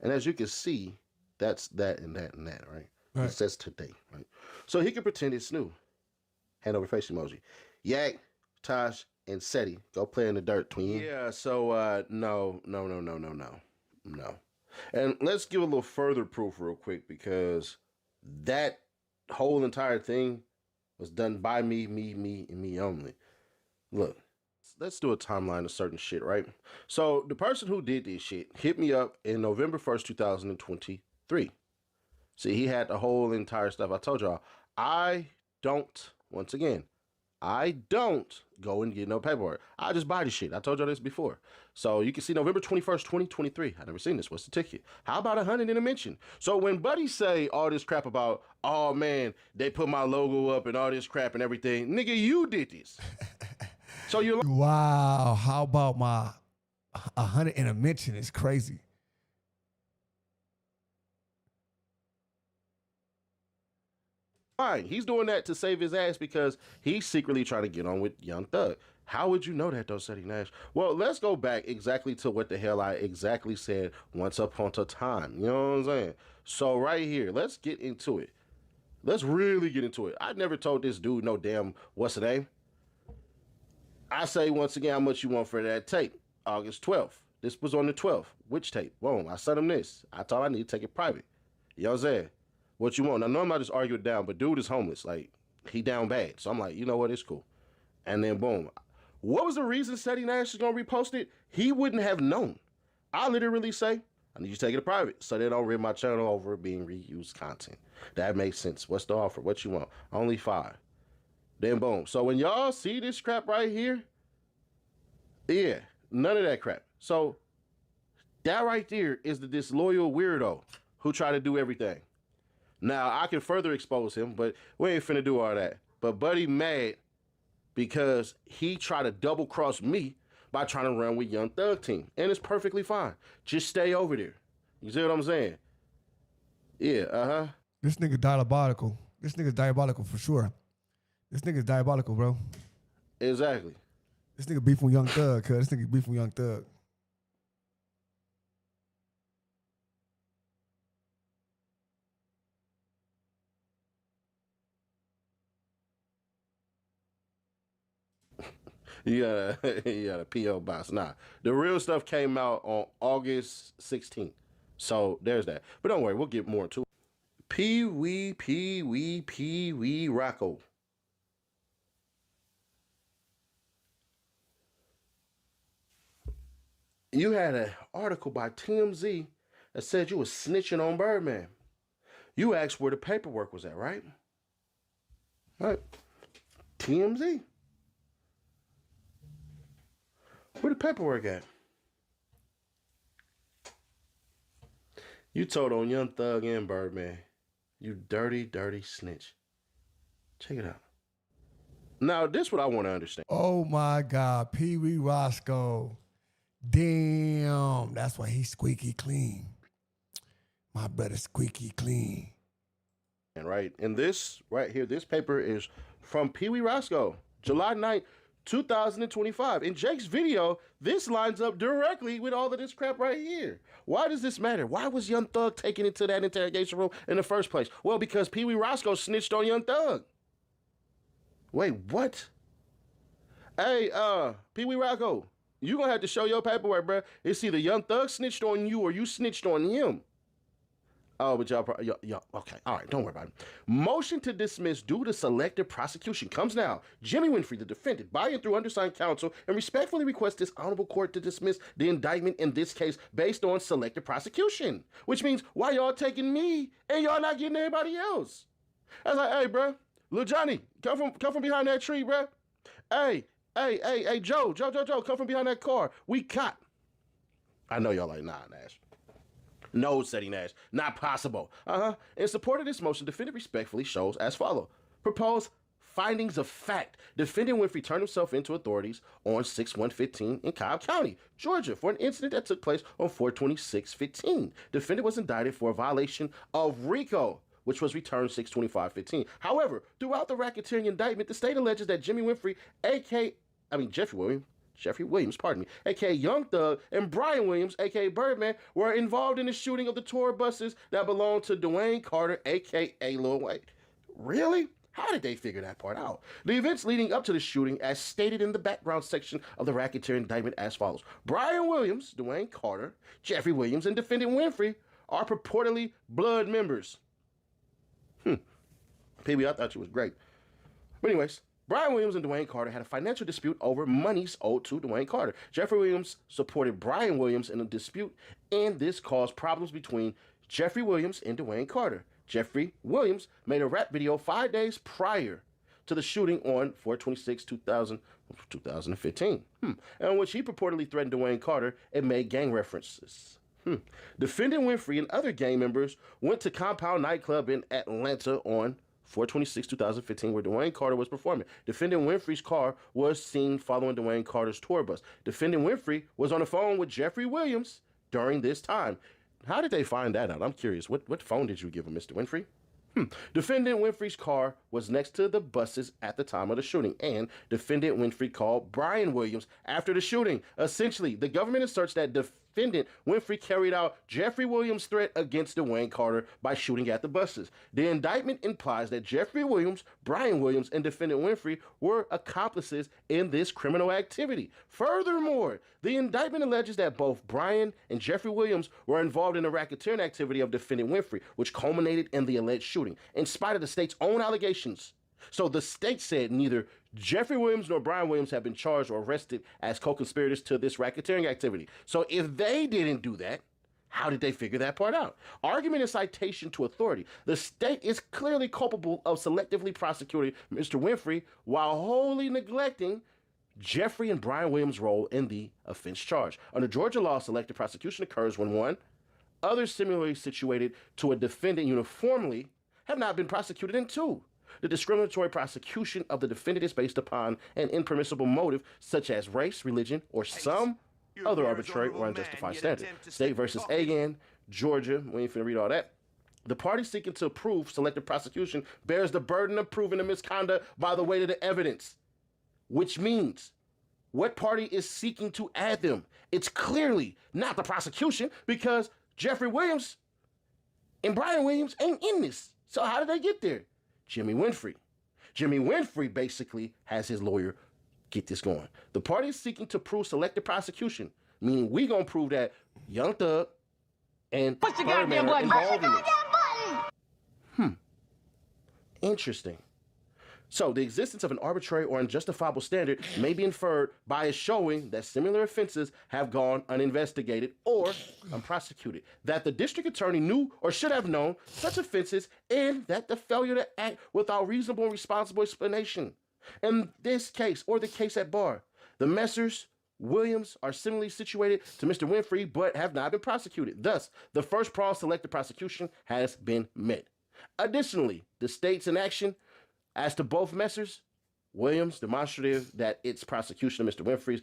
And as you can see, that's that and that and that, right? It says today, right? So he can pretend it's new. Hand over face emoji. Yak, Tosh, and Ceddy, go play in the dirt, twin. Yeah, so no. And let's give a little further proof real quick, because that whole entire thing was done by me, and me only. Look, let's do a timeline of certain shit, right? So the person who did this shit hit me up in November 1st, 2023. See, he had the whole entire stuff. I told y'all, I don't go and get no paperwork. I just buy the shit. I told y'all this before. So you can see November 21st, 2023. I never seen this. What's the ticket? How about 100 in a mention? So when buddies say all this crap about, oh man, they put my logo up and all this crap and everything, nigga, you did this. So you're like, wow, how about my 100 in a mention? Is crazy. fine. He's doing that to save his ass because he's secretly trying to get on with Young Thug. How would you know that though, Ceddy Nash? Well, let's go back exactly to what the hell I exactly said once upon a time. You know what I'm saying? So right here, let's get into it. Let's really get into it. I never told this dude no damn what's the name. I say once again how much you want for that tape. August 12th. This was on the 12th. Which tape? Boom. I sent him this. I told I need to take it private. You know what I'm saying? What you want? Now, normally I just argue it down, but dude is homeless. Like, he down bad. So I'm like, you know what? It's cool. And then boom. What was the reason Ceddy Nash is going to repost it? He wouldn't have known. I literally say, I need you to take it private so they don't rip my channel over being reused content. That makes sense. What's the offer? What you want? Only 5. Then boom. So when y'all see this crap right here, yeah, none of that crap. So that right there is the disloyal weirdo who tried to do everything. Now, I can further expose him, but we ain't finna do all that. But Buddy mad because he tried to double cross me by trying to run with Young Thug team. And it's perfectly fine. Just stay over there. You see what I'm saying? Yeah, uh-huh. This nigga diabolical. This nigga's diabolical for sure. This nigga's diabolical, bro. Exactly. This nigga beef with Young Thug, cuz. This nigga beef with Young Thug. You got a P.O. box. Nah, the real stuff came out on August 16th. So there's that. But don't worry, we'll get more to it. Peewee Rosco. You had an article by TMZ that said you was snitching on Birdman. You asked where the paperwork was at, right? Right. TMZ. Where the paperwork at? You told on Young Thug and Birdman. You dirty, dirty snitch. Check it out. Now, this what I want to understand. Oh my God, Peewee Rosco. Damn, that's why he's squeaky clean. My brother's squeaky clean. And right, and this right here, this paper is from Peewee Rosco, July 9th, 2025. In Jake's video, this lines up directly with all of this crap right here. Why does this matter? Why was Young Thug taken into that interrogation room in the first place? Well, because Peewee Rosco snitched on Young Thug. Wait, what? Hey, Peewee Rosco, you gonna have to show your paperwork, bro. It's either Young Thug snitched on you or you snitched on him. Oh, but y'all, okay, all right, don't worry about it. Motion to dismiss due to selective prosecution comes now. Jimmy Winfrey, the defendant, by and through undersigned counsel, and respectfully requests this honorable court to dismiss the indictment in this case based on selective prosecution. Which means, why y'all taking me and y'all not getting anybody else? I was like, hey, bro, Lil Johnny, come from behind that tree, bro. Hey, Joe, come from behind that car. We caught. I know y'all like, nah, Nash. No, Ceddy Nash, not possible. In support of this motion, defendant respectfully shows as follows. Proposed findings of fact. Defendant Winfrey turned himself into authorities on 6/1/15 in Cobb County, Georgia, for an incident that took place on 4/26/15. Defendant was indicted for a violation of RICO, which was returned 6/25/15. However, throughout the racketeering indictment, the state alleges that Jeffrey Williams, aka Young Thug, and Brian Williams, aka Birdman, were involved in the shooting of the tour buses that belonged to Dwayne Carter, aka Lil Wayne. Really? How did they figure that part out? The events leading up to the shooting, as stated in the background section of the racketeering indictment, as follows. Brian Williams, Dwayne Carter, Jeffrey Williams, and defendant Winfrey are purportedly blood members. Peewee, I thought you was great. But anyways, Brian Williams and Dwayne Carter had a financial dispute over monies owed to Dwayne Carter. Jeffrey Williams supported Brian Williams in a dispute, and this caused problems between Jeffrey Williams and Dwayne Carter. Jeffrey Williams made a rap video 5 days prior to the shooting on 4/26/2015, in which he purportedly threatened Dwayne Carter and made gang references. Defendant Winfrey and other gang members went to Compound nightclub in Atlanta on 4/26/2015, where Dwayne Carter was performing. Defendant Winfrey's car was seen following Dwayne Carter's tour bus. Defendant Winfrey was on the phone with Jeffrey Williams during this time. How did they find that out? I'm curious. What phone did you give him, Mr. Winfrey? Defendant Winfrey's car was next to the buses at the time of the shooting, and Defendant Winfrey called Brian Williams after the shooting. Essentially, the government asserts that Defendant Winfrey carried out Jeffrey Williams' threat against Dwayne Carter by shooting at the buses. The indictment implies that Jeffrey Williams, Brian Williams, and Defendant Winfrey were accomplices in this criminal activity. Furthermore, the indictment alleges that both Brian and Jeffrey Williams were involved in the racketeering activity of Defendant Winfrey, which culminated in the alleged shooting, in spite of the state's own allegations. So the state said neither Jeffrey Williams nor Brian Williams have been charged or arrested as co-conspirators to this racketeering activity. So if they didn't do that, how did they figure that part out? Argument and citation to authority. The state is clearly culpable of selectively prosecuting Mr. Winfrey while wholly neglecting Jeffrey and Brian Williams' role in the offense charge. Under Georgia law, selective prosecution occurs when one, others similarly situated to a defendant uniformly have not been prosecuted, and two, the discriminatory prosecution of the defendant is based upon an impermissible motive such as race, religion, or some other arbitrary or unjustified standard. State versus Agan, Georgia. We ain't finna read all that. The party seeking to prove selective prosecution bears the burden of proving the misconduct by the weight of the evidence, which means what party is seeking to add them? It's clearly not the prosecution, because Jeffrey Williams and Brian Williams ain't in this. So how did they get there? Jimmy Winfrey. Jimmy Winfrey basically has his lawyer get this going. The party is seeking to prove selective prosecution, meaning we gonna prove that Young Thug and Birdman are involved in this. Interesting. So the existence of an arbitrary or unjustifiable standard may be inferred by a showing that similar offenses have gone uninvestigated or unprosecuted, that the district attorney knew or should have known such offenses, and that the failure to act without reasonable and responsible explanation. In this case, or the case at bar, the Messrs. Williams are similarly situated to Mr. Winfrey but have not been prosecuted. Thus, the first prong selective prosecution has been met. Additionally, the state's inaction as to both Messrs. Williams demonstrative that its prosecution of Mr. Winfrey's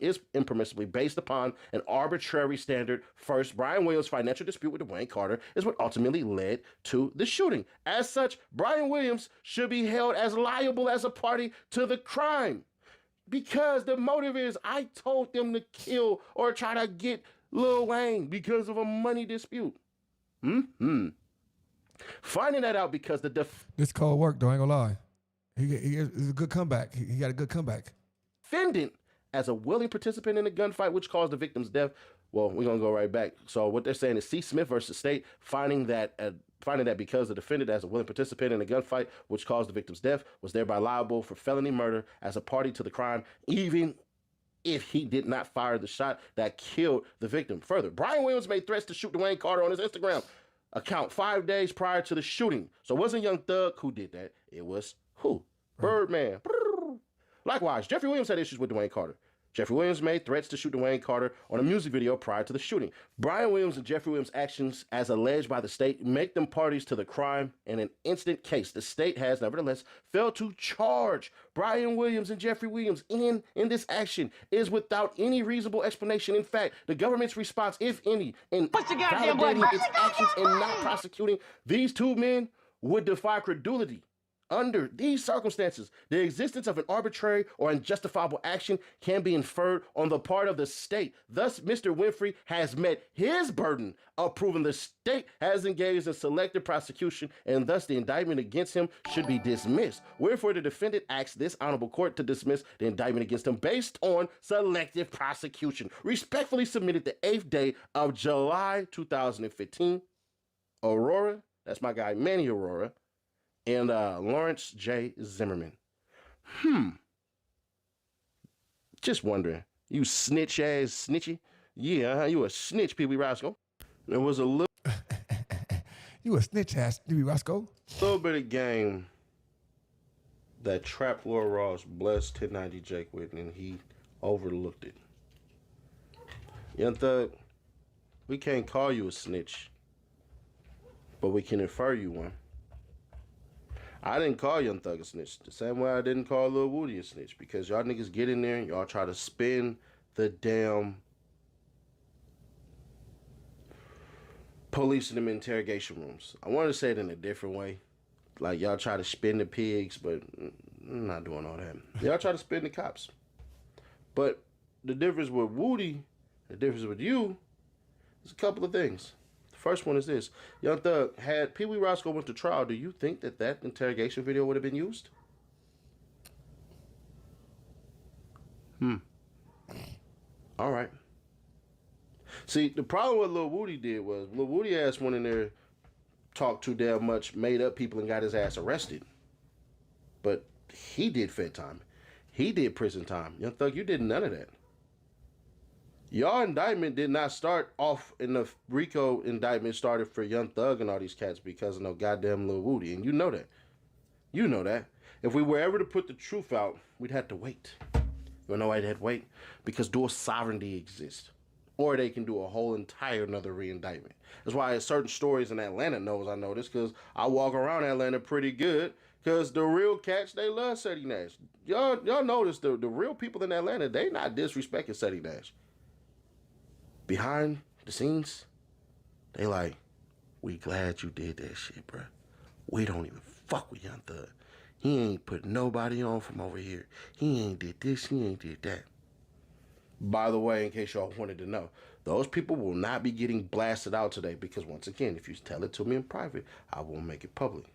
is impermissibly based upon an arbitrary standard. First, Brian Williams' financial dispute with Dwayne Carter is what ultimately led to the shooting. As such, Brian Williams should be held as liable as a party to the crime, because the motive is, I told them to kill or try to get Lil Wayne because of a money dispute. Finding that out because this cold work, though, I ain't gonna lie. It's a good comeback. He got a good comeback. Defendant, as a willing participant in the gunfight which caused the victim's death. Well, we're gonna go right back. So what they're saying is C. Smith versus State, finding that because the defendant, as a willing participant in the gunfight which caused the victim's death, was thereby liable for felony murder as a party to the crime, even if he did not fire the shot that killed the victim. Further, Brian Williams made threats to shoot Dwayne Carter on his Instagram account 5 days prior to the shooting. So it wasn't Young Thug who did that. It was who? Birdman. Likewise, Jeffrey Williams had issues with Dwayne Carter. Jeffrey Williams made threats to shoot Dwayne Carter on a music video prior to the shooting. Brian Williams and Jeffrey Williams' actions, as alleged by the state, make them parties to the crime. In an instant case, the state has nevertheless failed to charge Brian Williams and Jeffrey Williams in this action is without any reasonable explanation. In fact, the government's response, if any, in validating its actions and not prosecuting these two men would defy credulity. Under these circumstances, the existence of an arbitrary or unjustifiable action can be inferred on the part of the state. Thus, Mr. Winfrey has met his burden of proving the state has engaged in selective prosecution, and thus the indictment against him should be dismissed. Wherefore, the defendant asks this honorable court to dismiss the indictment against him based on selective prosecution. Respectfully submitted the 8th day of July 2015. Aurora, that's my guy Manny Aurora, and Lawrence J. Zimmerman. Just wondering, you snitch ass snitchy? Yeah, you a snitch, Peewee Rosco. There was a little You a snitch ass, Peewee Rosco. little bit of game that Trap Lord Ross blessed 1090 Jake with, and he overlooked it. Young Thug, we can't call you a snitch, but we can infer you one. I didn't call Young Thug a snitch the same way I didn't call Lil Woody a snitch, because y'all niggas get in there and y'all try to spin the damn police in them interrogation rooms. I want to say it in a different way. Like, y'all try to spin the pigs, but I'm not doing all that. Y'all try to spin the cops. But the difference with Woody, the difference with you, is a couple of things. The first one is this. Young Thug, had Peewee Rosco went to trial, do you think that that interrogation video would have been used? All right. See, the problem with Lil Woody did was Lil Woody ass went in there, talked too damn much, made up people, and got his ass arrested. But he did fed time. He did prison time. Young Thug, you did none of that. Y'all indictment did not start off in the RICO indictment started for Young Thug and all these cats because of no goddamn Lil Woody, and you know that. You know that. If we were ever to put the truth out, we'd have to wait. You know why we'd have to wait? Because dual sovereignty exists. Or they can do a whole entire another re-indictment. That's why certain stories in Atlanta knows I know this, because I walk around Atlanta pretty good, because the real cats, they love Ceddy Nash. Y'all notice the real people in Atlanta, they not disrespecting Ceddy Nash. Behind the scenes, they like, we glad you did that shit, bruh. We don't even fuck with Young Thug. He ain't put nobody on from over here. He ain't did this, he ain't did that. By the way, in case y'all wanted to know, those people will not be getting blasted out today because, once again, if you tell it to me in private, I won't make it public.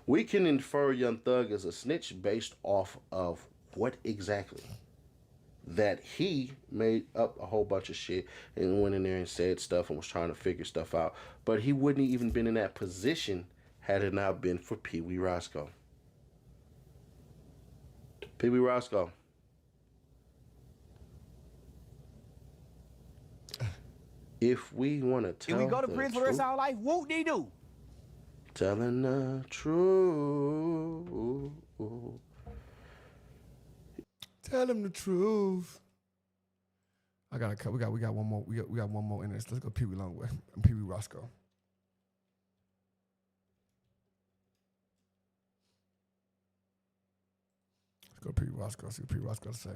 We can infer Young Thug as a snitch based off of what exactly? That he made up a whole bunch of shit and went in there and said stuff and was trying to figure stuff out. But he wouldn't even been in that position had it not been for Peewee Rosco. Peewee Rosco. If we want to tell If we go to prison for the rest of our life, whoop-de-doo. Telling the truth. Tell him the truth. I got a cut. We got one more. We got one more in this. Let's go Peewee Longway. Peewee Rosco. Let's go Peewee Rosco. See what Peewee Rosco to say.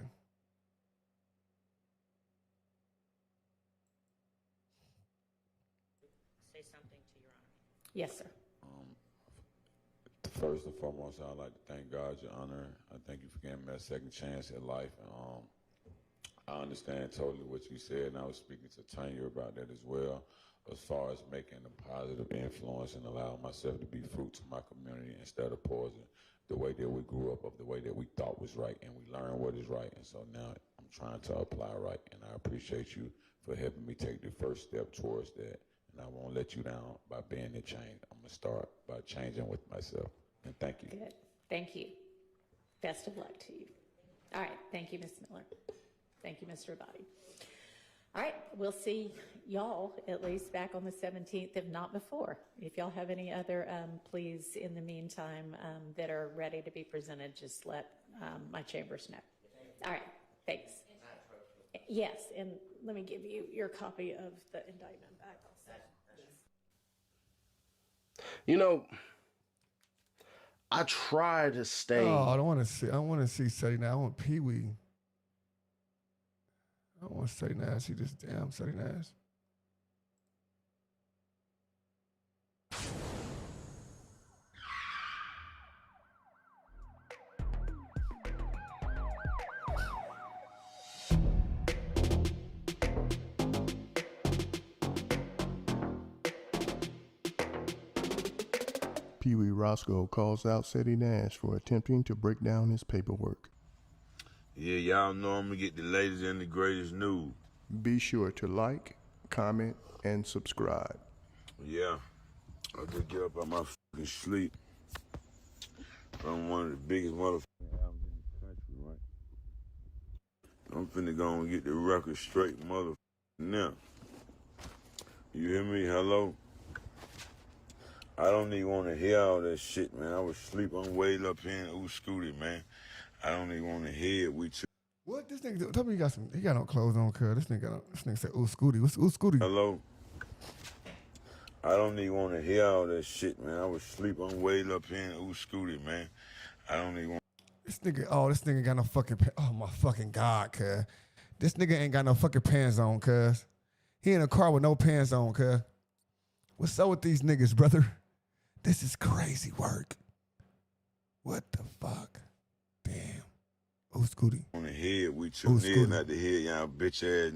Say something to Your Honor. Yes, sir. First and foremost, I'd like to thank God, Your Honor. I thank you for giving me a second chance at life. I understand totally what you said, and I was speaking to Tanya about that as well, as far as making a positive influence and allowing myself to be fruit to my community instead of poison, the way that we grew up, of the way that we thought was right, and we learned what is right. And so now I'm trying to apply right, and I appreciate you for helping me take the first step towards that. And I won't let you down by being the change. I'm going to start by changing with myself. And thank you. Good. Thank you. Best of luck to you. All right. Thank you, Ms. Miller. Thank you, Mr. Abadi. All right. We'll see y'all at least back on the 17th, if not before. If y'all have any other pleas in the meantime that are ready to be presented, just let my chambers know. All right. Thanks. Yes. And let me give you your copy of the indictment back. You know, I try to stay. Oh, I want to see Ceddy Nash. I want Peewee. I don't want Ceddy Nash. He just damn Ceddy Nash. Peewee Rosco calls out Ceddy Nash for attempting to break down his paperwork. Yeah, y'all know I'm gonna get the latest and the greatest news. Be sure to like, comment, and subscribe. Yeah, I'll just get up on my fucking sleep. from one of the biggest motherfucking albums in the country, right? I'm finna go and get the record straight, motherfucker. Now, you hear me? Hello? I don't even want to hear all that shit, man. I was asleep. I'm way up here in Scooty, man. I don't even want to hear it with you. What this nigga do? Tell me he got no clothes on, cuz. This nigga said, ooh, Scooty. What's ooh, Scooty? Hello? I don't even want to hear all that shit, man. I was asleep. I'm way up here in Scooty, man. I don't even want. This nigga got no fucking oh my fucking God, cuz. This nigga ain't got no fucking pants on, cuz. He in a car with no pants on, cuz. What's up with these niggas, brother? This is crazy work. What the fuck? Damn. Oh, Scooty. On the head with your head, not the head, y'all bitch ass.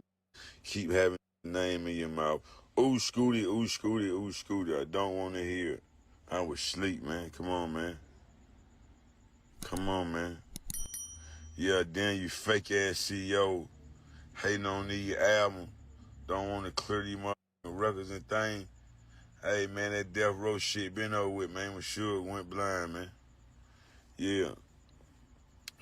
Keep having the name in your mouth. Ooh, Scooty, ooh, Scooty, ooh, Scooty. I don't want to hear it. I was asleep, man. Come on, man. Come on, man. Yeah, damn you fake ass CEO. Hating on the album. Don't want to clear these motherfucking records and things. Hey, man, that death row shit been over with, man. When Suge went blind, man. Yeah.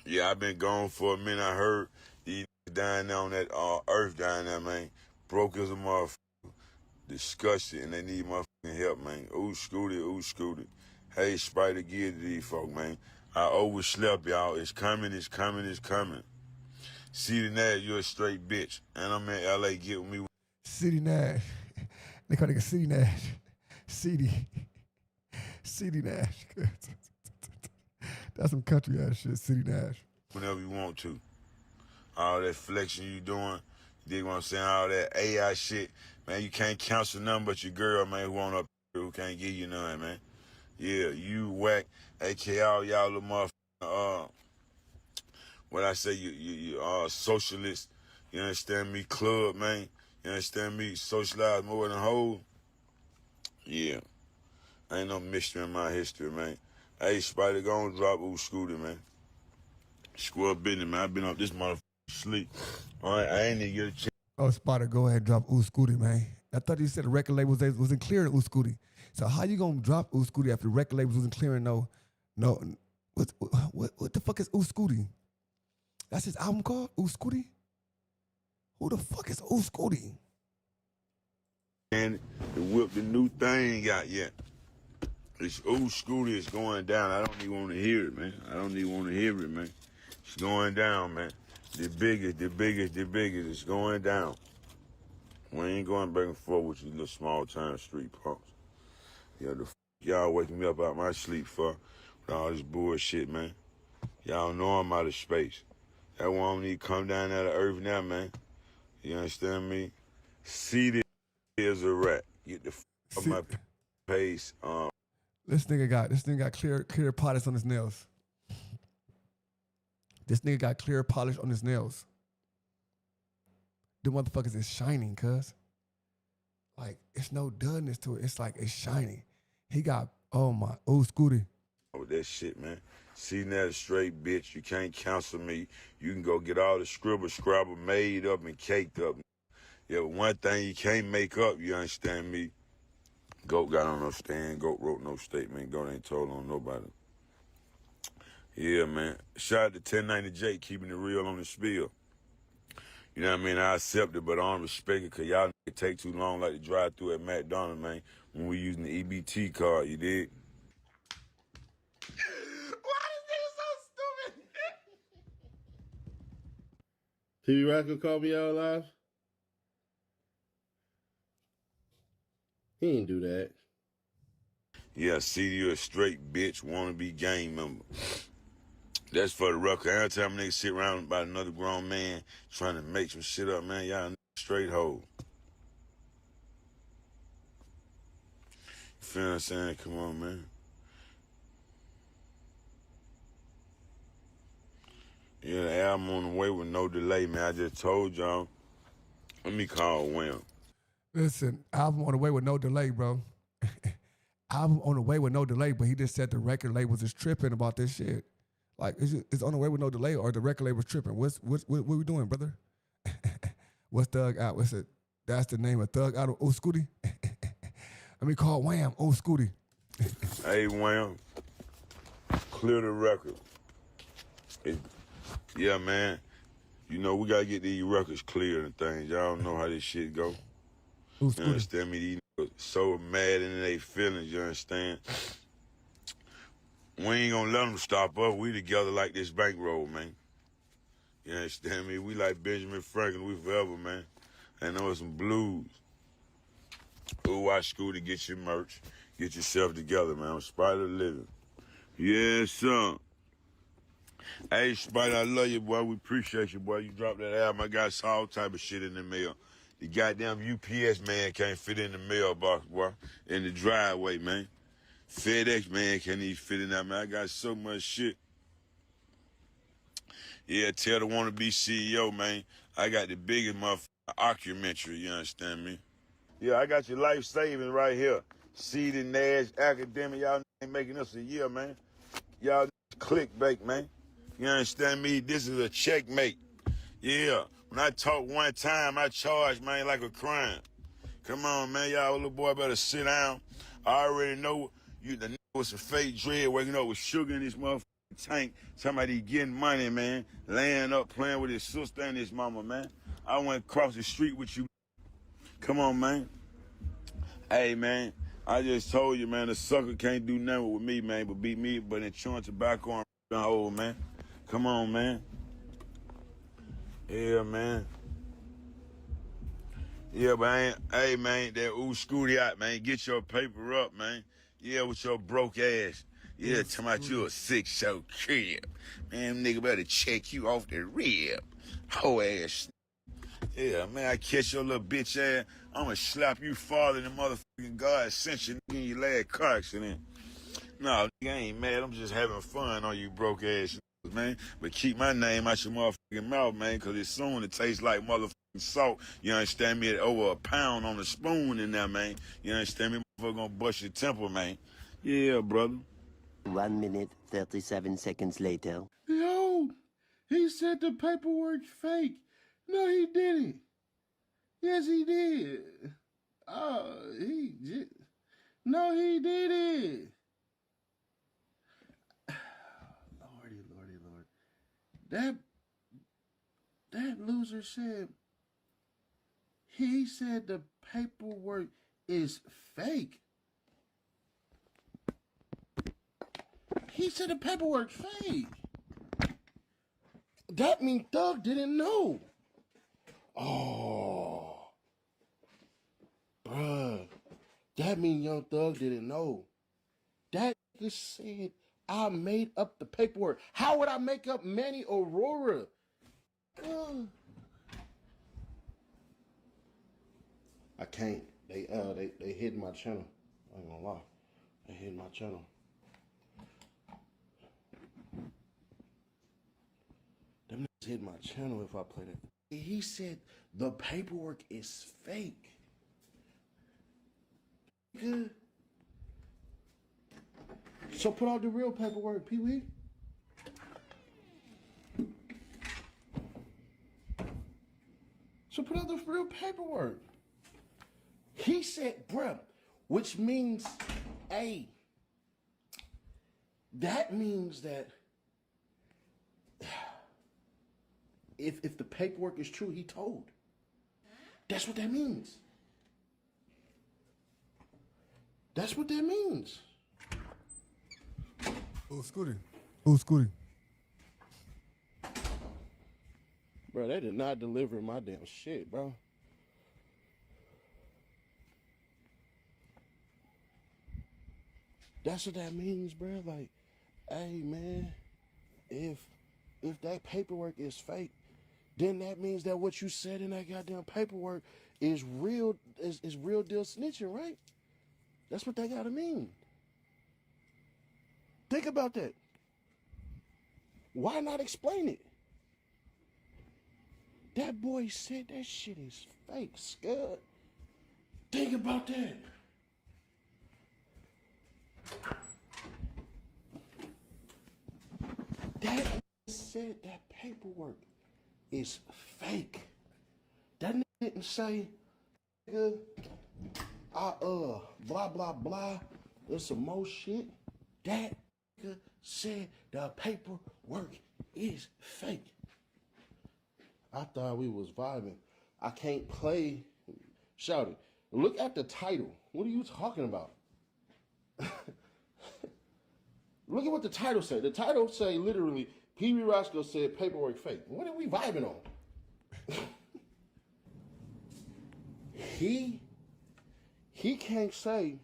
Yeah, I been gone for a minute. I heard these dying there on that earth dying there, man. Broke as a motherfucker. Disgusted, and they need motherfucking help, man. Ooh, Scooty, ooh, Scooty. Hey, Spider, give it to these folk, man. I overslept, y'all. It's coming, it's coming, it's coming. Ceddy Nash, you a straight bitch. And I'm in L.A. Get with me. Ceddy Nash. They call nigga Ceddy Nash. Ceddy Nash. That's some country ass shit, Ceddy Nash. Whenever you want to. All that flexing you doing, you dig what I'm saying? All that AI shit. Man, you can't counsel nothing but your girl, man, who on up who can't give you none, man. Yeah, you Wack, aka all y'all little motherfucking, what I say, you socialist. You understand me? Club, man. You understand me? Socialize more than whole. Yeah. Ain't no mystery in my history, man. Hey, Spider, go and drop ooh Scooter, man. Square business, man. I been up this motherfucker sleep. All right, I ain't even get a chance. Oh, Spider, go ahead and drop ooh Scooty, man. I thought you said the record labels wasn't clearing ooh Scooty. So how you gonna drop ooh Scooty after the record labels wasn't clearing no, what the fuck is ooh Scooty? That's his album called? Ooh Scooty? Who the fuck is ooh Scooty? And the whip the new thing got yet. This ooh Scooty is going down. I don't even want to hear it, man. I don't even want to hear it, man. It's going down, man. The biggest. It's going down. We ain't going back and forth with you little small time street punks. Yeah, y'all waking me up out my sleep for with all this bullshit, man. Y'all know I'm out of space. That one need to come down out of earth now, man. You understand me? Ceddy is a rat. Get the off my pace. This nigga got clear polish on his nails. This nigga got clear polish on his nails. The motherfuckers is shining, cuz. Like, it's no dullness to it. It's like, it's shiny. He got, ooh, Scooty. Oh, that shit, man. See that straight bitch. You can't counsel me. You can go get all the scrabble made up and caked up. Yeah, but one thing you can't make up, you understand me? Goat got on no stand. Goat wrote no statement. Goat ain't told on nobody. Yeah, man. Shout out to 1090 Jake, keeping it real on the spiel. You know what I mean? I accept it, but I don't respect it because y'all take too long like to drive through at McDonald's, man, when we using the EBT card, you dig? Peewee Rosco called me out live. He didn't do that. Yeah, see you a straight bitch, wannabe gang member. That's for the record. Every time niggas sit around about another grown man trying to make some shit up, man, y'all straight hoes. You feel what I'm saying? Come on, man. Yeah, the album on the way with no delay, man. I just told y'all. Let me call Wham. Listen, album on the way with no delay, bro. Album on the way with no delay, but he just said the record labels is tripping about this shit. Like, it's on the way with no delay, or the record label's tripping. What we doing, brother? What's Thug Out? What's it? That's the name of Thug Out of Old Scooty. Let me call Wham, Old Scooty. Hey, Wham. clear the record. Yeah, man. You know, we gotta get these records clear and things. Y'all know how this shit go. You understand me? These niggas so mad in their feelings, you understand? We ain't gonna let them stop us. We together like this bankroll, man. You understand me? We like Benjamin Franklin. We forever, man. And know some blues. Go watch school to get your merch. Get yourself together, man. I'm Spider Living. Yes, sir. Hey, Spider, I love you, boy. We appreciate you, boy. You dropped that album. I got all type of shit in the mail. The goddamn UPS man can't fit in the mailbox, boy. In the driveway, man. FedEx man can't even fit in that, man. I got so much shit. Yeah, tell the wanna-be CEO, man. I got the biggest motherfucking documentary, you understand me? Yeah, I got your life savings right here. Ceddy Nash, academic, y'all ain't making us a year, man. Y'all clickbait, man. You understand me? This is a checkmate. Yeah, when I talk one time, I charge, man, like a crime. Come on, man, y'all little boy better sit down. I already know you the nigga with some fake dread waking up with sugar in this motherfucking tank. Somebody getting money, man. Laying up, playing with his sister and his mama, man. I went across the street with you. Come on, man. Hey, man, I just told you, man, the sucker can't do nothing with me, man, but beat me, but in chewing tobacco and old, man. Come on, man. Yeah, man. Yeah, but hey, man, that scooty out, man. Get your paper up, man. Yeah, with your broke ass. Yeah, talking about you a 6-show crib. Man, nigga better check you off the rib. Whole ass. Yeah, man, I catch your little bitch ass. I'ma slap you farther than motherfucking God sent you in your last car accident. No, nigga, I ain't mad. I'm just having fun on you broke ass man. But keep my name out your motherfucking mouth, man, because it's soon it tastes like motherfucking salt. You understand me? At over a pound on the spoon in there, man. You understand me? Motherfucker gonna bust your temple, man. Yeah, brother. 1 minute, 37 seconds later. Yo, he said the paperwork fake. No, he didn't. Yes, he did. No, he didn't. Lord. That loser said, he said the paperwork is fake. He said the paperwork fake. That means Thug didn't know. Oh. Bruh. That means Young Thug didn't know. That nigga said, I made up the paperwork. How would I make up Manny Aurora? I can't. They hid my channel. I ain't gonna lie. They hid my channel. Them niggas hid my channel if I play that. He said the paperwork is fake. Good. So put out the real paperwork, Peewee. So put out the real paperwork. He said, bruh, which means, hey, that means that if the paperwork is true, he told. That's what that means. That's what that means. Who's Scooty? Bro, they did not deliver my damn shit, bro. That's what that means, bro. Like, hey, man, if that paperwork is fake, then that means that what you said in that goddamn paperwork is real, is real deal snitching, right? That's what that gotta mean. Think about that. Why not explain it? That boy said that shit is fake, Scud. Think about that. That said that paperwork is fake. That nigga didn't say, nigga, blah, blah, blah. There's some more shit. That said the paperwork is fake. I thought we was vibing. I can't play. Shout it. Look at the title. What are you talking about? Look at what the title said. The title say literally, Peewee Rosco said paperwork fake. What are we vibing on? He can't say,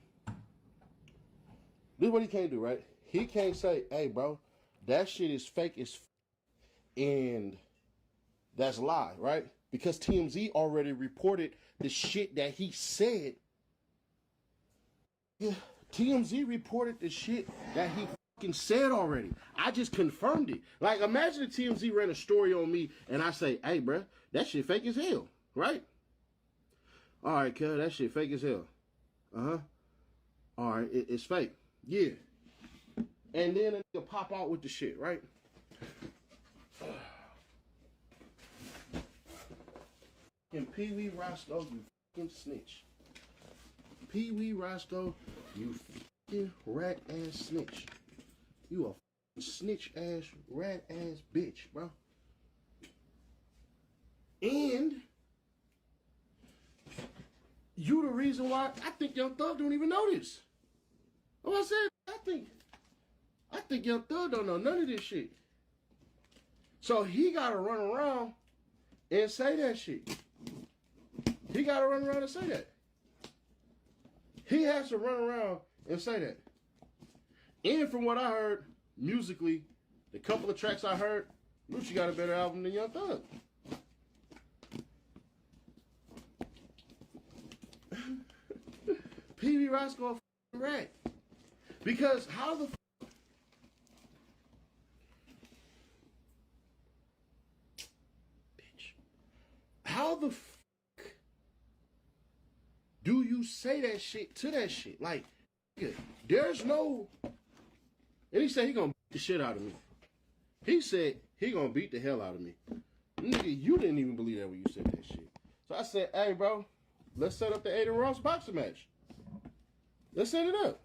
this is what he can't do, right? He can't say, hey, bro, that shit is fake as and that's a lie, right? Because TMZ already reported the shit that he said. Yeah, TMZ reported the shit that he fucking said already. I just confirmed it. Like, imagine if TMZ ran a story on me and I say, hey, bro, that shit fake as hell, right? All right, cuz, that shit fake as hell. Uh-huh. All right, it's fake. Yeah. And then a nigga pop out with the shit, right? And Peewee Rosco, you fucking snitch. Peewee Rosco, you fucking rat ass snitch. You a fucking snitch ass, rat ass bitch, bro. And you the reason why I think Young Thug don't even know this. Oh, I said, I think Young Thug don't know none of this shit. So he gotta run around and say that shit. He gotta run around and say that. He has to run around and say that. And from what I heard, musically, the couple of tracks I heard, Lush got a better album than Young Thug. Peewee Rosco a f***ing rat. Because how the how the fuck do you say that shit to that shit? Like, there's no. And he said he gonna beat the shit out of me. He said he gonna beat the hell out of me. Nigga, you didn't even believe that when you said that shit. So I said, hey, bro, let's set up the Aiden Ross boxing match. Let's set it up.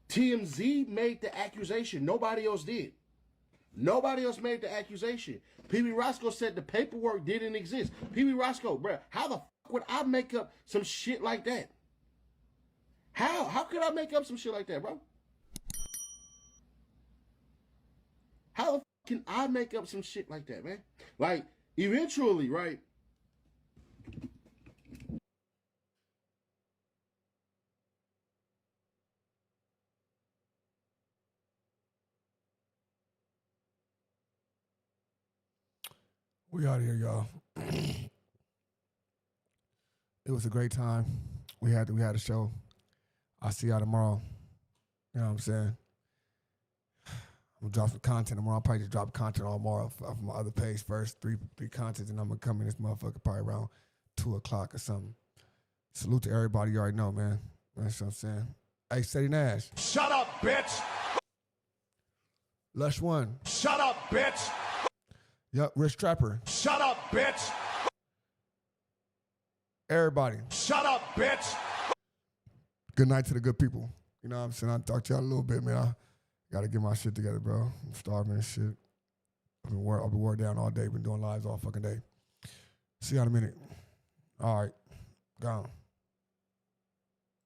TMZ made the accusation. Nobody else did. Nobody else made the accusation. Peewee Rosco said the paperwork didn't exist. Peewee Rosco, bro, how the fuck would I make up some shit like that? How could I make up some shit like that, bro? How the fuck can I make up some shit like that, man? Like, eventually, right? We out of here, y'all. It was a great time. We had a show. I'll see y'all tomorrow. You know what I'm saying? I'm gonna drop some content tomorrow. I'll probably just drop content all tomorrow off my other page first. Three contents, and I'm gonna come in this motherfucker probably around 2 o'clock or something. Salute to everybody. You already know, man. That's what I'm saying. Hey, Ceddy Nash. Shut up, bitch. Lush 1. Shut up, bitch. Yup, Rich Trapper. Shut up, bitch. Everybody. Shut up, bitch. Good night to the good people. You know what I'm saying? I'll talk to y'all a little bit, man. I gotta get my shit together, bro. I'm starving and shit. I've been worn down all day, been doing lives all fucking day. See y'all in a minute. All right. Gone.